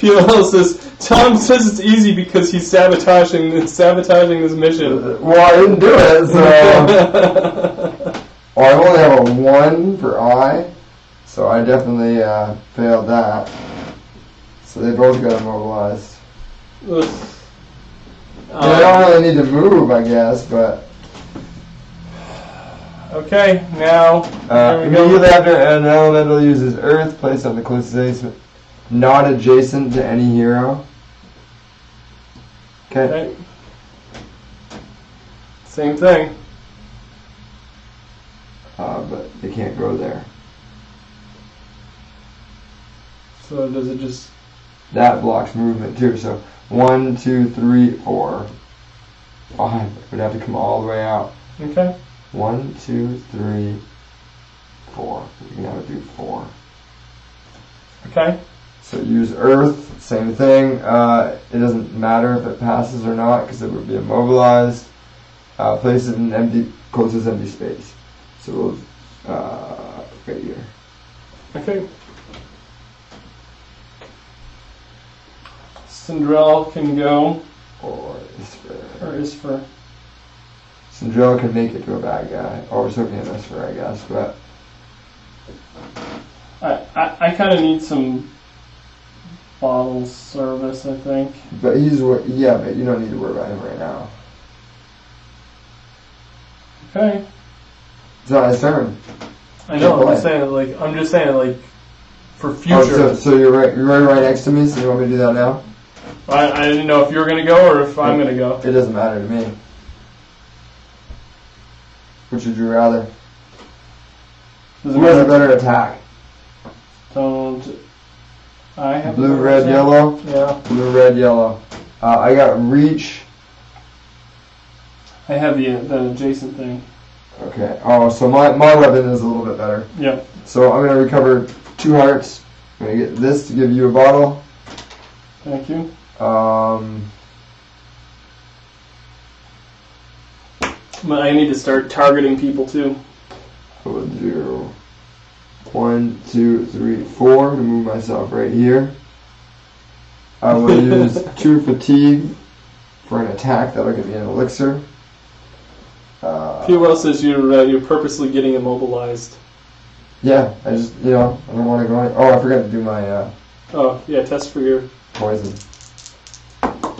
PLL says, Tom says it's easy because he's sabotaging this mission. Well, I didn't do it, so... Well, I only have a 1 for I, so I definitely failed that. So they both got immobilized. They don't really need to move, I guess, but... Okay, now... immediately after an elemental uses Earth, place on the closest adjacent, not adjacent to any hero. Okay. Same thing. But they can't go there. So does it just... That blocks movement too, so 1, 2, 3, 4, 5. Would have to come all the way out. Okay. 1, 2, 3, 4. You can have it do 4. Okay. So use Earth, same thing. It doesn't matter if it passes or not because it would be immobilized. Place it in empty, closest empty space. So we'll, right here. Okay. Cinderella can go. Or Isfer. Cinderella can make it to a bad guy. Or so can Isfer, I guess. But I kind of need some bottle service, I think. But but you don't need to worry about him right now. Okay. It's not his turn. I know. I'm just saying, like, for future. So you're right next to me. So you want me to do that now? I didn't know if you were gonna go or if I'm gonna go. It doesn't matter to me. Which would you rather? Who has a better attack? I have blue, red, yellow. Yeah. Blue, red, yellow. I got reach. I have the adjacent thing. Okay. Oh, so my weapon is a little bit better. Yep. So I'm gonna recover 2 hearts. I'm gonna get this to give you a bottle. Thank you. I need to start targeting people too. We'll do 1, 2, 3, 4 to move myself right here. I will use 2 fatigue for an attack that'll give me an elixir. POL says you're purposely getting immobilized. Yeah, I just I don't want to go. Oh, I forgot to do my. Oh yeah, test for your poison.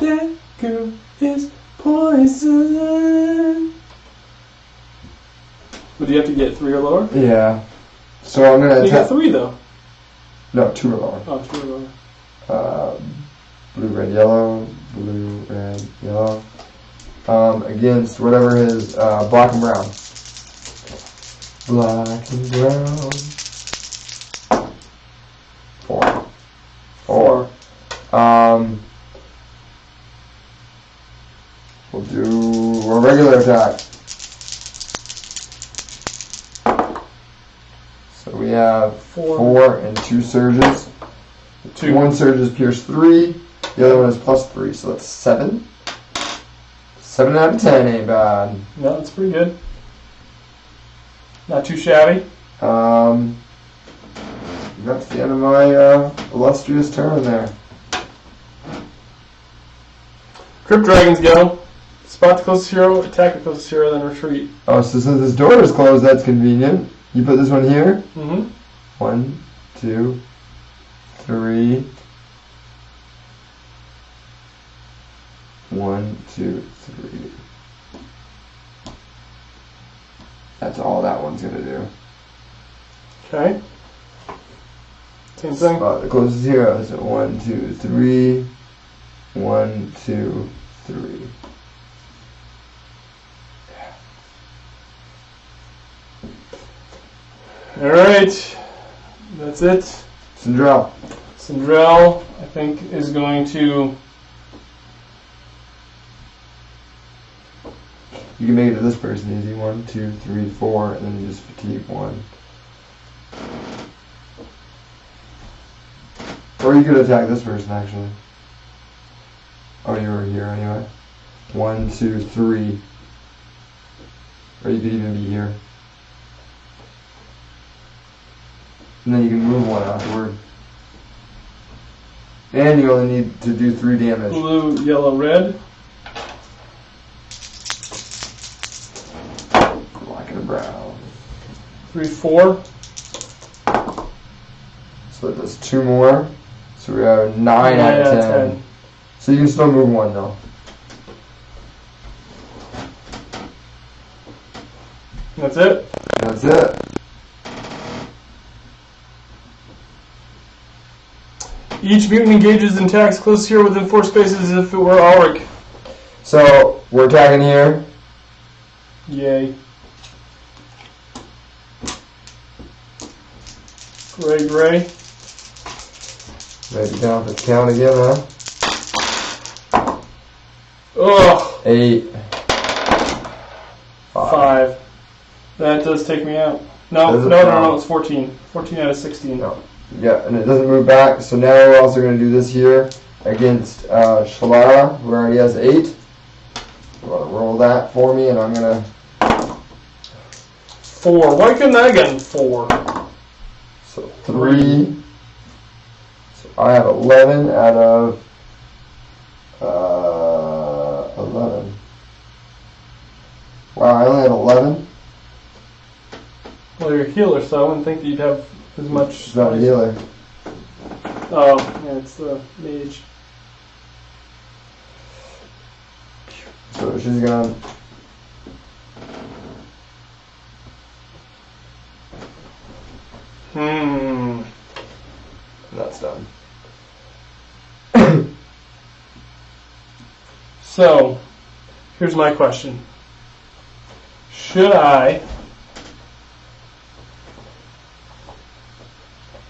That girl is poison. Would you have to get 3 or lower? Yeah. So I'm gonna. You got 3 though. No, 2 or lower. Oh, 2 or lower. Blue, red, yellow. blue, red, yellow. Against whatever his black and brown. Black and brown. 4. 4. We'll do a regular attack. So we have 4 and 2 surges. 2. One surge is pierce 3. The other one is plus 3, so that's 7. 7 out of 10 ain't bad. No, that's pretty good. Not too shabby. That's the end of my illustrious turn there. Crypt Dragons go. Spot the closest hero, attack the closest hero, then retreat. Oh, so since this door is closed, that's convenient. You put this one here. Mm-hmm. 1, 2, 3. 1, 2, 3. That's all that one's gonna do. Okay. Same thing. Spot the closest hero. So 1, 2, 3. 1, 2, 3. Alright. That's it. Sindrell. Sindrell, I think, is going to... You can make it to this person easy. 1, 2, 3, 4, and then you just fatigue 1. Or you could attack this person actually. Oh, you were here anyway. 1, 2, 3. Or you could even be here. And then you can move 1 afterward. And you only need to do 3 damage. Blue, yellow, red. Black and brown. 3, 4. So that does 2 more. So we have 9 out of 10. So you can still move 1 though. That's it. That's it. Each mutant engages and attacks close here within 4 spaces as if it were Alric. So we're attacking here. Yay. Gray, gray. Maybe down for the count again, huh? Ugh. 8. 5. That does take me out. No, Does it? no, it's 14. 14 out of 16. No. Yeah, and it doesn't move back. So now we're also going to do this here against Shalara, who already has 8. You want to roll that for me, and I'm going to... 4. Why couldn't I get 4? So 3. So I have 11 out of 11. Wow, I only have 11. Well, you're a healer, so I wouldn't think that you'd have as much. It's not a healer. Oh, yeah, it's the mage. So she's gonna... That's done. So, here's my question. Should I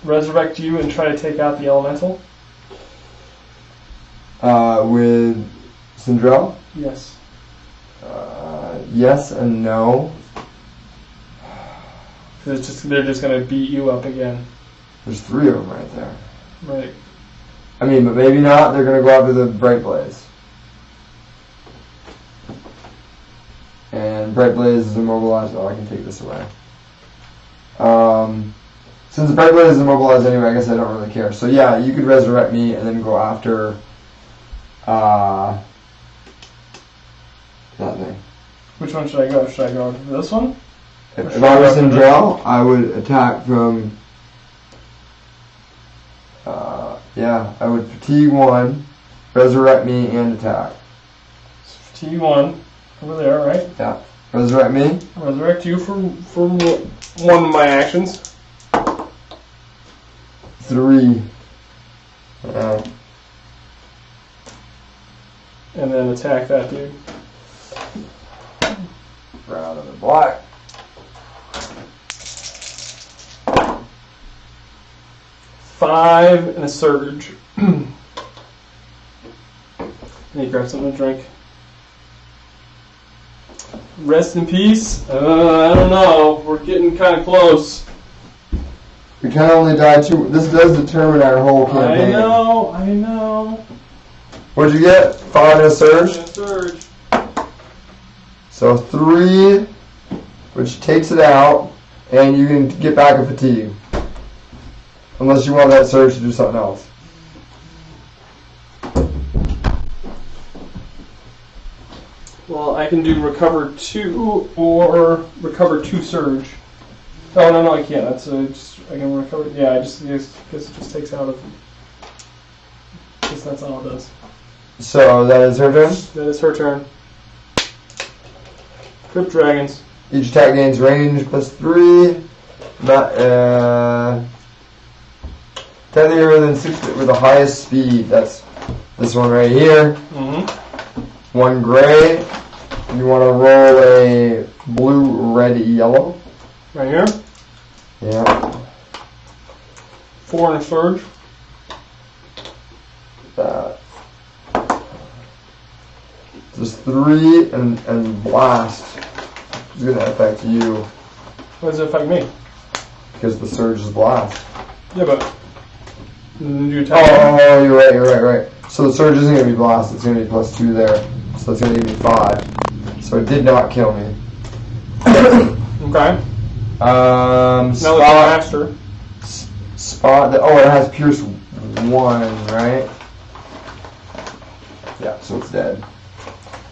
resurrect you and try to take out the elemental? With Sindrell? Yes. Yes and no. Because they're just going to beat you up again. There's 3 of them right there. Right. I mean, but maybe not. They're going to go after the Bright Blaze. And Bright Blaze is immobilized. Oh, I can take this away. Since the Bright Blaze is immobilized anyway, I guess I don't really care. So yeah, you could resurrect me and then go after that thing. Which one should I go? Should I go after this one? If I was Sindrell, I would attack from... yeah, I would fatigue 1, resurrect me, and attack. So T1 over there, right? Yeah. Resurrect me. Resurrect you for one of my actions. 3. and then attack that dude. Brown and the black. Five and a surge. Need to grab something to drink. Rest in peace. I don't know. We're getting kind of close. We can only die 2. This does determine our whole campaign. I know. What'd you get? 5 and a surge? And a surge. So 3, which takes it out, and you can get back a fatigue. Unless you want that surge to do something else. Well, I can do recover 2 or recover 2 surge. Oh no, I can't. That's I can recover. Yeah, I guess it just takes out of. Guess that's all it does. So that is her turn. That is her turn. Crypt Dragons. Each attack gains range +3. Not technically within 6 with the highest speed. That's this one right here. Mm-hmm. 1 gray. You want to roll a blue, red, yellow. Right here. Yeah. 4 and a surge. That. Just 3 and blast is going to affect you Why does it affect me? because the surge is blast. Yeah, but you attack. Oh, you're right. So the surge isn't going to be blast, it's going to be +2 there. So it's going to give me 5. So it did not kill me. Okay. Now it's master. Spot. It has pierce 1, right? Yeah, so it's dead.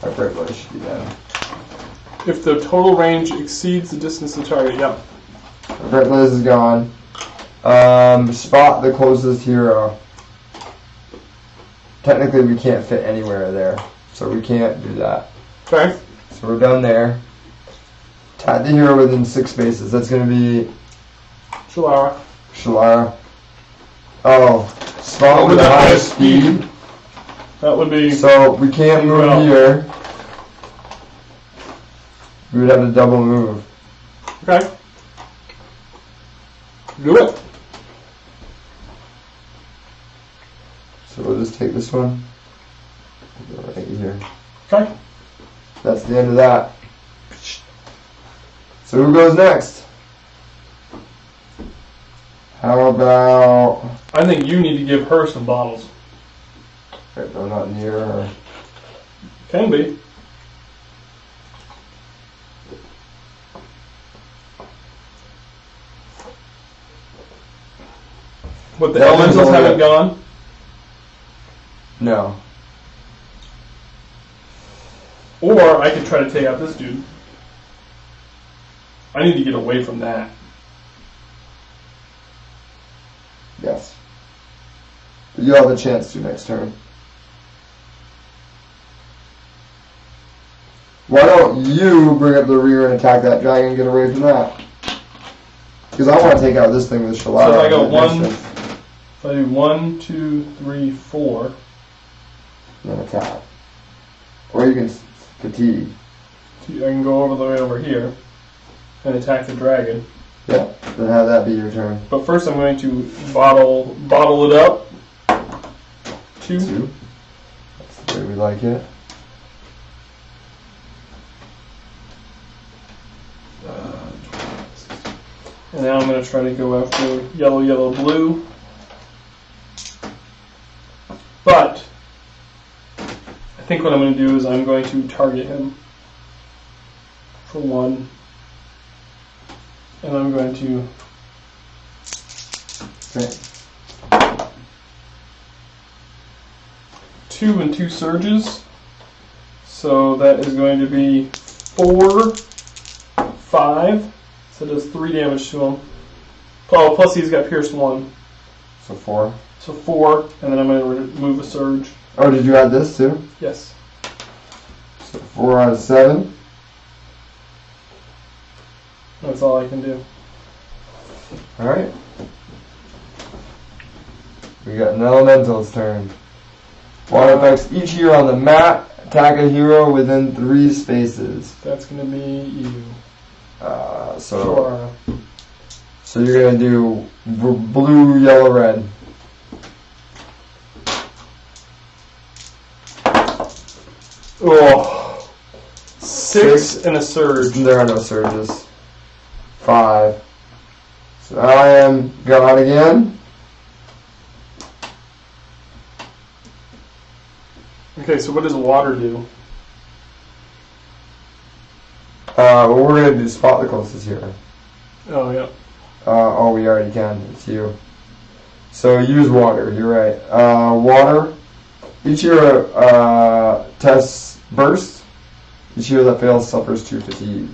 Our Bright Blaze should be dead. If the total range exceeds the distance of the target, yep. Our Bright Blaze is gone. Spot the closest hero. Technically, we can't fit anywhere there, so we can't do that. Okay. So we're done there. Tap the hero within 6 spaces. That's going to be Shalara. Oh, Spot with the highest speed. That would be. So we can't move here. We would have to double move. Okay. Do it. So we'll just take this one. Go right here. Okay. That's the end of that. So who goes next? How about... I think you need to give her some bottles. Right, no, not near her. Can be. But the elementals haven't gone? No. Or I could try to take out this dude. I need to get away from that. Yes. But you'll have a chance to next turn. Why don't you bring up the rear and attack that dragon and get away from that? Because I want to take out this thing with Shalara. So if I go 1, if I do 1, 2, 3, 4. And then attack. Or you can fatigue. I can go all the way over here and attack the dragon. Yeah, then have that be your turn. But first I'm going to bottle it up. 2. That's the way we like it. And now I'm going to try to go after yellow, yellow, blue. But I think what I'm going to do is I'm going to target him for 1. And I'm going to... Okay. 2 and 2 surges. So that is going to be 4, 5. So it does 3 damage to him. Oh, plus he's got pierced 1. So 4. So 4, and then I'm going to remove a surge. Oh, did you add this too? Yes. So 4 out of 7. That's all I can do. Alright. We got an elemental's turn. Water affects each hero on the map Attack a hero within 3 spaces. That's going to be you. So you're going to do blue, yellow, red. Oh. 6 and a surge. There are no surges. 5. So I am gone again. Okay, so what does water do? We're going to do spot the closest here. Oh, yeah. Oh, we already can. It's you. So use water. You're right. Water. Each hero tests burst. Each hero that fails suffers 2 fatigue.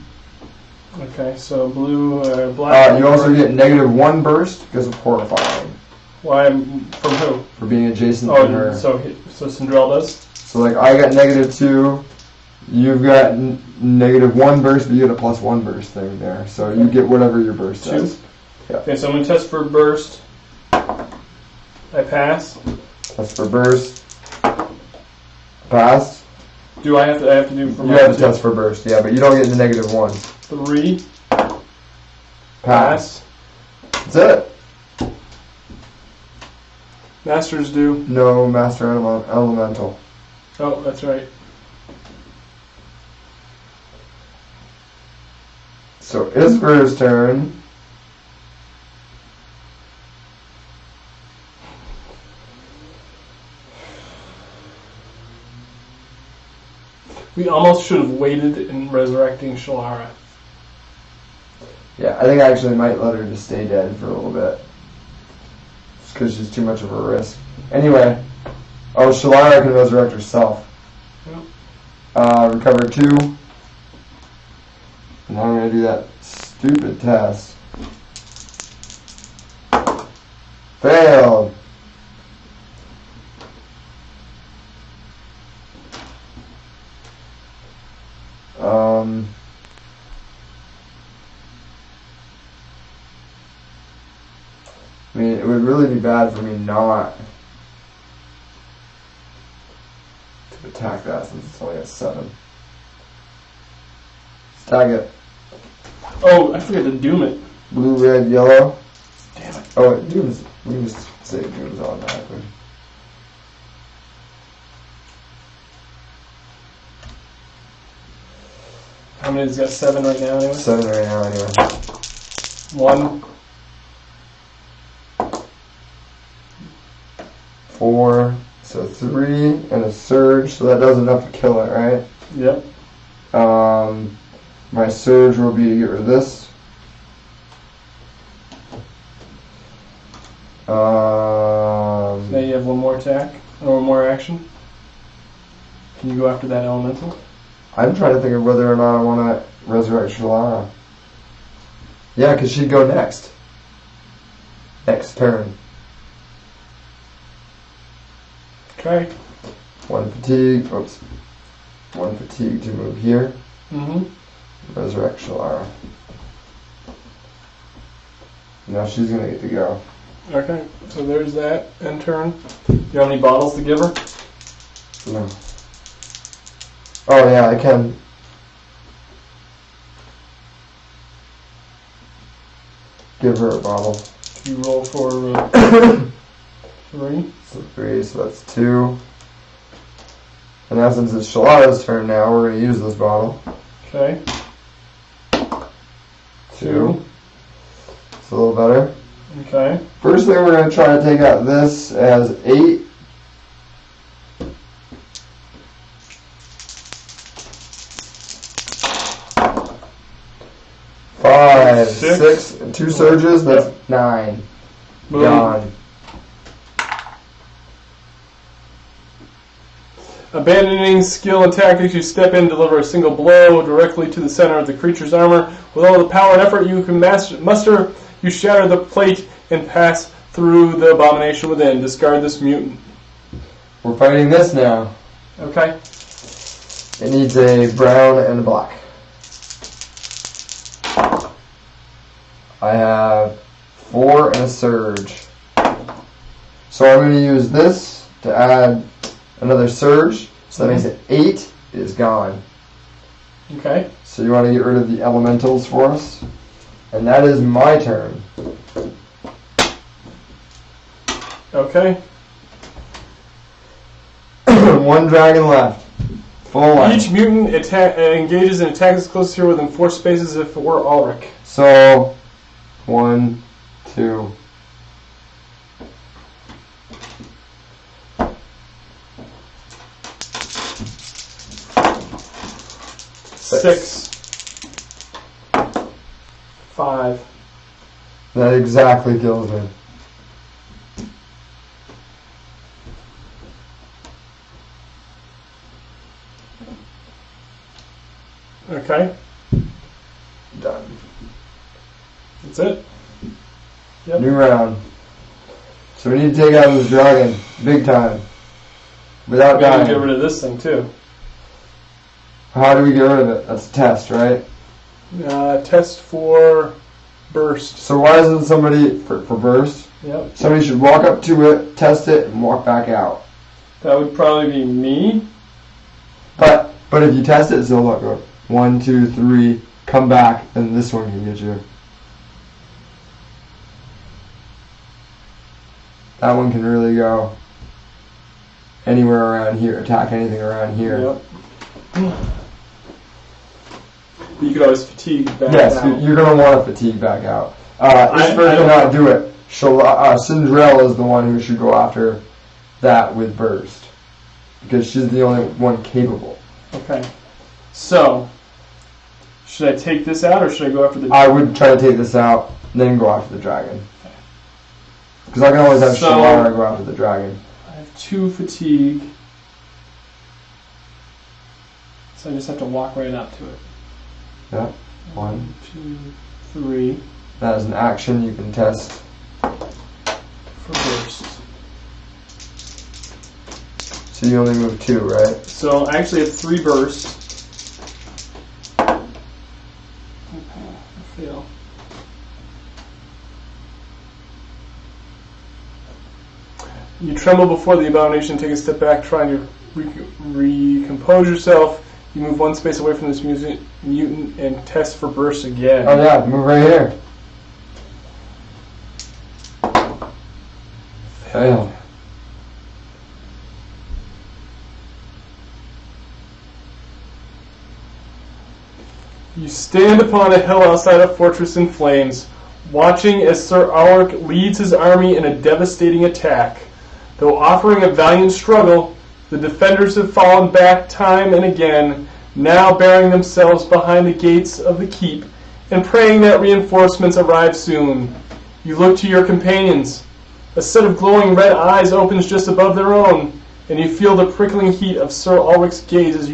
Okay, so blue, black. You also get -1 burst because of horrifying. Why? From who? For being adjacent to Oh, her. so Cinderella does? So like I got -2. You've got -1 burst, but you get a +1 burst thing there. So you get whatever your burst 2. is. Yeah. Okay, so I'm going to test for burst. I pass. Test for burst. Pass. Do I have to do for You my have to test for burst, yeah, but you don't get the -1. 3. Pass. That's it. Masters do. No master elemental. Oh, that's right. So Isver's turn. We almost should have waited in resurrecting Shalara. Yeah, I think I actually might let her just stay dead for a little bit. Just because she's too much of a risk. Anyway. Oh, Shalara can resurrect herself. Yep. Recover 2. And I'm going to do that stupid test. Failed. I mean, it would really be bad for me not to attack that since it's only a 7. Tag it. Oh, I forgot to doom it. Blue, red, yellow. Damn it. Oh, Doom's. We can just say Doom's automatically. How many has got 7 right now anyway? 7 right now, anyway. 1. 4. So 3 and a surge. So that does enough to kill it, right? Yep. My surge will be to get rid of this. Now you have 1 more attack, or 1 more action. Can you go after that elemental? I'm trying to think of whether or not I want to resurrect Shalara. Yeah, because she'd go next. Next turn. Okay. 1 fatigue. Oops. 1 fatigue to move here. Mm-hmm. Resurrect Shalara. Now she's going to get to go. Okay, so there's that end turn. Do you have any bottles to give her? No. Oh yeah, I can. Give her a bottle. You roll for 3. So 3, so that's 2. And now since it's Shalara's turn now, we're going to use this bottle. Okay. 2. It's a little better. Okay. First thing we're going to try to take out this as 8. Five, 6, and 2 surges, that's 9. Boom. Gone. Abandoning skill and tactics, you step in, deliver a single blow directly to the center of the creature's armor. With all the power and effort you can muster, you shatter the plate and pass through the abomination within. Discard this mutant. We're fighting this now. Okay. It needs a brown and a black. I have 4 and a surge. So I'm going to use this to add another surge. So that makes it 8 is gone. Okay. So you want to get rid of the elementals for us? And that is my turn. Okay. 1 dragon left. Full life. Each mutant engages and attacks closest here within 4 spaces if it were Alric. So, 1, 2. Six. 5. That exactly kills me. Okay. Done. That's it. Yep. New round. So we need to take out this dragon. Big time. Without We gotta dying. get rid of this thing too. How do we get rid of it? That's a test, right? Test for burst. So why isn't somebody, for burst, Yep. somebody should walk up to it, test it, and walk back out. That would probably be me. But if you test it, so look, go 1, 2, 3, come back, then this one can get you. That one can really go anywhere around here, attack anything around here. Yep. You could always fatigue back Yes, out. you're going to want to fatigue back out. I Isfer don't- cannot do it. Cinderella is the one who should go after that with burst. Because she's the only one capable. Okay. So, should I take this out or should I go after the... I would try to take this out, and then go after the dragon. Because I can always have So- Shalara go after the dragon. I have 2 fatigue. So I just have to walk right up to it. Yeah. 1. 2, 3 That is an action you can test. for burst. So you only move 2, right? So I actually have 3 burst. Okay, I fail. You tremble before the abomination, take a step back, trying to recompose yourself. You move 1 space away from this mutant and test for burst again. Oh yeah, move right here. Fail. You stand upon a hill outside a fortress in flames, watching as Sir Alric leads his army in a devastating attack. Though offering a valiant struggle, the defenders have fallen back time and again, now burying themselves behind the gates of the keep and praying that reinforcements arrive soon. You look to your companions. A set of glowing red eyes opens just above their own, and you feel the prickling heat of Sir Alric's gaze as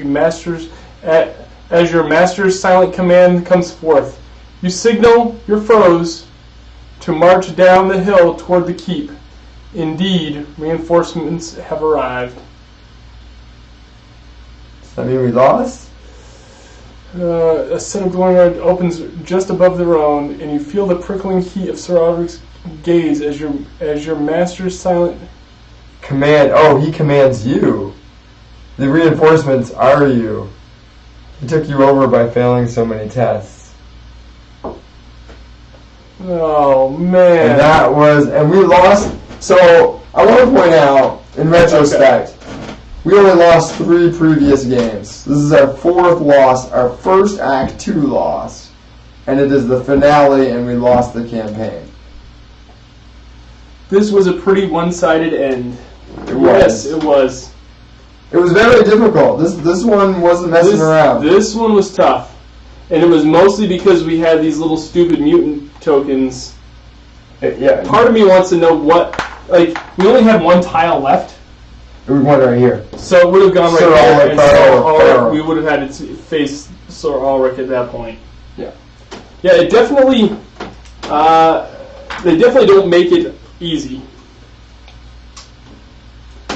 your master's silent command comes forth. You signal your foes to march down the hill toward the keep. Indeed, reinforcements have arrived. Does that mean we lost? A set of glowing red opens just above their own, and you feel the prickling heat of Sir Alric's gaze as your master's silent Command. Oh, he commands you. The reinforcements are you. He took you over by failing so many tests. Oh man! And we lost. So I want to point out, in retrospect, we only lost 3 previous games. This is our 4th loss, our first Act 2 loss, and it is the finale, and we lost the campaign. This was a pretty one-sided end. It Yes, was. it was. It was very difficult. This one wasn't messing around. This one was tough, and it was mostly because we had these little stupid mutant tokens. Yeah. Part of me wants to know what. Like, we only had 1 tile left, We went right here. so it would have gone right Sir there, Alric, and Pharaoh. we would have had to face Sir Alric at that point. Yeah. Yeah, it definitely. They definitely don't make it easy,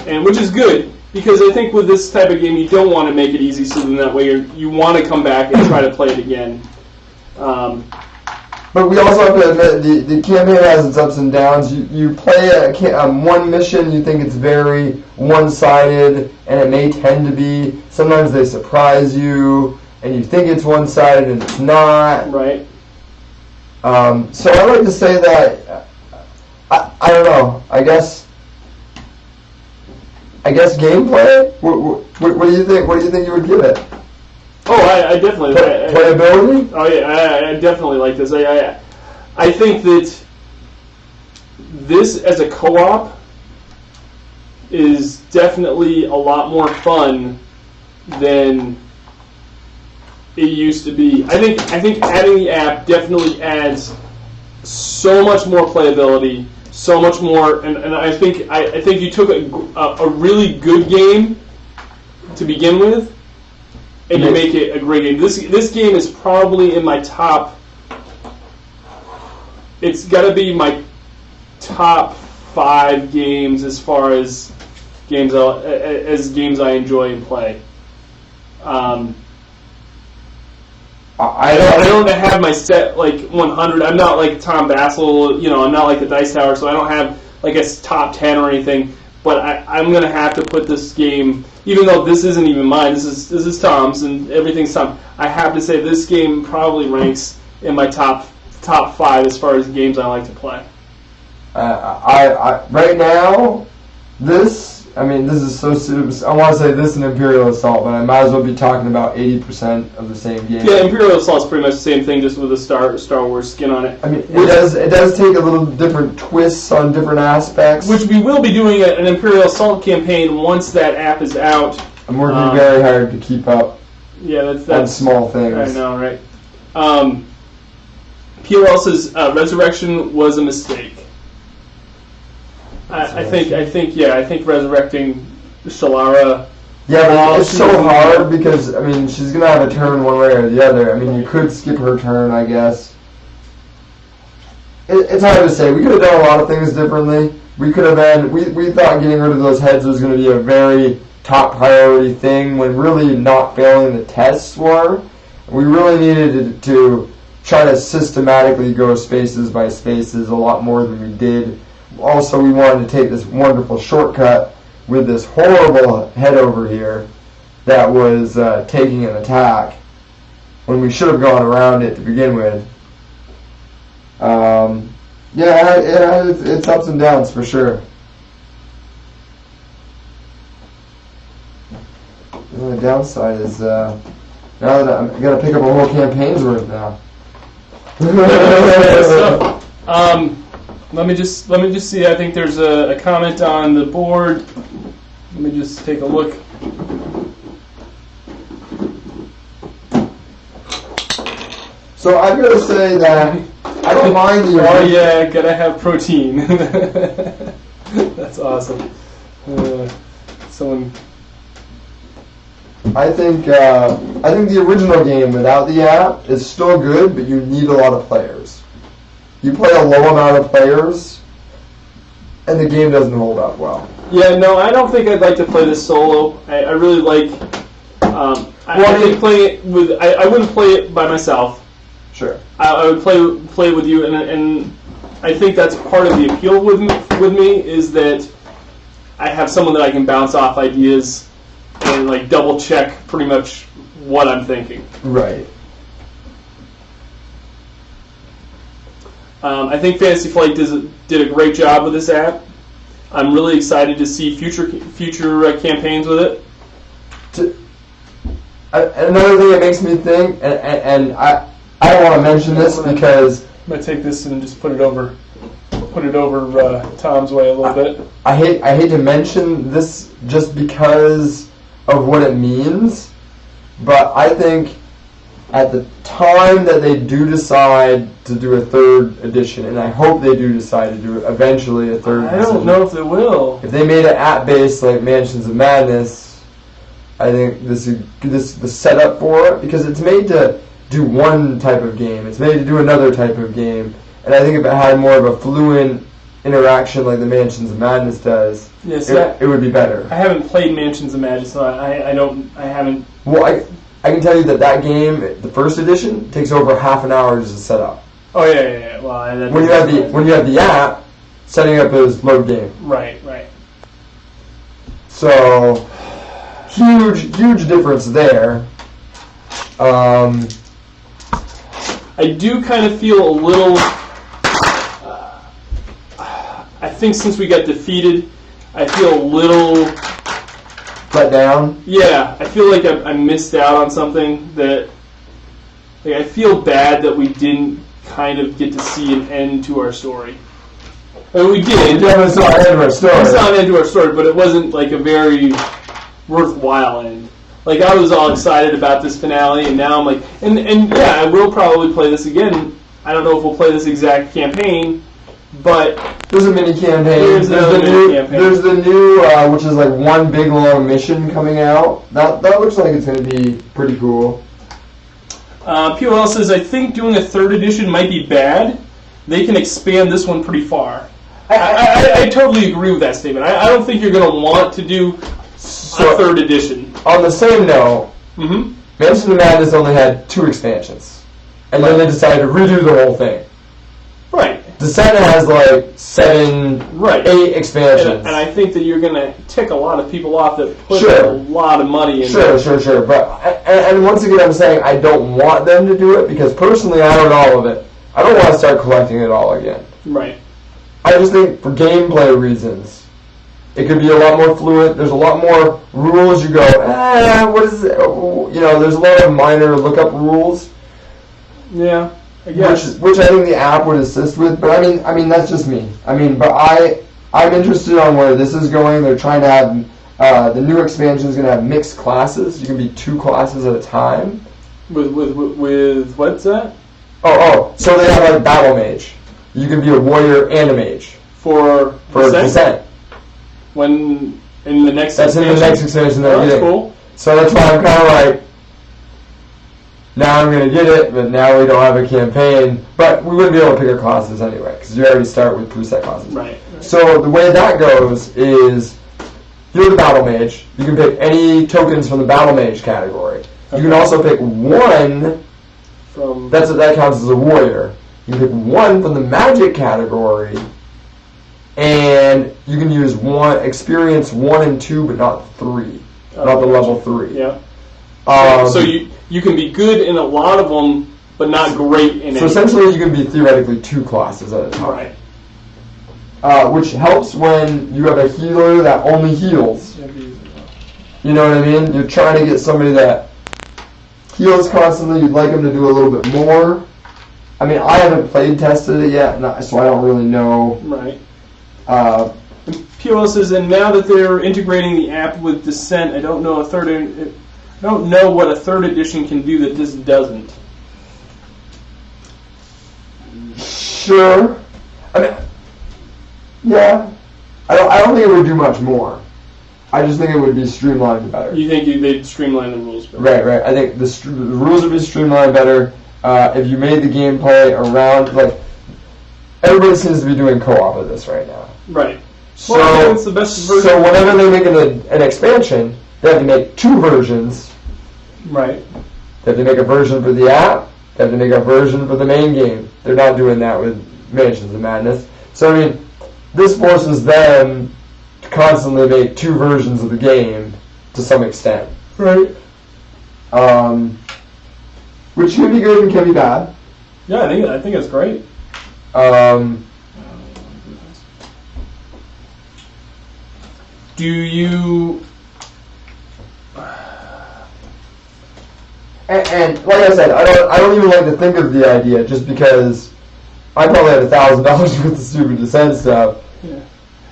and which is good because I think with this type of game you don't want to make it easy, so then that way you want to come back and try to play it again. But we also have to admit the campaign has its ups and downs. You play one mission, you think it's very one-sided, and it may tend to be. Sometimes they surprise you, and you think it's one-sided, and it's not. Right. So I like to say that I don't know. I guess gameplay. What do you think? What do you think you would give it? Oh, I definitely playability. Oh yeah, I definitely like this. I think that this as a co-op is definitely a lot more fun than it used to be. I think adding the app definitely adds so much more playability, so much more, and I think you took a really good game to begin with, and you make it a great game. This game is probably in my top. It's got to be my top 5 games as far as games I enjoy and play. I don't have my set like 100. I'm not like Tom Bassel, I'm not like the Dice Tower, so I don't have like a top 10 or anything. But I'm gonna have to put this game, even though this isn't even mine. This is Tom's, and everything's Tom. I have to say this game probably ranks in my top 5 as far as games I like to play. I right now, this is so stupid. I want to say this and Imperial Assault, but I might as well be talking about 80% of the same game. Yeah, Imperial Assault's pretty much the same thing, just with a Star Wars skin on it. I mean, it does take a little different twists on different aspects. Which we will be doing an Imperial Assault campaign once that app is out. I'm working very hard to keep up. Yeah, that's on small things. I know, right? PLL says Resurrection was a mistake. I think resurrecting Shalara. Yeah, but it's so hard because she's gonna have a turn one way or the other. You could skip her turn, I guess. It's hard to say. We could have done a lot of things differently. We could have been. We thought getting rid of those heads was going to be a very top priority thing, when really not failing the tests were. We really needed to try to systematically go spaces by spaces a lot more than we did. Also, we wanted to take this wonderful shortcut with this horrible head over here that was taking an attack when we should have gone around it to begin with. It's ups and downs for sure. The only downside is now that I'm gonna pick up a whole campaign's worth now. Let me just see. I think there's a comment on the board. Let me just take a look. So I'm gonna say that I don't mind the. Oh yeah, gotta have protein. That's awesome. Someone. I think the original game without the app is still good, but you need a lot of players. You play a low amount of players, and the game doesn't hold up well. Yeah, no, I don't think I'd like to play this solo. I really like. I think playing it with. I wouldn't play it by myself. Sure. I would play it with you, and I think that's part of the appeal with me is that I have someone that I can bounce off ideas and like double check pretty much what I'm thinking. Right. I think Fantasy Flight did a great job with this app. I'm really excited to see future campaigns with it. Another thing that makes me think, and I don't want to mention this because I'm gonna take this and just put it over Tom's way a little bit. I hate to mention this just because of what it means, but I think at the time that they do decide to do a 3rd edition, and I hope they do decide to do eventually a 3rd edition. I don't know if they will. If they made an app based like Mansions of Madness, I think this the setup for it, because it's made to do one type of game, it's made to do another type of game, and I think if it had more of a fluent interaction like the Mansions of Madness does, it would be better. I haven't played Mansions of Madness, so I haven't. Well, I can tell you that game, the 1st edition, takes over half an hour just to set up. Oh yeah. Well, when you have the app, setting up is load game. Right. So huge difference there. I do kind of feel a little. I think since we got defeated, I feel a little let down. Yeah, I feel like I missed out on something that. Like, I feel bad that we didn't kind of get to see an end to our story. I mean, we did. We definitely saw an end to our story. We saw an end to our story, but it wasn't like a very worthwhile end. Like, I was all excited about this finale, and now I'm like, and yeah, I will probably play this again. I don't know if we'll play this exact campaign, but there's a mini campaign. There's the new, which is like one big long mission coming out. That looks like it's going to be pretty cool. POL says, I think doing a 3rd edition might be bad. They can expand this one pretty far. I totally agree with that statement. I don't think you're going to want to do a 3rd edition. On the same note, Mansion of Madness only had 2 expansions. And then they decided to redo the whole thing. Right. Descent has like 7, 8 expansions. And I think that you're going to tick a lot of people off that put a lot of money in Sure. But, and once again, I'm saying I don't want them to do it because personally I own all of it. I don't want to start collecting it all again. Right. I just think for gameplay reasons, it could be a lot more fluid. There's a lot more rules. You go, what is it? You know, there's a lot of minor lookup rules. Yeah. I guess. Which I think the app would assist with, but I mean that's just me. But I'm interested on where this is going. They're trying to have the new expansion is going to have mixed classes. You can be 2 classes at a time. With what's that? So they have like battle mage. You can be a warrior and a mage for Descent. When in the next that's expansion? In the next expansion. That's cool. So that's why I'm kind of like. Now I'm going to get it, but now we don't have a campaign. But we wouldn't be able to pick our classes anyway, because you already start with preset classes. Right. So the way that goes is, you're the battle mage. You can pick any tokens from the battle mage category. Okay. You can also pick 1 from... That counts as a warrior. You can pick 1 from the magic category, and you can use experience 1 and 2, but not 3. Not the level 3. Yeah. So you can be good in a lot of them, but not great in any. So essentially you can be theoretically 2 classes at a time. Right. Which helps when you have a healer that only heals. You know what I mean? You're trying to get somebody that heals constantly. You'd like them to do a little bit more. I mean, I haven't played tested it yet, so I don't really know. Right. POL says, and now that they're integrating the app with Descent, I don't know what a 3rd edition can do that this doesn't. Sure. I mean, yeah. I don't think it would do much more. I just think it would be streamlined better. You think they'd streamline the rules better? Right. I think the rules would be streamlined better if you made the gameplay around, like, everybody seems to be doing co-op of this right now. Right. So, well, it's the best version. So whenever they make an expansion, they have to make 2 versions. Right. They have to make a version for the app. They have to make a version for the main game. They're not doing that with Mansions of Madness. So, I mean, this forces them to constantly make 2 versions of the game to some extent. Right. Which can be good and can be bad. Yeah, I think it's great. Do you... And like I said, I don't even like to think of the idea just because I probably had $1,000 worth of stupid Descent stuff. Yeah.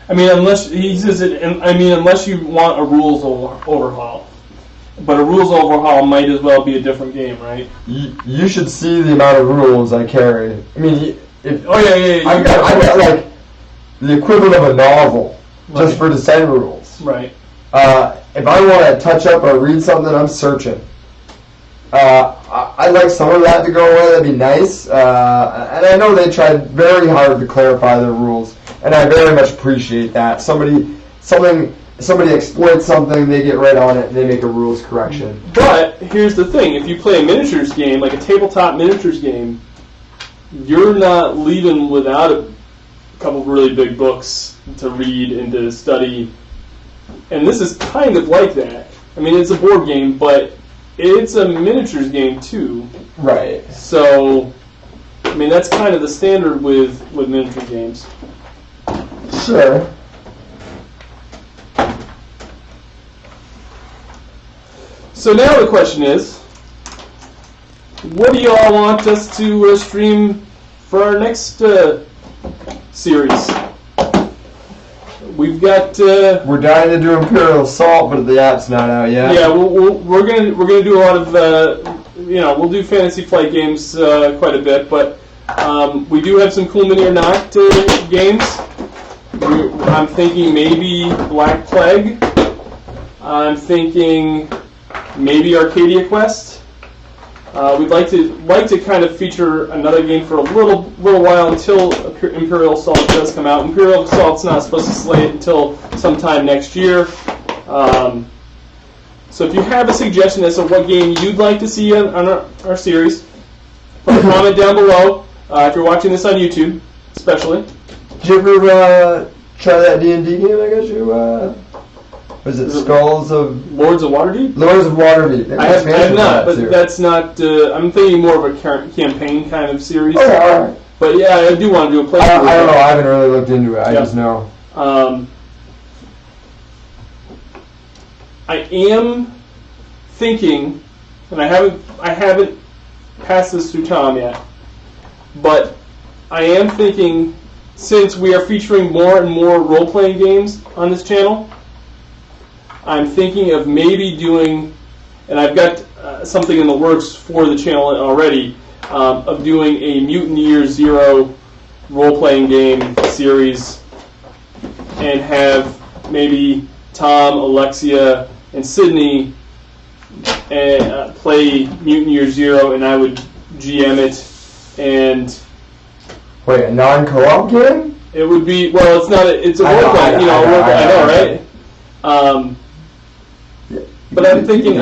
I mean, unless you want a rules overhaul, but a rules overhaul might as well be a different game, right? You should see the amount of rules I carry. I mean, yeah. I've got like the equivalent of a novel just for Descent rules. Right. If I want to touch up or read something, I'm searching. I'd like some of that to go away. That'd be nice. And I know they tried very hard to clarify their rules, and I very much appreciate that. Somebody exploits something, they get right on it, and they make a rules correction. But here's the thing: if you play a miniatures game, like a tabletop miniatures game, you're not leaving without a couple of really big books to read and to study. And this is kind of like that. I mean, it's a board game, but it's a miniatures game too. Right. So, I mean, that's kind of the standard with miniature games. Sure. So now the question is, what do you all want us to stream for our next series? We've got. We're dying to do Imperial Assault, but the app's not out yet. Yeah, we're gonna do a lot of we'll do Fantasy Flight games quite a bit, but we do have some cool Mini or Not games. I'm thinking maybe Black Plague. I'm thinking maybe Arcadia Quest. We'd like to kind of feature another game for a little while until Imperial Assault does come out. Imperial Assault's not supposed to slate until sometime next year. So if you have a suggestion as to what game you'd like to see on our series, put a comment down below. If you're watching this on YouTube, especially. Did you ever try that D&D game I got you? Was it Skulls of... Lords of Waterdeep? Lords of Waterdeep. I have not, but that's not... I'm thinking more of a campaign kind of series. Oh, yeah, all right. But yeah, I do want to do a playthrough. I don't know. I haven't really looked into it. I just know. I am thinking, and I haven't passed this through Tom yet, but I am thinking, since we are featuring more and more role-playing games on this channel, I'm thinking of maybe doing, and I've got something in the works for the channel already, of doing a Mutant Year Zero role-playing game series, and have maybe Tom, Alexia, and Sydney play Mutant Year Zero, and I would GM it, and... Wait, a non-co-op game? It would be, well, it's not, it's a role-playing, I know, right? But I'm thinking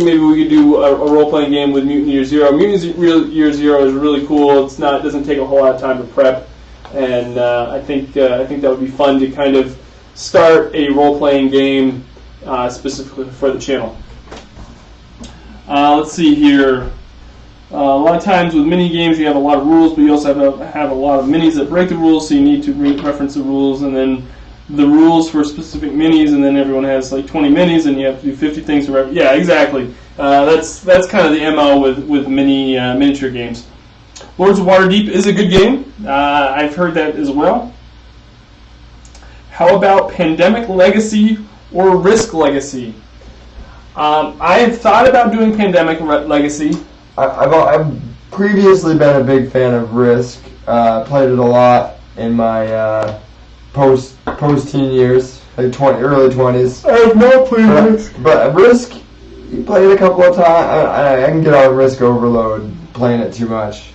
maybe we could do a role-playing game with Mutant Year Zero. Mutant Year Zero is really cool. It doesn't take a whole lot of time to prep, and I think that would be fun to kind of start a role-playing game specifically for the channel. Let's see here. A lot of times with mini games, you have a lot of rules, but you also have a lot of minis that break the rules, so you need to reference the rules, and then the rules for specific minis, and then everyone has like 20 minis, and you have to do 50 things. Yeah, exactly. That's kind of the MO with miniature games. Lords of Waterdeep is a good game. I've heard that as well. How about Pandemic Legacy or Risk Legacy? I have thought about doing Pandemic Legacy. I've previously been a big fan of Risk. Played it a lot in my post-teen years, like early 20s. I have not played Risk. But Risk, you played it a couple of times. I can get on Risk overload playing it too much.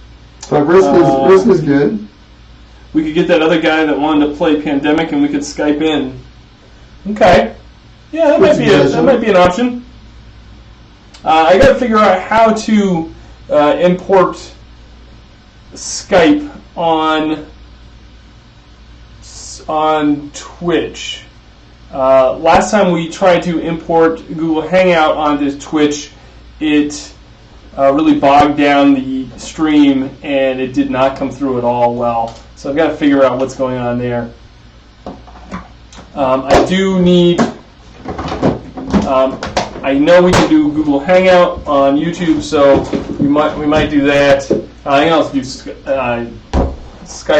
But Risk is good. We could get that other guy that wanted to play Pandemic, and we could Skype in. Okay. Yeah, that might be an option. I got to figure out how to import Skype on Twitch. Last time we tried to import Google Hangout onto Twitch, it really bogged down the stream, and it did not come through at all well. So I've got to figure out what's going on there. I do need... I know we can do Google Hangout on YouTube, so we might do that. I can also do Skype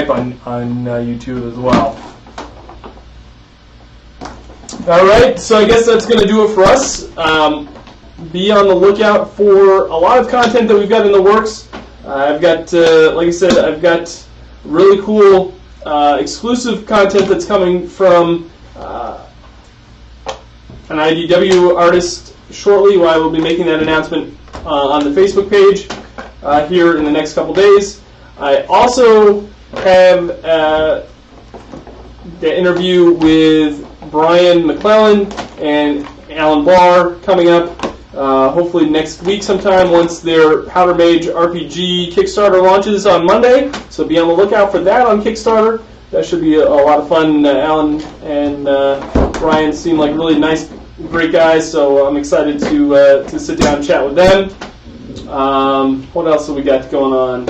on YouTube as well. All right, so I guess that's going to do it for us. Be on the lookout for a lot of content that we've got in the works. I've got, like I said, I've got really cool exclusive content that's coming from an IDW artist shortly. I will be making that announcement on the Facebook page here in the next couple days. I also have the interview with Brian McClellan and Alan Barr coming up hopefully next week sometime once their Powder Mage RPG Kickstarter launches on Monday. So be on the lookout for that on Kickstarter. That should be a lot of fun. Alan and Ryan seem like really nice, great guys, so I'm excited to sit down and chat with them. What else have we got going on?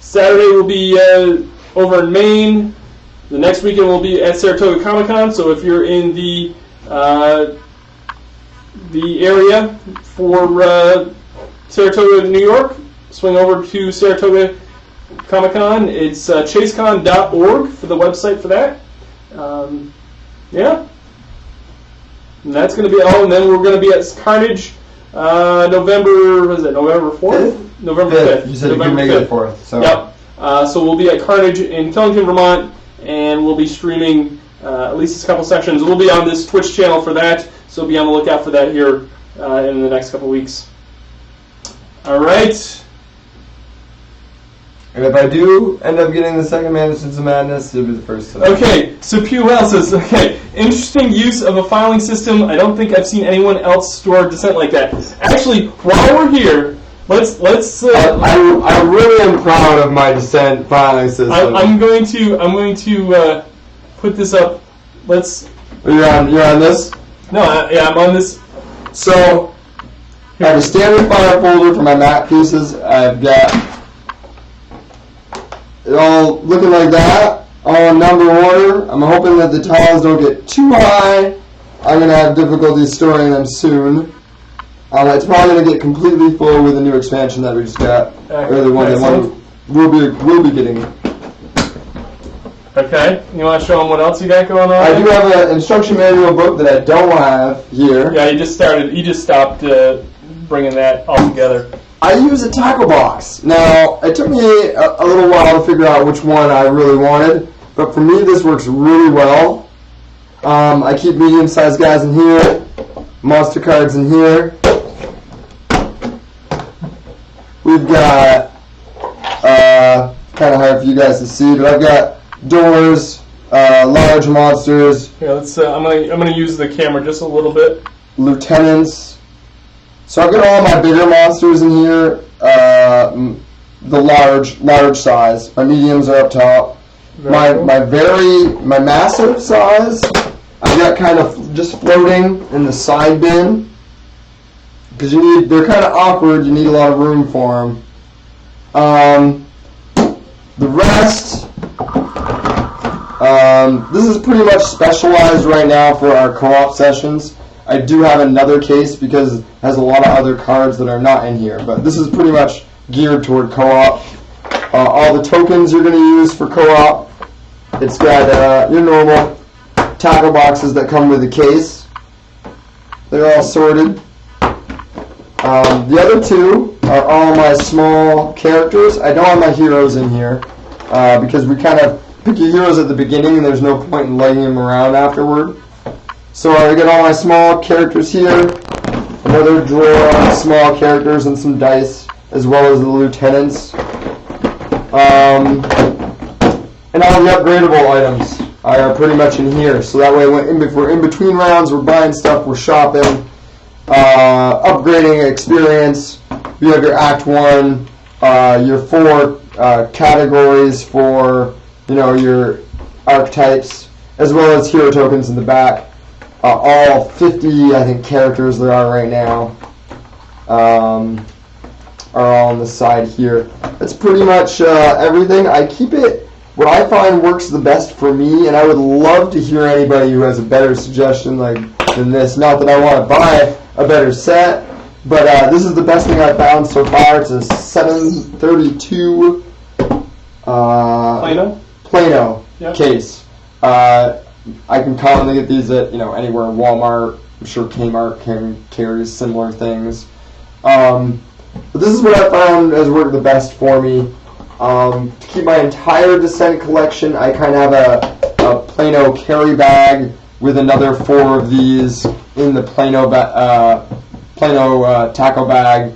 Saturday will be over in Maine. The next weekend will be at Saratoga Comic-Con, so if you're in the area for Saratoga, New York, swing over to Saratoga Comic-Con. It's chasecon.org for the website for that. Yeah. And that's going to be all. And then we're going to be at Carnage November 4th? November 5th. You said November you can make it 4th. So. Yep. So we'll be at Carnage in Killington, Vermont, and we'll be streaming at least a couple sections. We'll be on this Twitch channel for that, so be on the lookout for that here in the next couple weeks. All right. And if I do end up getting the second Mansions of Madness, you'll be the first to know. Okay, so Pew Well says, okay, interesting use of a filing system. I don't think I've seen anyone else store Descent like that. Actually, while we're here, let's. I really am proud of my Descent filing system. I'm going to put this up. Let's. You're on this? No, I'm on this. So, I have a standard file folder for my map pieces. I've got it all looking like that, all in number order. I'm hoping that the tiles don't get too high. I'm going to have difficulty storing them soon. It's probably going to get completely full with the new expansion that we just got. Or the one we'll be getting. Okay, you want to show them what else you got going on? I do have an instruction manual book that I don't have here. Yeah, he just stopped bringing that all together. I use a tackle box. Now, it took me a little while to figure out which one I really wanted, but for me this works really well. I keep medium-sized guys in here, monster cards in here. We've got, kind of hard for you guys to see, but I've got doors, large monsters. Here, let's. I'm gonna use the camera just a little bit. Lieutenants. So I've got all my bigger monsters in here, the large size. My mediums are up top. My massive size, I've got kind of just floating in the side bin. Because they're kind of awkward, you need a lot of room for them. The rest, this is pretty much specialized right now for our co-op sessions. I do have another case because it has a lot of other cards that are not in here, but this is pretty much geared toward co-op. All the tokens you're going to use for co-op. It's got your normal tackle boxes that come with the case. They're all sorted. The other two are all my small characters. I don't have my heroes in here because we kind of pick your heroes at the beginning and there's no point in lugging them around afterward. So I got all my small characters here, another drawer of small characters and some dice, as well as the lieutenants. And all the upgradable items are pretty much in here. So that way, if we're in between rounds, we're buying stuff, we're shopping, upgrading experience. You have your Act 1, your 4 categories for your archetypes, as well as hero tokens in the back. All 50, I think, characters there are right now are all on the side here. That's pretty much everything. I keep it, what I find works the best for me, and I would love to hear anybody who has a better suggestion than this. Not that I want to buy a better set, but this is the best thing I've found so far. It's a 732 Plano Yep. case. I can commonly get these at anywhere. Walmart, I'm sure Kmart carries similar things. But this is what I found has worked the best for me. To keep my entire Descent collection, I kind of have a Plano carry bag with another 4 of these in the Plano tackle bag.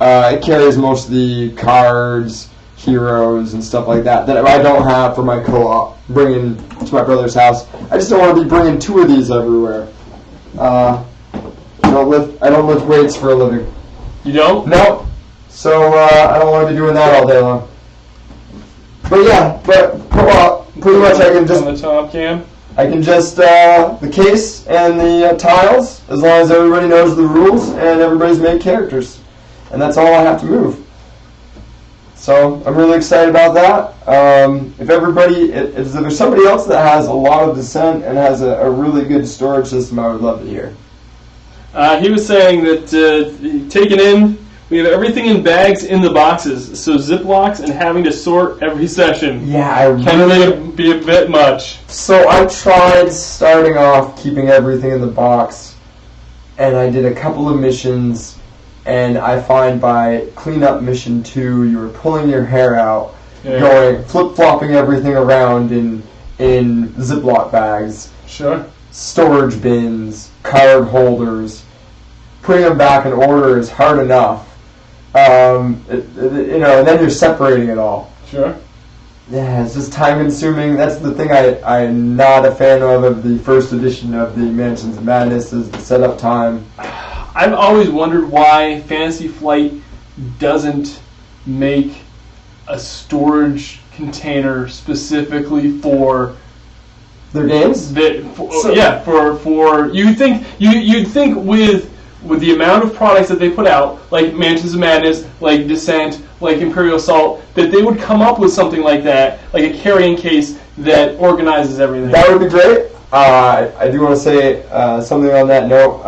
It carries most of the cards, heroes, and stuff like that I don't have for my co-op bringing to my brother's house. I just don't want to be bringing 2 of these everywhere. I don't lift weights for a living. You don't? No. So I don't want to be doing that all day long. But yeah, pretty much I can just on the top cam. I can just the case and the tiles, as long as everybody knows the rules and everybody's made characters, and that's all I have to move. So I'm really excited about that. If there's somebody else that has a lot of Descent and has a really good storage system, I would love to hear. He was saying that taking in, we have everything in bags in the boxes, so Ziplocs and having to sort every session can be a bit much. So I tried starting off keeping everything in the box, and I did a couple of missions, and I find by cleanup mission 2, you were pulling your hair out, going flip-flopping everything around in Ziploc bags, storage bins, card holders. Putting them back in order is hard enough. And then you're separating it all. Sure. Yeah, it's just time consuming. That's the thing I'm not a fan of the first edition of the Mansions of Madness, is the setup time. I've always wondered why Fantasy Flight doesn't make a storage container specifically for their games. You'd think with the amount of products that they put out, like Mansions of Madness, like Descent, like Imperial Assault, that they would come up with something like that, like a carrying case that organizes everything. That would be great. I do want to say something on that note.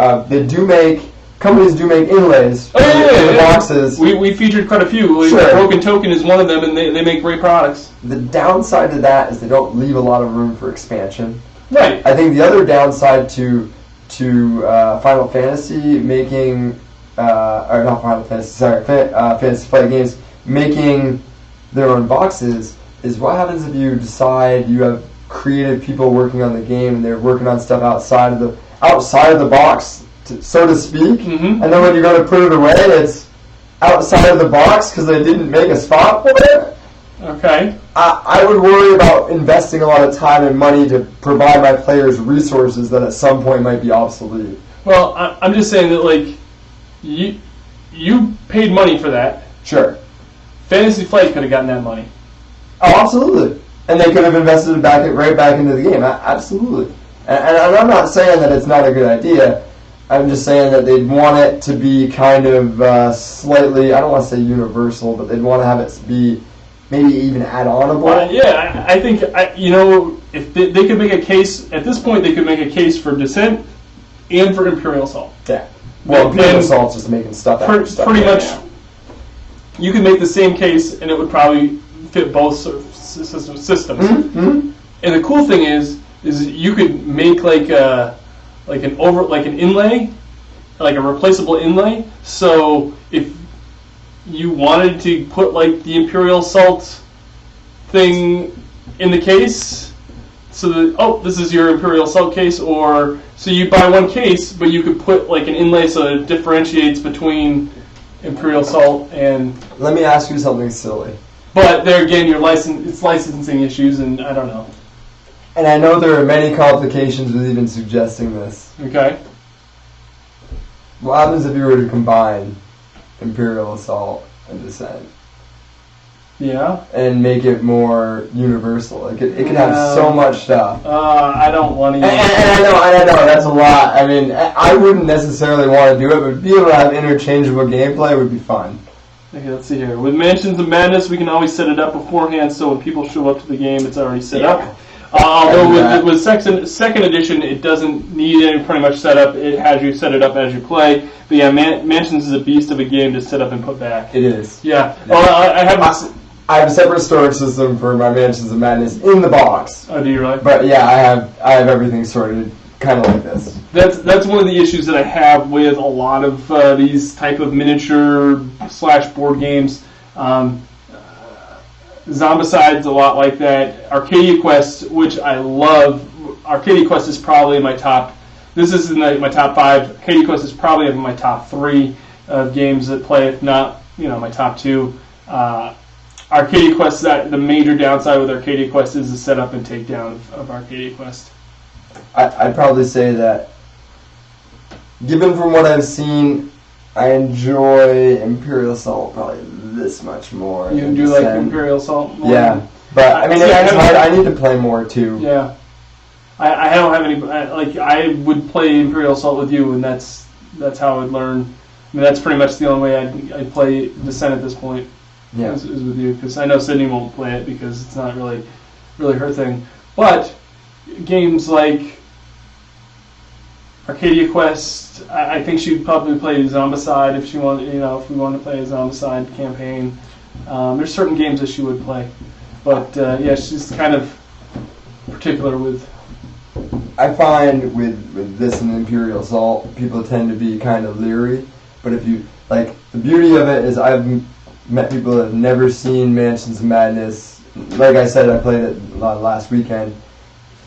Companies do make inlays in the boxes. We featured quite a few. Sure. Broken Token is one of them, and they make great products. The downside to that is they don't leave a lot of room for expansion. Right. I think the other downside to Final Fantasy making, or not Final Fantasy, sorry, Fantasy Flight Games making their own boxes is what happens if you decide you have creative people working on the game and they're working on stuff outside of the box, so to speak, and then when you're going to put it away, it's outside of the box because they didn't make a spot for it. Okay. I would worry about investing a lot of time and money to provide my players resources that at some point might be obsolete. Well, I'm just saying that, like, you paid money for that. Sure. Fantasy Flight could have gotten that money. Oh, absolutely. And they could have invested it right back into the game. Absolutely. And I'm not saying that it's not a good idea. I'm just saying that they'd want it to be kind of slightly, I don't want to say universal, but they'd want to have it be maybe even add-onable. I think, if they could make a case, at this point they could make a case for Descent and for Imperial Assault. Yeah. Well, Imperial Assault's just making stuff out of stuff. Pretty much, you could make the same case and it would probably fit both systems. Mm-hmm. And the cool thing is you could make like an inlay, like a replaceable inlay. So if you wanted to put like the Imperial Assault thing in the case, so that this is your Imperial Assault case, or so you buy one case, but you could put like an inlay so it differentiates between Imperial Assault and. Let me ask you something silly. But there again, it's licensing issues, and I don't know. And I know there are many complications with even suggesting this. Okay. What happens if you were to combine Imperial Assault and Descent? Yeah. And make it more universal. It could have so much stuff. I don't want to. And I know that's a lot. I mean, I wouldn't necessarily want to do it, but be able to have interchangeable gameplay would be fun. Okay, let's see here. With Mansions of Madness, we can always set it up beforehand, so when people show up to the game, it's already set up. Although with second edition, it doesn't need any pretty much setup. It has you set it up as you play. But yeah, Mansions is a beast of a game to set up and put back. It is. Yeah. Well, I have a separate storage system for my Mansions of Madness in the box. Oh, do you really? But yeah, I have everything sorted kind of like this. That's one of the issues that I have with a lot of these type of miniature / board games. Zombicide's a lot like that. Arcadia Quest, which I love. Arcadia Quest is probably my top. This is in my top 5. Arcadia Quest is probably in my top 3 of games that play, if not, my top 2. Arcadia Quest, the major downside with Arcadia Quest is the setup and takedown of Arcadia Quest. I'd probably say that given from what I've seen, I enjoy Imperial Assault probably this much more. You do like Imperial Assault more? Yeah. But, I mean, it's hard. I need to play more, too. Yeah. I don't have any... I would play Imperial Assault with you, and that's how I would learn. I mean, that's pretty much the only way I'd play Descent at this point. Yeah. Is with you, because I know Sydney won't play it because it's not really her thing. But games like Arcadia Quest, I think she'd probably play Zombicide if she wanted. If we wanted to play a Zombicide campaign. There's certain games that she would play, but she's kind of particular with. I find with this and Imperial Assault, people tend to be kind of leery. But if you the beauty of it is I've met people that have never seen Mansions of Madness. Like I said, I played it last weekend.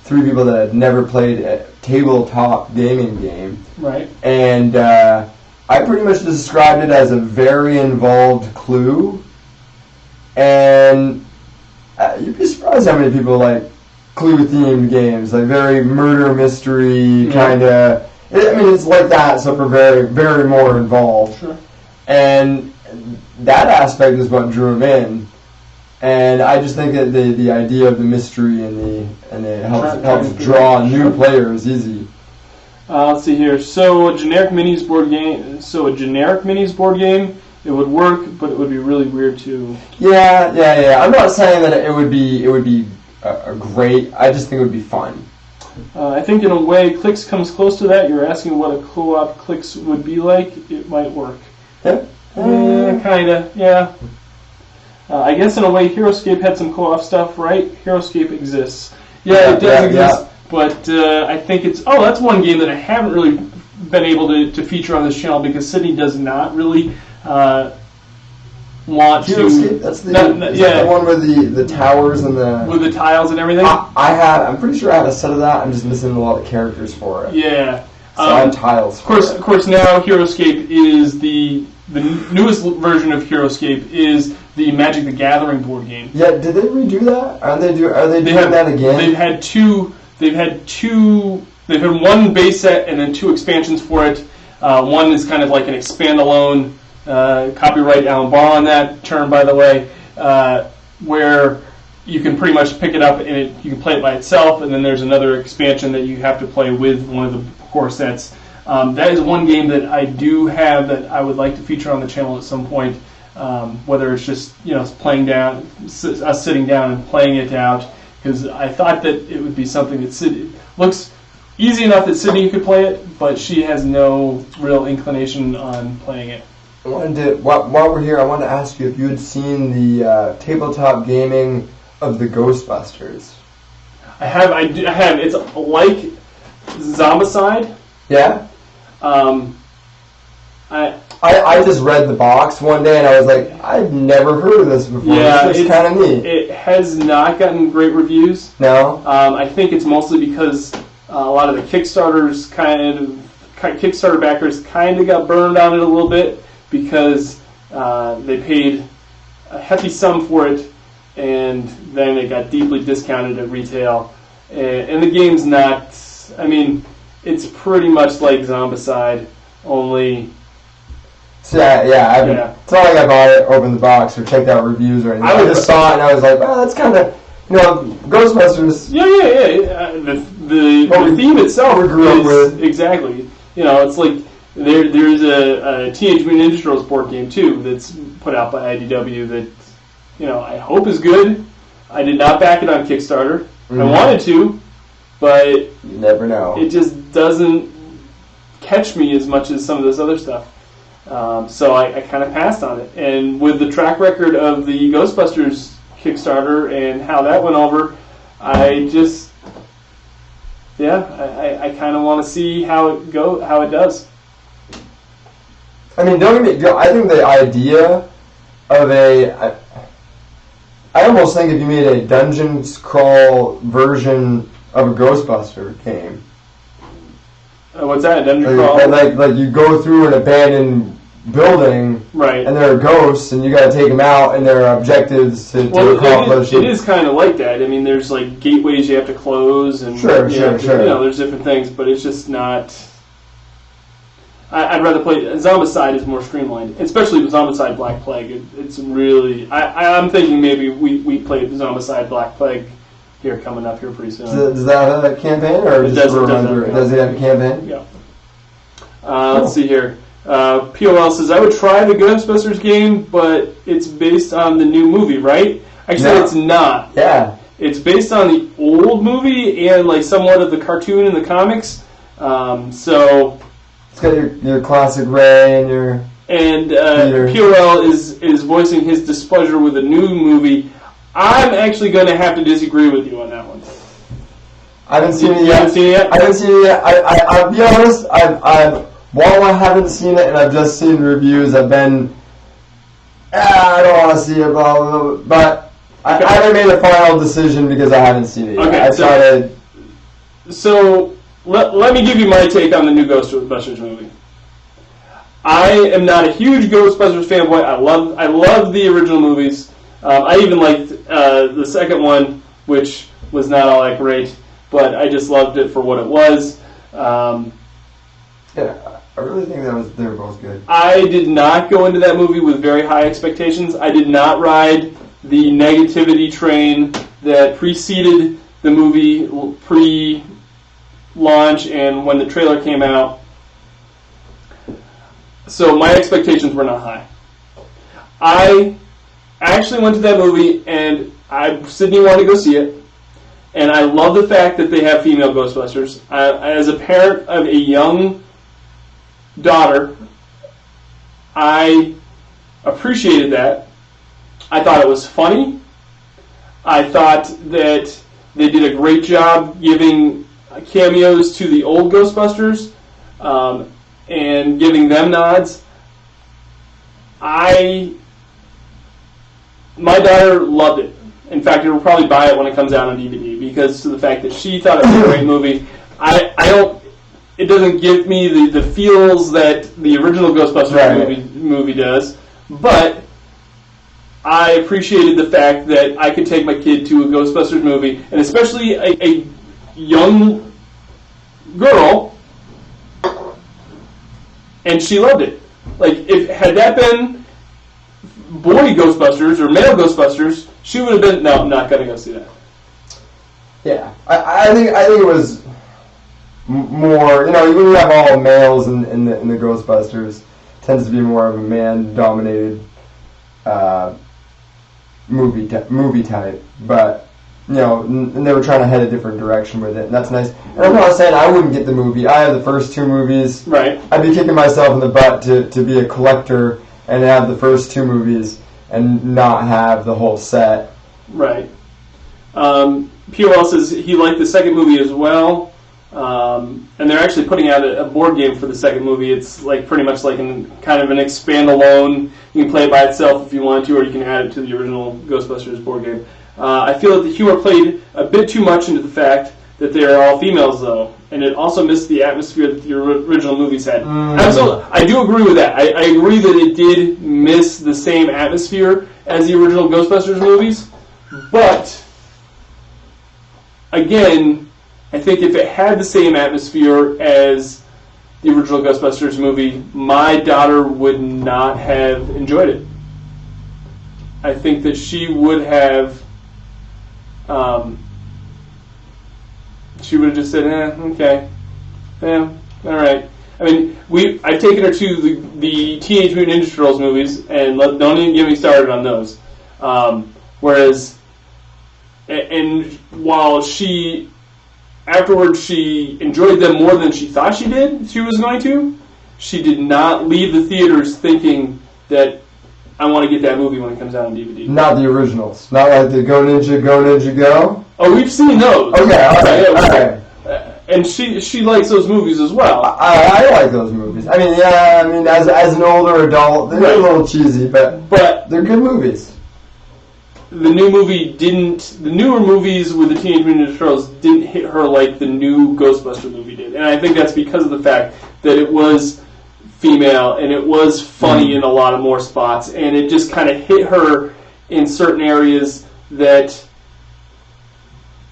3 people that had never played a tabletop gaming game. Right. And I pretty much described it as a very involved Clue. And you'd be surprised how many people like Clue-themed games, like very murder mystery kind of. I mean, it's like that, so we're very, very more involved. Sure. And that aspect is what drew him in, and I just think that the idea of the mystery and it helps draw new players easy. Let's see here. So a generic minis board game, it would work, but it would be really weird too. Yeah. I'm not saying that it would be a great. I just think it would be fun. I think in a way, Clicks comes close to that. You're asking what a co-op Clicks would be like. It might work. Yeah. Kinda, yeah. I guess in a way, HeroScape had some co-op stuff, right? HeroScape exists. Yeah, it does exist. Yeah. But I think it's... Oh, that's one game that I haven't really been able to feature on this channel because Sydney does not really want HeroScape? to... That's the one with the towers and the... With the tiles and everything? I'm pretty sure I have a set of that. I'm just missing a lot of characters for it. Yeah. So I have tiles for it. Of course, now HeroScape is the newest version of HeroScape is the Magic the Gathering board game. Yeah, did they redo that? Are they doing that again? They've had one base set and then 2 expansions for it. One is kind of like an expand-alone, copyright Alan Barr on that term, by the way, where you can pretty much pick it up and you can play it by itself, and then there's another expansion that you have to play with one of the core sets. That is one game that I do have that I would like to feature on the channel at some point, whether it's just playing down, us sitting down and playing it out, because I thought that it would be something that looks easy enough that Sydney could play it, but she has no real inclination on playing it. While we're here, I wanted to ask you if you had seen the tabletop gaming of the Ghostbusters. I have. It's like Zombicide. Yeah. I just read the box one day and I was like, I've never heard of this before. Yeah, it's kind of neat. It has not gotten great reviews. No. I think it's mostly because a lot of the Kickstarter backers kind of got burned on it a little bit because they paid a hefty sum for it and then it got deeply discounted at retail. And the game's not. I mean, it's pretty much like Zombicide, only. So yeah. It's not like I bought it, opened the box, or checked out reviews or anything. I just saw it and I was like, well, that's kind of, Ghostbusters. Yeah. The theme itself is exactly. It's like there's a Teenage Mutant Ninja Turtles board game too that's put out by IDW that I hope is good. I did not back it on Kickstarter. Mm-hmm. I wanted to, but you never know. It just doesn't catch me as much as some of this other stuff. So I kind of passed on it. And with the track record of the Ghostbusters Kickstarter and how that went over, I kind of want to see how it does. I mean, don't get me. I think the idea of I almost think if you made a Dungeons Crawl version of a Ghostbuster game. What's that? Dungeon Crawl? Like you go through an abandoned building, right? And there are ghosts, and you got to take them out, and there are objectives to accomplish. It is kind of like that. I mean, there's like gateways you have to close, and sure. there's different things, but it's just not. I'd rather play. Zombicide is more streamlined, especially with Zombicide Black Plague. It's really. I'm thinking maybe we play Zombicide Black Plague here coming up here pretty soon. Does that have a campaign or It just does, a it does run-through? have a Does it have a campaign? Yeah. Let's see here. POL says, I would try the Ghostbusters game, but it's based on the new movie, right? Actually, No. it's not. Yeah. It's based on the old movie and like somewhat of the cartoon in the comics. So It's got your classic Ray and your... and Peter. POL is voicing his displeasure with the new movie. I'm actually going to have to disagree with you on that one. I haven't seen it You yet. haven't seen it yet? I haven't seen it yet. I'll be honest, while I haven't seen it and I've just seen reviews, I've been, I don't want to see it, blah, blah, blah, but I haven't made a final decision because I haven't seen it yet. Okay, so let me give you my take on the new Ghostbusters movie. I am not a huge Ghostbusters fanboy. I love the original movies. I even liked the second one, which was not all that great, but I just loved it for what it was. Yeah, I really think they were both good. I did not go into that movie with very high expectations. I did not ride the negativity train that preceded the movie pre-launch and when the trailer came out. So my expectations were not high. I actually went to that movie and Sydney wanted to go see it. And I love the fact that they have female Ghostbusters. As a parent of a young daughter, I appreciated that. I thought it was funny. I thought that they did a great job giving cameos to the old Ghostbusters and giving them nods. My daughter loved it. In fact, you'll probably buy it when it comes out on DVD because of the fact that she thought it was a great movie. It doesn't give me the feels that the original Ghostbusters movie does, but I appreciated the fact that I could take my kid to a Ghostbusters movie, and especially a young girl, and she loved it. Like, had that been boy Ghostbusters or male Ghostbusters, she would have been, no, I'm not going to go see that. Yeah, I think it was more, when you have all males in the Ghostbusters, tends to be more of a man-dominated movie type. But, and they were trying to head a different direction with it, and that's nice. And I'm not saying I wouldn't get the movie. I have the first two movies. Right. I'd be kicking myself in the butt to be a collector and have the first two movies and not have the whole set. Right. POL says he liked the second movie as well, and they're actually putting out a board game for the second movie. It's like pretty much like kind of an expand-alone. You can play it by itself if you want to, or you can add it to the original Ghostbusters board game. I feel that the humor played a bit too much into the fact that they are all females, though, and it also missed the atmosphere that the original movies had. Absolutely, I do agree with that. I agree that it did miss the same atmosphere as the original Ghostbusters movies, but again, I think if it had the same atmosphere as the original Ghostbusters movie, my daughter would not have enjoyed it. I think that she would have just said, okay, yeah, all right. I mean, I've taken her to the Teenage Mutant Ninja Turtles movies, and don't even get me started on those. Whereas, and while afterwards she enjoyed them more than she thought she was going to, she did not leave the theaters thinking that I want to get that movie when it comes out on DVD. Not the originals. Not like the Go Ninja, Go. Oh, we've seen those. Okay, all right, all right. And she likes those movies as well. I like those movies. I mean, as an older adult, they're a little cheesy, but they're good movies. The newer movies with the Teenage Mutant Ninja Turtles didn't hit her like the new Ghostbuster movie did. And I think that's because of the fact that it was female and it was funny in a lot of more spots, and it just kind of hit her in certain areas that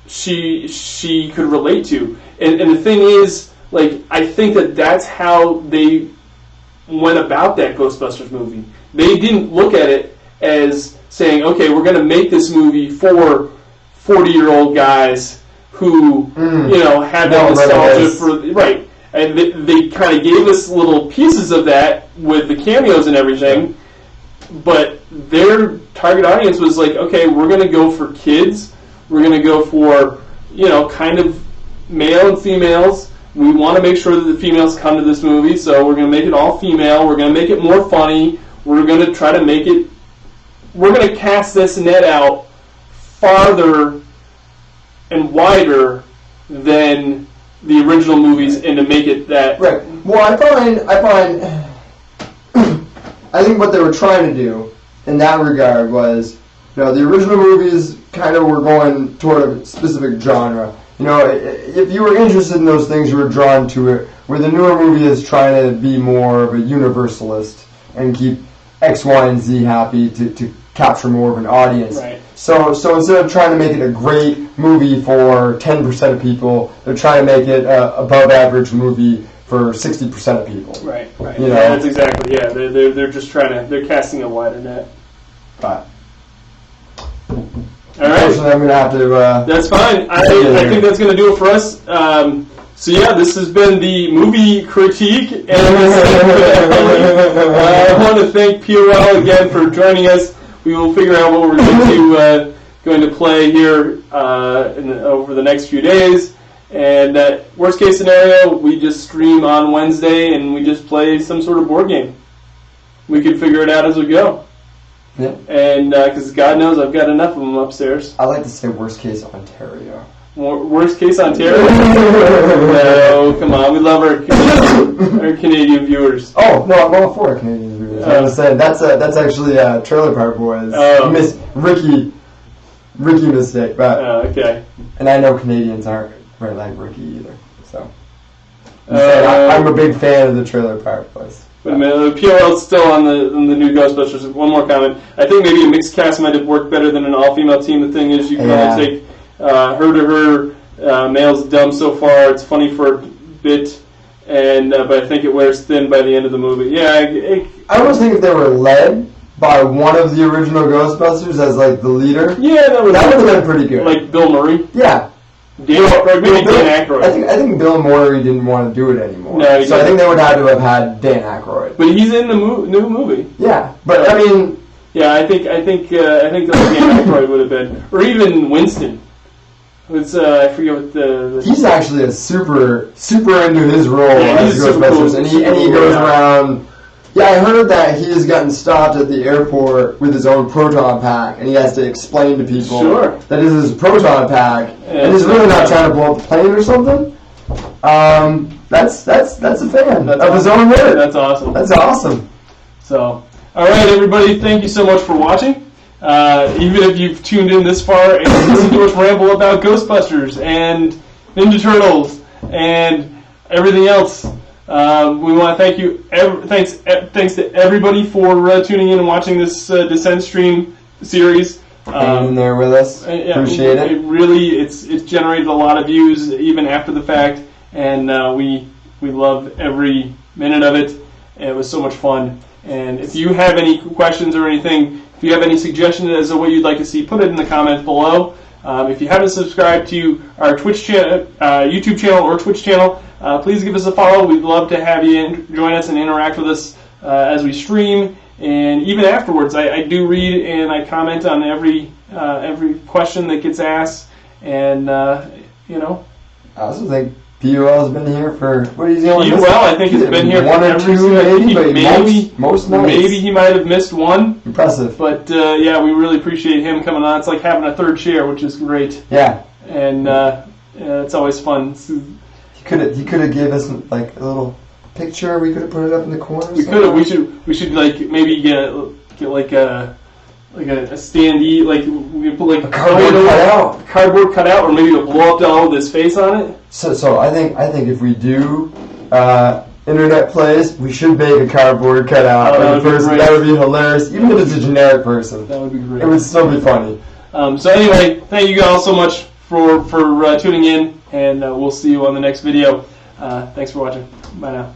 she could relate to. And the thing is, like, I think that's how they went about that Ghostbusters movie. They didn't look at it as saying, okay, we're going to make this movie for 40-year-old guys who, have that nostalgia for, right. And they kind of gave us little pieces of that with the cameos and everything, but their target audience was like, okay, we're going to go for kids, we're going to go for, kind of male and females. We want to make sure that the females come to this movie, so we're going to make it all female, we're going to make it more funny, we're going to try to make it, we're going to cast this net out farther and wider than the original movies, and to make it that right. Well, I think what they were trying to do in that regard was, the original movies kind of were going toward a specific genre. If you were interested in those things, you were drawn to it. Where the newer movie is trying to be more of a universalist and keep X, Y, and Z happy to capture more of an audience. Right. So instead of trying to make it a great movie for 10% of people, they're trying to make it a above average movie for 60% of people. Right. Yeah, that's exactly. Yeah, they're just they're casting a wider net. But all right, unfortunately, I'm gonna have to. That's fine. I think that's gonna do it for us. So yeah, this has been the movie critique, and I want to thank POL again for joining us. We will figure out what we're going to play here over the next few days. And worst case scenario, we just stream on Wednesday and we just play some sort of board game. We can figure it out as we go. Yeah. And because God knows I've got enough of them upstairs. I like to say worst case Ontario. Worst case Ontario? No, come on. We love our Canadian viewers. Oh, no, I'm all for Canadian viewers. I was saying, that's actually Trailer Park Boys. Ricky mistake. But, okay. And I know Canadians aren't very like Ricky either. So I'm a big fan of the Trailer Park Boys. But the PLL's still on the new Ghostbusters. One more comment. I think maybe a mixed cast might have worked better than an all-female team. The thing is, you can only take her to her. Male's dumb so far. It's funny for a bit, but I think it wears thin by the end of the movie. Yeah, I almost think if they were led by one of the original Ghostbusters as like the leader, that would have been pretty good. Like Bill Murray. Yeah. Dan Aykroyd. I think Bill Murray didn't want to do it anymore. No, so I think they would have to have had Dan Aykroyd. But he's in the new movie. Yeah, but I mean, yeah, I think Dan Aykroyd would have been, or even Winston. It's I forget what the he's actually a super into his role as Ghostbusters, and he goes around. Yeah, I heard that he has gotten stopped at the airport with his own proton pack, and he has to explain to people that it is his proton pack, and he's really not trying to blow up the plane or something. That's a fan of his own work. That's awesome. That's awesome. So, all right, everybody, thank you so much for watching. Even if you've tuned in this far and listened to us ramble about Ghostbusters and Ninja Turtles and everything else. We want to thank you. Thanks to everybody for tuning in and watching this Descent stream series. Hanging in there with us. Appreciate it. It's generated a lot of views even after the fact, and we love every minute of it. It was so much fun. And if you have any questions or anything, if you have any suggestions as to what you'd like to see, put it in the comments below. If you haven't subscribed to our Twitch channel, YouTube channel or Twitch channel, please give us a follow. We'd love to have you join us and interact with us as we stream, and even afterwards. I do read and I comment on every question that gets asked, and I also think POL has been here for what is he on? I think he's been here one or two, maybe most nights. Maybe he might have missed one. Impressive. But yeah, we really appreciate him coming on. It's like having a third chair, which is great. Yeah. And it's always fun. He could have gave us like a little picture. We could have put it up in the corner. We could have. We should like maybe get like a standee, like we put like a cardboard cutout, or maybe a blow up doll with his face on it. So I think if we do internet plays, we should make a cardboard cutout of the person. That would be hilarious, even if it's a generic person. That would be great. It would still be funny. So anyway, thank you all so much for tuning in, and we'll see you on the next video. Thanks for watching. Bye now.